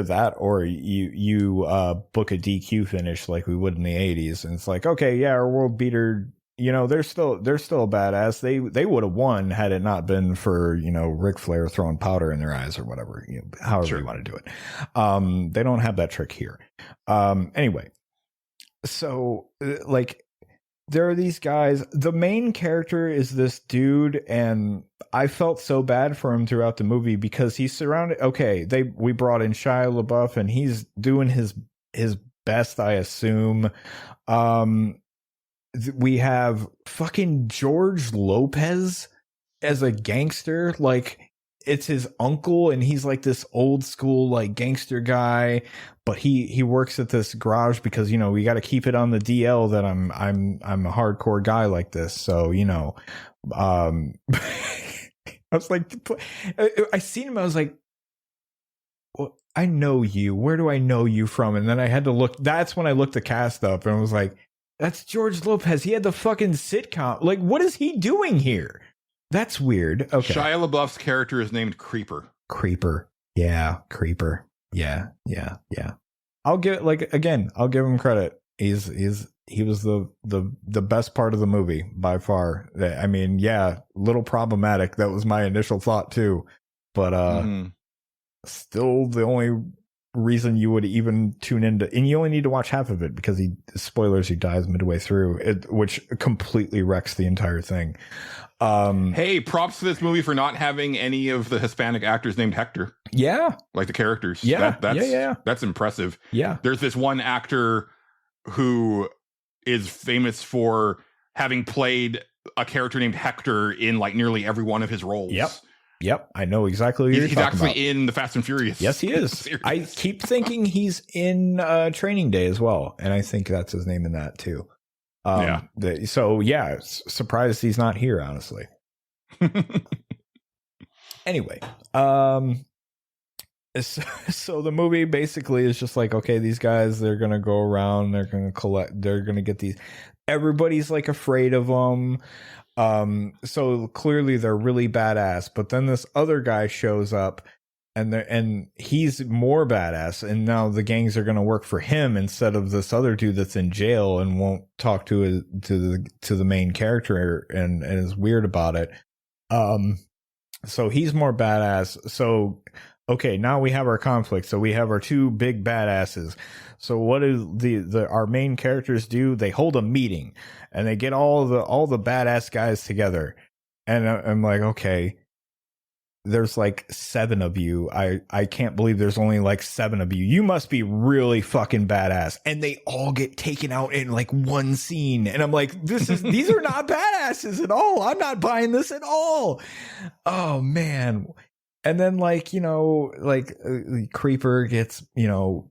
that or you book a DQ finish like we would in the 80s. And it's like, okay, yeah, our world beater, they're still a badass. They would have won had it not been for, Ric Flair throwing powder in their eyes or whatever, however you want to do it. They don't have that trick here. Anyway, so like there are these guys. The main character is this dude, and I felt so bad for him throughout the movie because he's surrounded. Okay, we brought in Shia LaBeouf, and he's doing his best, I assume. We have fucking George Lopez as a gangster. Like, it's his uncle, and he's like this old school like gangster guy, but he works at this garage because we got to keep it on the DL that I'm a hardcore guy like this. So I was like, I seen him, I was like, well, I know you. Where do I know you from? And then I had to look. That's when I looked the cast up and was like, that's George Lopez. He had the fucking sitcom. Like, what is he doing here? That's weird. Okay. Shia LaBeouf's character is named Creeper. Yeah, Creeper. Yeah. I'll give him credit. He was the best part of the movie by far. I mean, yeah, little problematic. That was my initial thought too, but still the only reason you would even tune into, and you only need to watch half of it because he dies midway through it, which completely wrecks the entire thing. Hey, props to this movie for not having any of the Hispanic actors named Hector. Yeah, like the characters. Yeah, that's impressive. Yeah, there's this one actor who is famous for having played a character named Hector in like nearly every one of his roles. Yep, I know exactly what you're talking about. He's actually in the Fast and Furious. Yes, he is. Series. I keep thinking he's in Training Day as well, and I think that's his name in that too. Surprised he's not here, honestly. Anyway, so the movie basically is just like, okay, these guys, they're gonna go around, they're gonna get these. Everybody's like afraid of them. So clearly they're really badass, but then this other guy shows up and he's more badass, and now the gangs are going to work for him instead of this other dude that's in jail and won't talk to the main character and is weird about it. So he's more badass. So okay, now we have our conflict. So we have our two big badasses. So what do our main characters do? They hold a meeting and they get all the badass guys together. And I'm like, okay, there's like 7 of you. I can't believe there's only like 7 of you. You must be really fucking badass. And they all get taken out in like one scene. And I'm like, these are not badasses at all. I'm not buying this at all. Oh man. And then Creeper gets,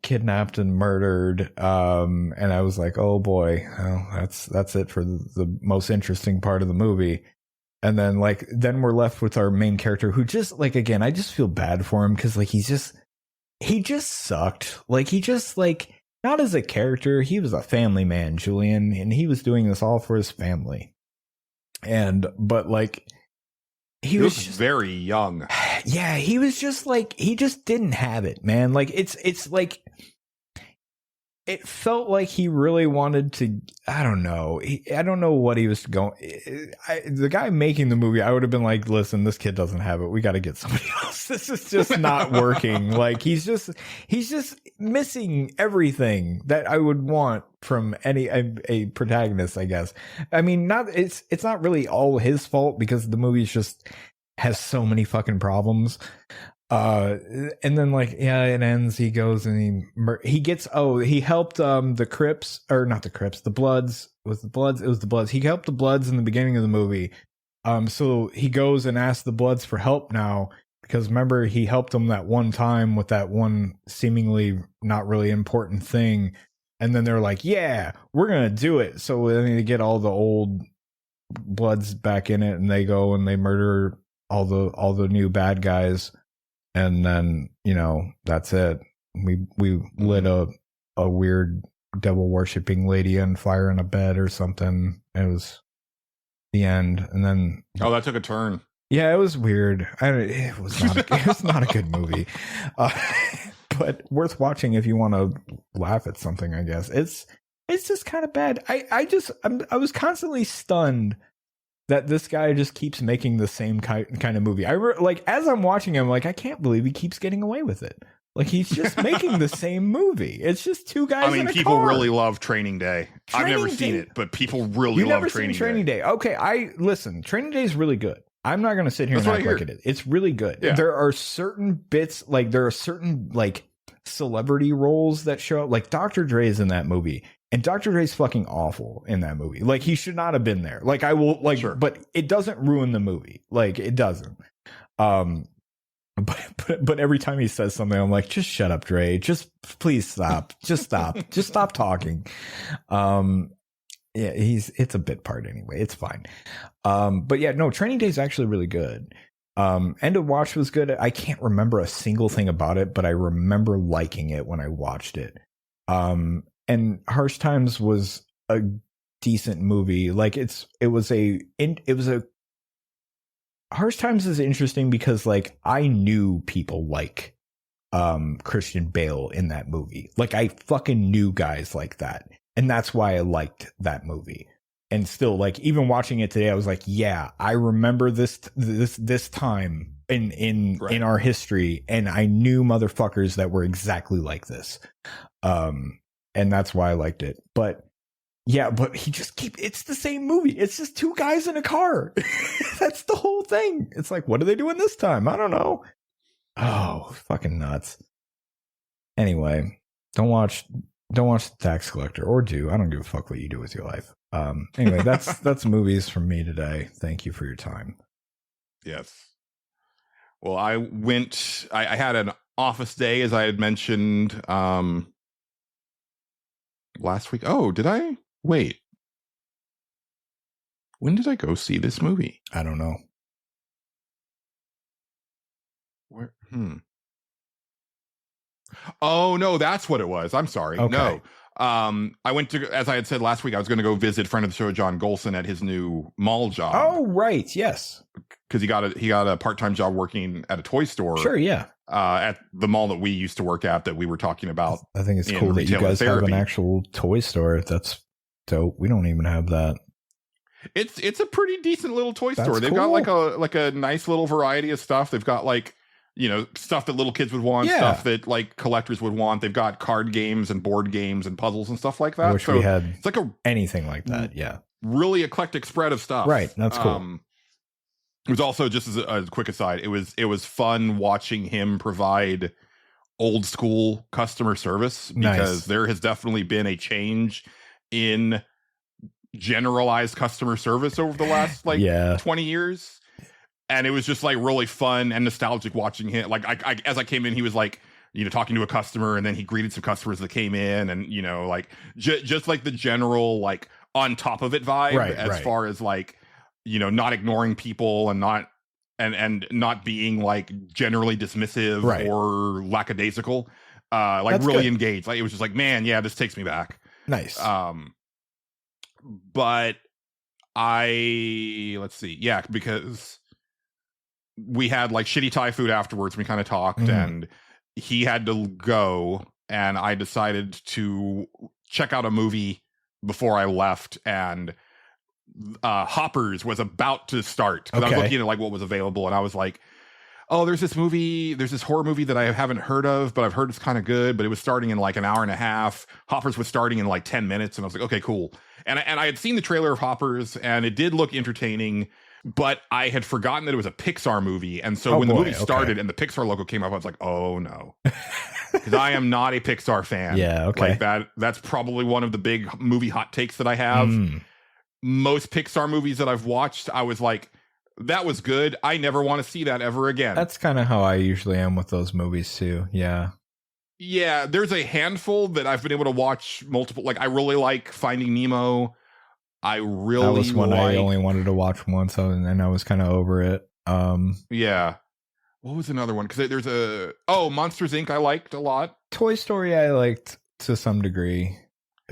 kidnapped and murdered. And I was like, oh boy, well, that's it for the most interesting part of the movie. And then we're left with our main character who just again, I just feel bad for him. Cause he just sucked. Not as a character. He was a family man, Julian, and he was doing this all for his family. He was just very young. Yeah, he was just he just didn't have it, man. It felt like he really wanted to. I don't know. I don't know what he was going. The guy making the movie, I would have been like, listen, this kid doesn't have it. We got to get somebody else. This is just not working. He's just missing everything that I would want from a protagonist, I guess. I mean, it's not really all his fault because the movie just has so many fucking problems. And then it ends. He goes and he helped the Crips, or not the Crips, the Bloods. It was the Bloods. He helped the Bloods in the beginning of the movie. So he goes and asks the Bloods for help now because remember he helped them that one time with that one seemingly not really important thing. And then they're like, yeah, we're going to do it. So then they get all the old Bloods back in it and they go and they murder all the new bad guys. And then, that's it. We lit a weird devil worshipping lady on fire in a bed or something. It was the end. And then, that took a turn. Yeah, it was weird. It was not a good movie. But worth watching if you want to laugh at something, I guess. It's just kind of bad. I was constantly stunned that this guy just keeps making the same kind of movie. As I'm watching him, I can't believe he keeps getting away with it. He's just making the same movie. It's just two guys in a people car. really love Training Day. I've never seen it, but people really love Training Day. Okay, listen, Training Day is really good. I'm not going to sit here and act like it is. It's really good. Yeah. There are certain bits, there are certain, celebrity roles that show up. Dr. Dre is in that movie. And Dr. Dre's fucking awful in that movie. He should not have been there. Sure. But it doesn't ruin the movie. It doesn't. But every time he says something, I'm like, just shut up, Dre. Just please stop. Just stop. Just stop talking. Yeah, it's a bit part anyway. It's fine. But yeah, no, Training Day is actually really good. End of Watch was good. I can't remember a single thing about it, but I remember liking it when I watched it. And Harsh Times was a decent movie. Harsh Times is interesting because I knew people like Christian Bale in that movie. I fucking knew guys like that. And that's why I liked that movie. And still, like, even watching it today, I was like, yeah, I remember this time in our history, and I knew motherfuckers that were exactly like this. And that's why I liked it. But yeah, but it's the same movie. It's just two guys in a car. That's the whole thing. It's like, what are they doing this time? I don't know. Oh, fucking nuts. Anyway, don't watch The Tax Collector, or do. I don't give a fuck what you do with your life. Anyway, that's movies from me today. Thank you for your time. Yes. Well, I had an office day, as I had mentioned last week. Oh, did I? Wait. When did I go see this movie? I don't know. Where? Oh, no, that's what it was. I'm sorry. Okay. No. I went to, as I had said last week, I was going to go visit friend of the show, John Gholson, at his new mall job. Oh, right. Yes. Because he got a part-time job working at a toy store. Sure. Yeah. At the mall that we used to work at, that we were talking about. I think it's cool that you guys have an actual toy store. That's dope. We don't even have that. It's a pretty decent little toy store. They've got like a nice little variety of stuff. They've got like, you know, stuff that little kids would want, stuff that like collectors would want. They've got card games and board games and puzzles and stuff like that. I wish we had it's like anything like that. Yeah. Really eclectic spread of stuff. Right. That's cool. It was also, just as a quick aside, it was fun watching him provide old school customer service, because there has definitely been a change in generalized customer service over the last 20 years. And it was just like really fun and nostalgic watching him. Like as I came in, he was like, you know, talking to a customer, and then he greeted some customers that came in, and, you know, like just like the general, like, on top of it vibe, as far as like, you know, not ignoring people and not being like generally dismissive or lackadaisical, like that's really good. Engaged. Like, it was just like, man, yeah, this takes me back. Nice. But let's see. Yeah, because we had like shitty Thai food afterwards. We kind of talked, and he had to go, and I decided to check out a movie before I left, and Hoppers was about to start, because I was looking at like what was available, and I was like, oh, there's this horror movie that I haven't heard of, but I've heard it's kind of good, but it was starting in like an hour and a half. Hoppers was starting in like 10 minutes, and I was like, okay, cool. And I had seen the trailer of Hoppers, and it did look entertaining, but I had forgotten that it was a Pixar movie. And so when the movie started and the Pixar logo came up, I was like, oh no, because I am not a Pixar fan. Yeah. Okay. Like that's probably one of the big movie hot takes that I have. Most Pixar movies that I've watched, I was like, that was good. I never want to see that ever again. That's kind of how I usually am with those movies too. Yeah. Yeah. There's a handful that I've been able to watch multiple. Like, I really like Finding Nemo. That was one I only wanted to watch once, and I was kind of over it. Yeah. What was another one? Because there's Monsters Inc. I liked a lot. Toy Story I liked to some degree.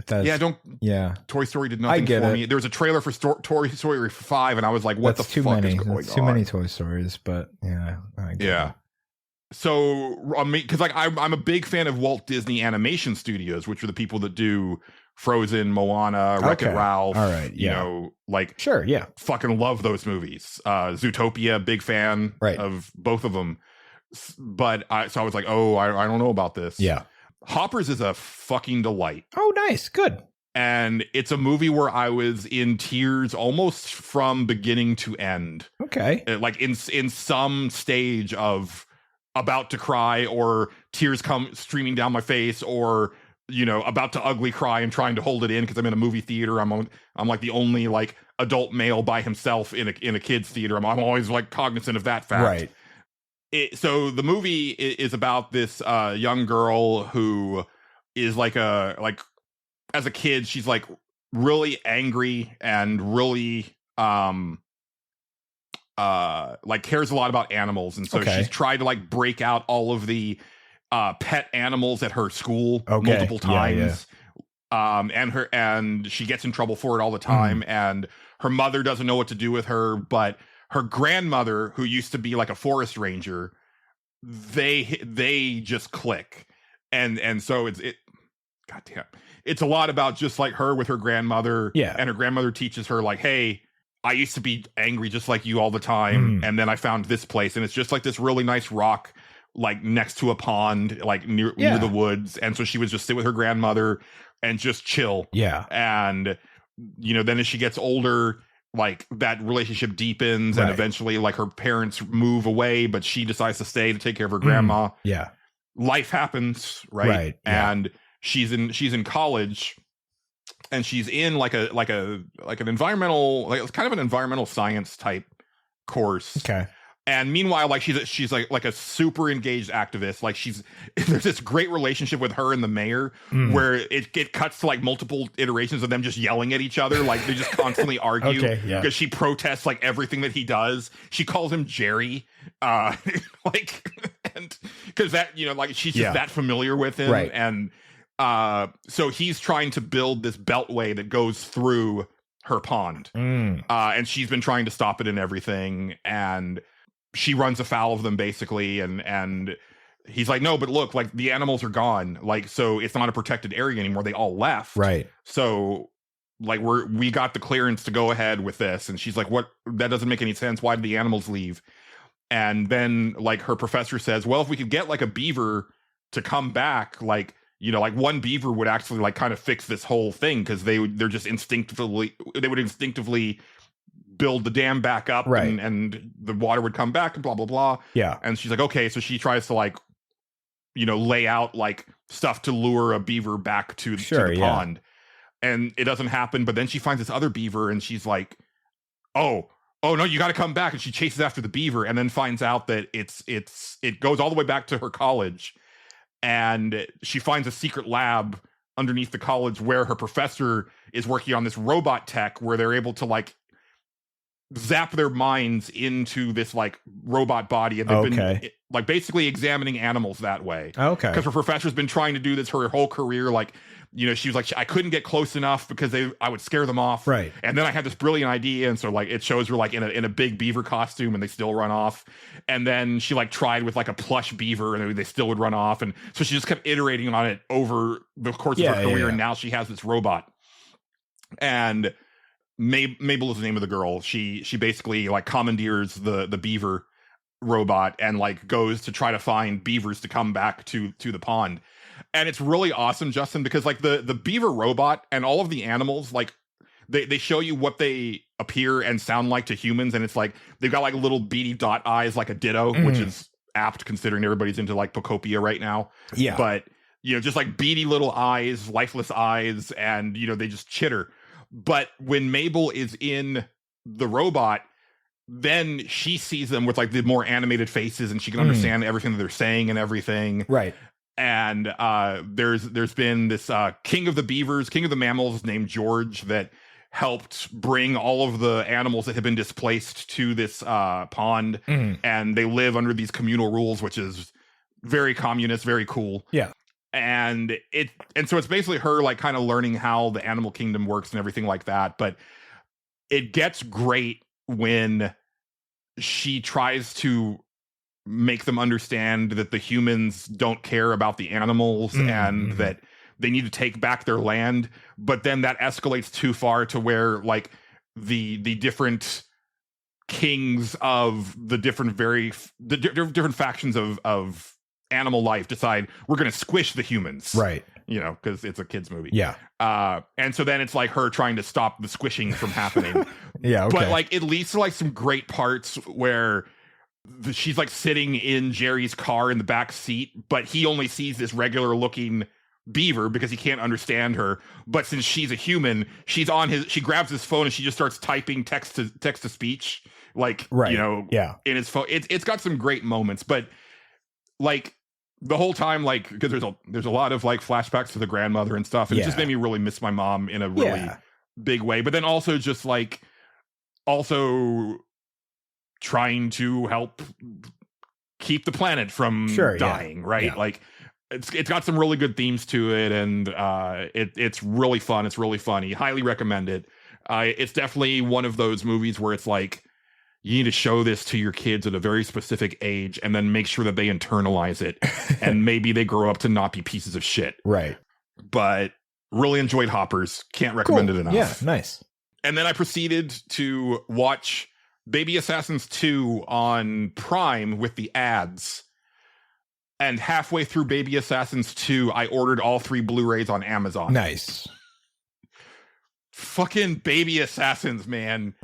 Toy Story did nothing for me. There was a trailer for Toy Story 5, and I was like, what the fuck is going on? Too many Toy Stories, but yeah. I get it. So, I mean, because like I'm a big fan of Walt Disney Animation Studios, which are the people that do Frozen, Moana, Wreck-It Ralph. All right, you know, like, sure, yeah, fucking love those movies. Zootopia, big fan of both of them. But so I was like, oh, I don't know about this. Yeah, Hoppers is a fucking delight. Oh, nice, good. And it's a movie where I was in tears almost from beginning to end. Okay, like in some stage of about to cry, or tears come streaming down my face, or, you know, about to ugly cry and trying to hold it in because I'm in a movie theater. I'm like the only like adult male by himself in a kid's theater. I'm always like cognizant of that fact. Right. So the movie is about this young girl who is like as a kid, she's like really angry and really like cares a lot about animals, and so she's tried to like break out all of the pet animals at her school multiple times. And she gets in trouble for it all the time, and her mother doesn't know what to do with her, but her grandmother, who used to be like a forest ranger, they just click, and so it's a lot about just like her with her grandmother. Yeah. And her grandmother teaches her like, hey, I used to be angry just like you all the time. And then I found this place, and it's just like this really nice rock, like next to a pond, like near the woods. And so she would just sit with her grandmother and just chill. Yeah. And, you know, then as she gets older, like that relationship deepens and eventually like her parents move away, but she decides to stay to take care of her grandma. Yeah. Life happens. Right. And she's in college, and she's in like an environmental, like it's kind of an environmental science type course. Okay. And meanwhile, like she's like a super engaged activist. Like there's this great relationship with her and the mayor where it cuts to like multiple iterations of them just yelling at each other. Like they just constantly argue because she protests like everything that he does. She calls him Jerry, like, and because that, you know, like she's just that familiar with him. Right. And so he's trying to build this beltway that goes through her pond. And she's been trying to stop it and everything. And she runs afoul of them basically, and he's like, no, but look, like the animals are gone, like, so it's not a protected area anymore. They all left, right? So like we got the clearance to go ahead with this. And she's like, what? That doesn't make any sense. Why did the animals leave? And then like her professor says, well, if we could get like a beaver to come back, like, you know, like one beaver would actually like kind of fix this whole thing, because they would instinctively build the dam back up, and the water would come back and blah blah blah. Yeah. And she's like, okay. So she tries to like, you know, lay out like stuff to lure a beaver back to the pond, and it doesn't happen. But then she finds this other beaver, and she's like, oh no, you got to come back. And she chases after the beaver, and then finds out that it goes all the way back to her college, and she finds a secret lab underneath the college where her professor is working on this robot tech where they're able to like zap their minds into this like robot body, and they've been like basically examining animals that way. Okay. Because her professor's been trying to do this her whole career. Like, you know, she was like, I couldn't get close enough because I would scare them off. Right. And then I had this brilliant idea, and so like it shows her like in a big beaver costume, and they still run off. And then she like tried with like a plush beaver, and they still would run off. And so she just kept iterating on it over the course of her career. And now she has this robot. And Mabel is the name of the girl. She basically like commandeers the beaver robot and like goes to try to find beavers to come back to the pond. And it's really awesome, Justin, because like the beaver robot and all of the animals, like they show you what they appear and sound like to humans, and it's like they've got like little beady dot eyes like a ditto, which is apt considering everybody's into like Pocopia right now. Yeah. But you know, just like beady little eyes, lifeless eyes, and you know, they just chitter. But when Mabel is in the robot, then she sees them with like the more animated faces, and she can understand everything that they're saying and everything. Right. And there's been this king of the mammals named George that helped bring all of the animals that have been displaced to this pond, and they live under these communal rules, which is very communist, very cool. Yeah. And so it's basically her like kind of learning how the animal kingdom works and everything like that. But it gets great when she tries to make them understand that the humans don't care about the animals and that they need to take back their land. But then that escalates too far to where like the different kings of the different different factions of animal life decide we're going to squish the humans, right? You know, because it's a kids movie. Yeah. And so then it's like her trying to stop the squishing from happening. Yeah. Okay. But like it leads to like some great parts where she's like sitting in Jerry's car in the back seat, but he only sees this regular looking beaver because he can't understand her. But since she's a human, she grabs his phone and she just starts typing text to speech, like, you know, in his phone. It's got some great moments, but like the whole time, like, because there's a lot of like flashbacks to the grandmother and stuff, and it just made me really miss my mom in a really big way. But then also just like trying to help keep the planet from dying, right? Yeah. Like it's got some really good themes to it, and it's really fun. It's really funny. Highly recommend it. It's definitely one of those movies where it's like you need to show this to your kids at a very specific age and then make sure that they internalize it and maybe they grow up to not be pieces of shit. Right. But Really enjoyed Hoppers. Can't recommend it enough. Yeah, nice. And then I proceeded to watch Baby Assassins 2 on Prime with the ads. And halfway through Baby Assassins 2, I ordered all 3 Blu-rays on Amazon. Nice. Fucking Baby Assassins, man.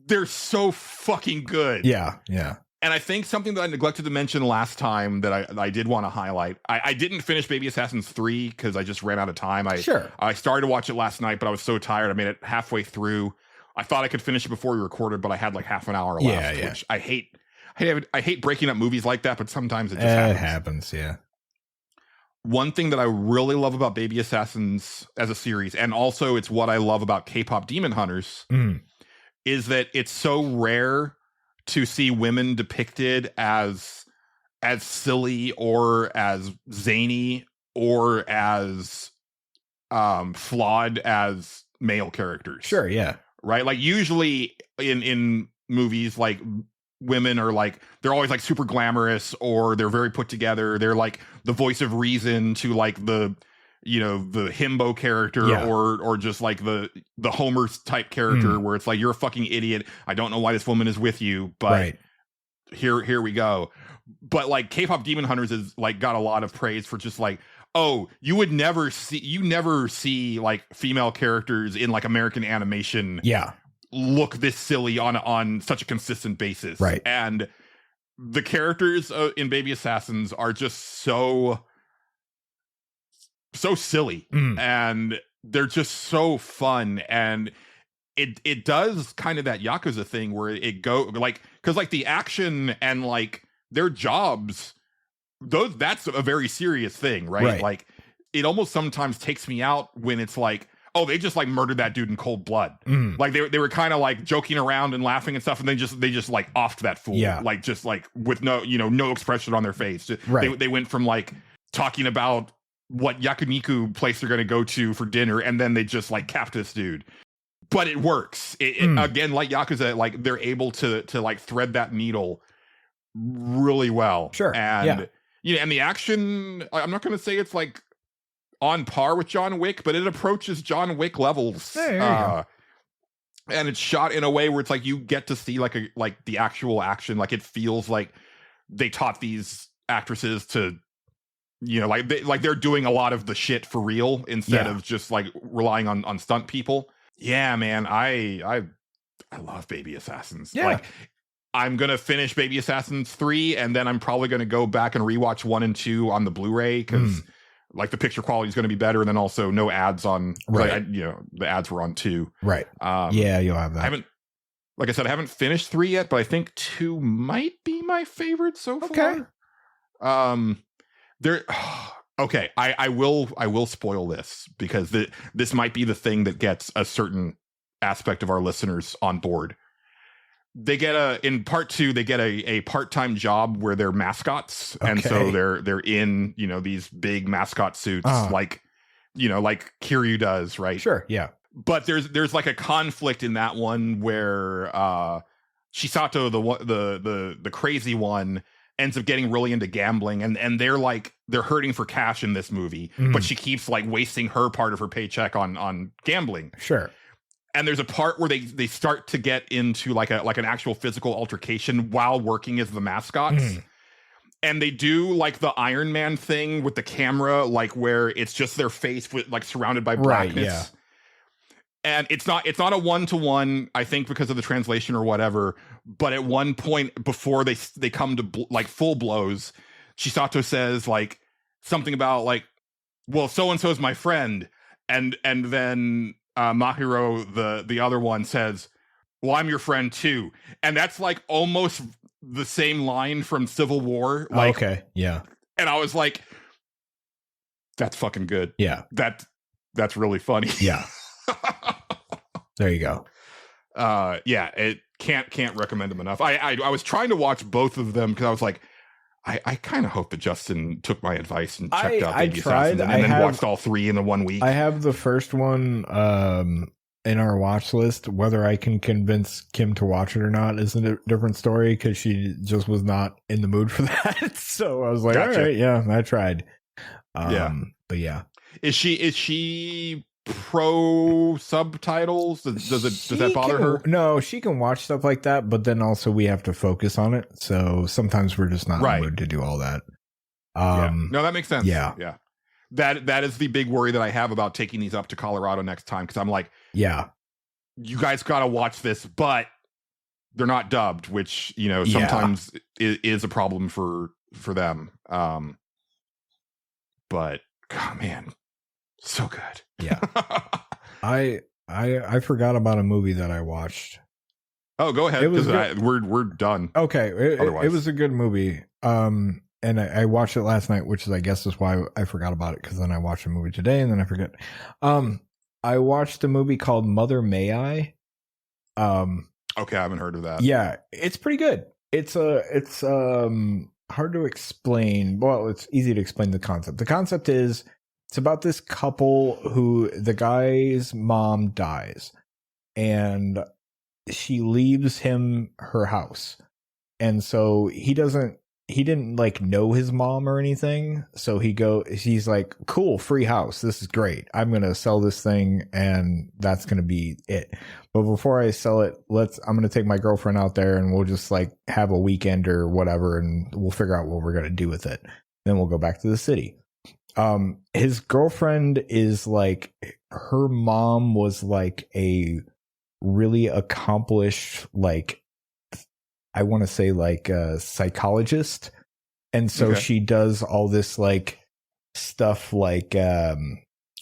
They're so fucking good. Yeah, yeah. And I think something that I neglected to mention last time that I did want to highlight. I didn't finish Baby Assassins 3 because I just ran out of time. I started to watch it last night, but I was so tired. I made it halfway through. I thought I could finish it before we recorded, but I had like half an hour left, which I hate. I hate breaking up movies like that, but sometimes it just happens. It happens, yeah. One thing that I really love about Baby Assassins as a series, and also it's what I love about K-pop Demon Hunters, is that it's so rare to see women depicted as silly or as zany or as flawed as male characters. Sure, yeah. Right? Like usually in movies, like women are like, they're always like super glamorous, or they're very put together. They're like the voice of reason to like the, you know, the himbo character, or just like the Homer type character where it's like, you're a fucking idiot. I don't know why this woman is with you, but here we go. But like K-pop Demon Hunters is like got a lot of praise for just like, oh, you never see like female characters in like American animation look this silly on such a consistent basis. Right. And the characters in Baby Assassins are just so silly, and they're just so fun. And it does kind of that Yakuza thing where it go like, because like the action and like their jobs, that's a very serious thing, right? Like it almost sometimes takes me out when it's like, oh, they just like murdered that dude in cold blood. Like they were kind of like joking around and laughing and stuff, and they just like offed that fool, like just like with no expression on their face. They went from like talking about what yakiniku place they're going to go to for dinner, and then they just like capped this dude. But it works. Again, like Yakuza, like they're able to like thread that needle really well. Sure. And and the action, I'm not going to say it's like on par with John Wick, but it approaches John Wick levels. There you go. And it's shot in a way where it's like you get to see like the actual action. Like it feels like they taught these actresses to, like they're doing a lot of the shit for real instead of just like relying on stunt people. Yeah, man, I love Baby Assassins. Yeah. Like I'm gonna finish Baby Assassins 3, and then I'm probably gonna go back and rewatch 1 and 2 on the Blu-ray because like the picture quality is gonna be better, and then also no ads on. Right. The ads were on 2. Right. Yeah, you'll have that. I haven't finished 3 yet, but I think 2 might be my favorite so far. Okay. Okay, I will spoil this because this might be the thing that gets a certain aspect of our listeners on board. They get in part 2, they get a part-time job where they're mascots, and so they're in these big mascot suits like Kiryu does, right? Sure, yeah. But there's like a conflict in that one where Chisato, the crazy one, ends up getting really into gambling, and they're hurting for cash in this movie, but she keeps like wasting her part of her paycheck on gambling. Sure. And there's a part where they start to get into like an actual physical altercation while working as the mascots. And they do like the Iron Man thing with the camera, like where it's just their face with like surrounded by blackness. Right, yeah. And it's not a 1-to-1, I think, because of the translation or whatever. But at one point before they come to like full blows, Chisato says like something about like, well, so and so is my friend, and then Mahiro, the other one, says, well, I'm your friend too, and that's like almost the same line from Civil War. Like, okay, yeah. And I was like, that's fucking good. Yeah, that's really funny. Yeah. There you go. It can't recommend them enough. I was trying to watch both of them because I was like, I kind of hope that Justin took my advice and checked out Baby Assassins and then watched all 3 in the 1 week. I have the first one in our watch list. Whether I can convince Kim to watch it or not is a different story because she just was not in the mood for that. So I was like, all right, yeah, I tried. But yeah. Is she pro subtitles? Does that bother her? No, she can watch stuff like that, but then also we have to focus on it. So sometimes we're just not in the mood to do all that. No, that makes sense. Yeah. That is the big worry that I have about taking these up to Colorado next time, because I'm like, you guys got to watch this, but they're not dubbed, which sometimes is a problem for them. But oh man, so good. Yeah. I forgot about a movie that I watched. Oh, go ahead. We're done. Okay, it was a good movie. And I watched it last night, which I guess is why I forgot about it, because then I watched a movie today and then I forget. I watched a movie called Mother May I. Okay, I haven't heard of that. Yeah, it's pretty good. It's hard to explain. Well, it's easy to explain the concept. The concept is it's about this couple who the guy's mom dies and she leaves him her house. And so he didn't like know his mom or anything. So he's like, cool, free house. This is great. I'm going to sell this thing and that's going to be it. But before I sell it, I'm going to take my girlfriend out there and we'll just like have a weekend or whatever. And we'll figure out what we're going to do with it. Then we'll go back to the city. His girlfriend is like, her mom was like a really accomplished, like, I want to say like a psychologist. And so she does all this like stuff like,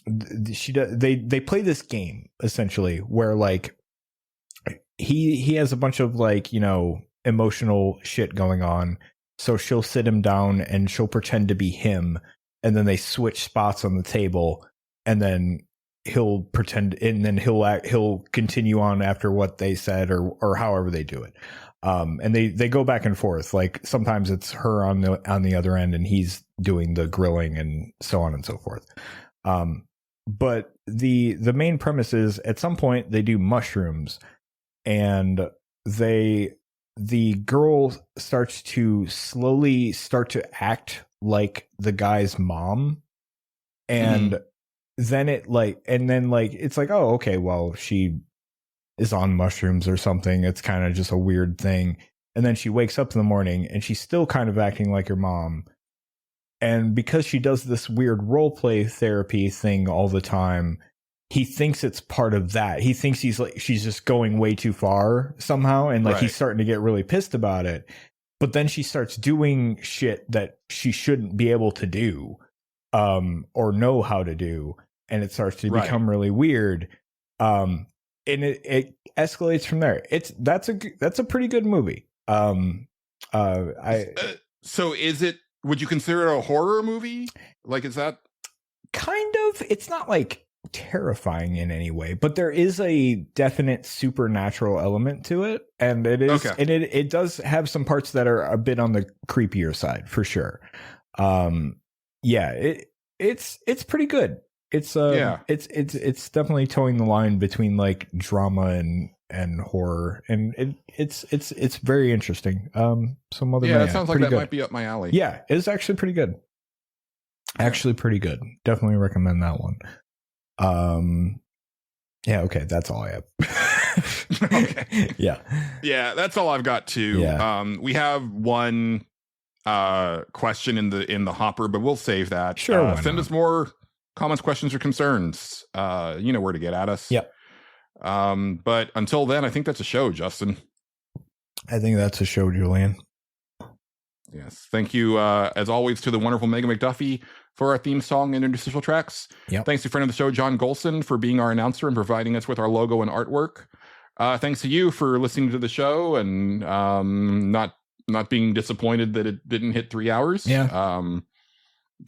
they play this game essentially where like he has a bunch of like, emotional shit going on. So she'll sit him down and she'll pretend to be him. And then they switch spots on the table and then he'll pretend and then he'll continue on after what they said or however they do it. And they go back and forth. Like sometimes it's her on the other end and he's doing the grilling and so on and so forth. But the main premise is at some point they do mushrooms and the girl starts to slowly act like the guy's mom. And then it's like, oh, okay, well, she is on mushrooms or something. It's kind of just a weird thing. And then she wakes up in the morning and she's still kind of acting like her mom. And because she does this weird role play therapy thing all the time, he thinks it's part of that. He thinks she's just going way too far somehow. And like he's starting to get really pissed about it. But then she starts doing shit that she shouldn't be able to do, or know how to do. And it starts to become really weird. And it escalates from there. That's a pretty good movie. So is it, would you consider it a horror movie? Like, is that kind of, it's not like terrifying in any way, but there is a definite supernatural element to it. And it is, and it does have some parts that are a bit on the creepier side for sure. It's pretty good. It's definitely towing the line between like drama and horror, and it's very interesting. Some other that sounds like that might be up my alley. Yeah, it's actually pretty good. Pretty good. Definitely recommend that one. Okay, that's all I have. Okay. Yeah, that's all I've got too. Yeah. We have one question in the hopper, but we'll save that. Sure. Send us more comments, questions, or concerns. You know where to get at us. Yep. But until then, I think that's a show, Justin. I think that's a show, Julian. Yes. Thank you, as always, to the wonderful Megan McDuffie for our theme song and interstitial tracks. Yep. Thanks to friend of the show, John Gholson, for being our announcer and providing us with our logo and artwork. Thanks to you for listening to the show and not being disappointed that it didn't hit 3 hours. Yeah.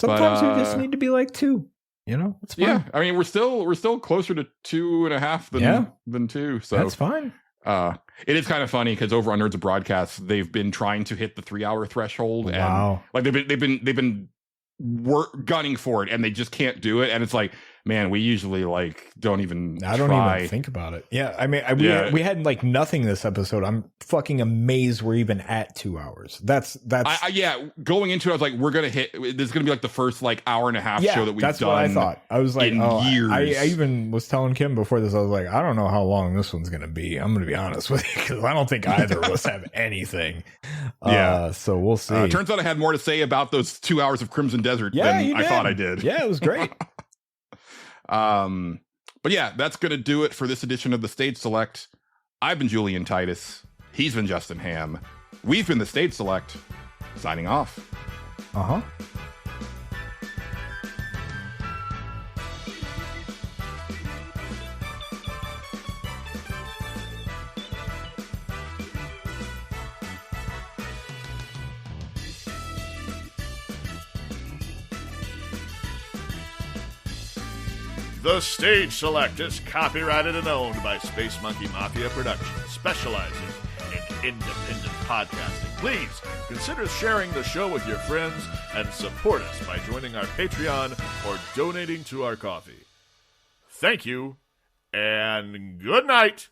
Sometimes we just need to be like 2. It's fine. Yeah. I mean, we're still closer to 2.5 than 2. So that's fine. It is kind of funny because over on Nerds of Broadcast, they've been trying to hit the 3-hour threshold. Wow. And like they've been gunning for it and they just can't do it. And it's like, man, we usually like don't even. I don't even think about it. Yeah, I mean, we had like nothing this episode. I'm fucking amazed we're even at 2 hours. That's Going into it, I was like, we're gonna hit. This is gonna be like the first like hour and a half show that we've done. That's what I thought. I was like, years. I even was telling Kim before this. I was like, I don't know how long this one's gonna be. I'm gonna be honest with you because I don't think either of us have anything. So we'll see. Turns out I had more to say about those 2 hours of Crimson Desert than I thought I did. Yeah, it was great. But yeah, that's gonna do it for this edition of the Stage Select. I've been Julian Titus. He's been Justin Ham. We've been the Stage Select. Signing off. The Stage Select is copyrighted and owned by Space Monkey Mafia Productions, specializing in independent podcasting. Please consider sharing the show with your friends and support us by joining our Patreon or donating to our coffee. Thank you, and good night.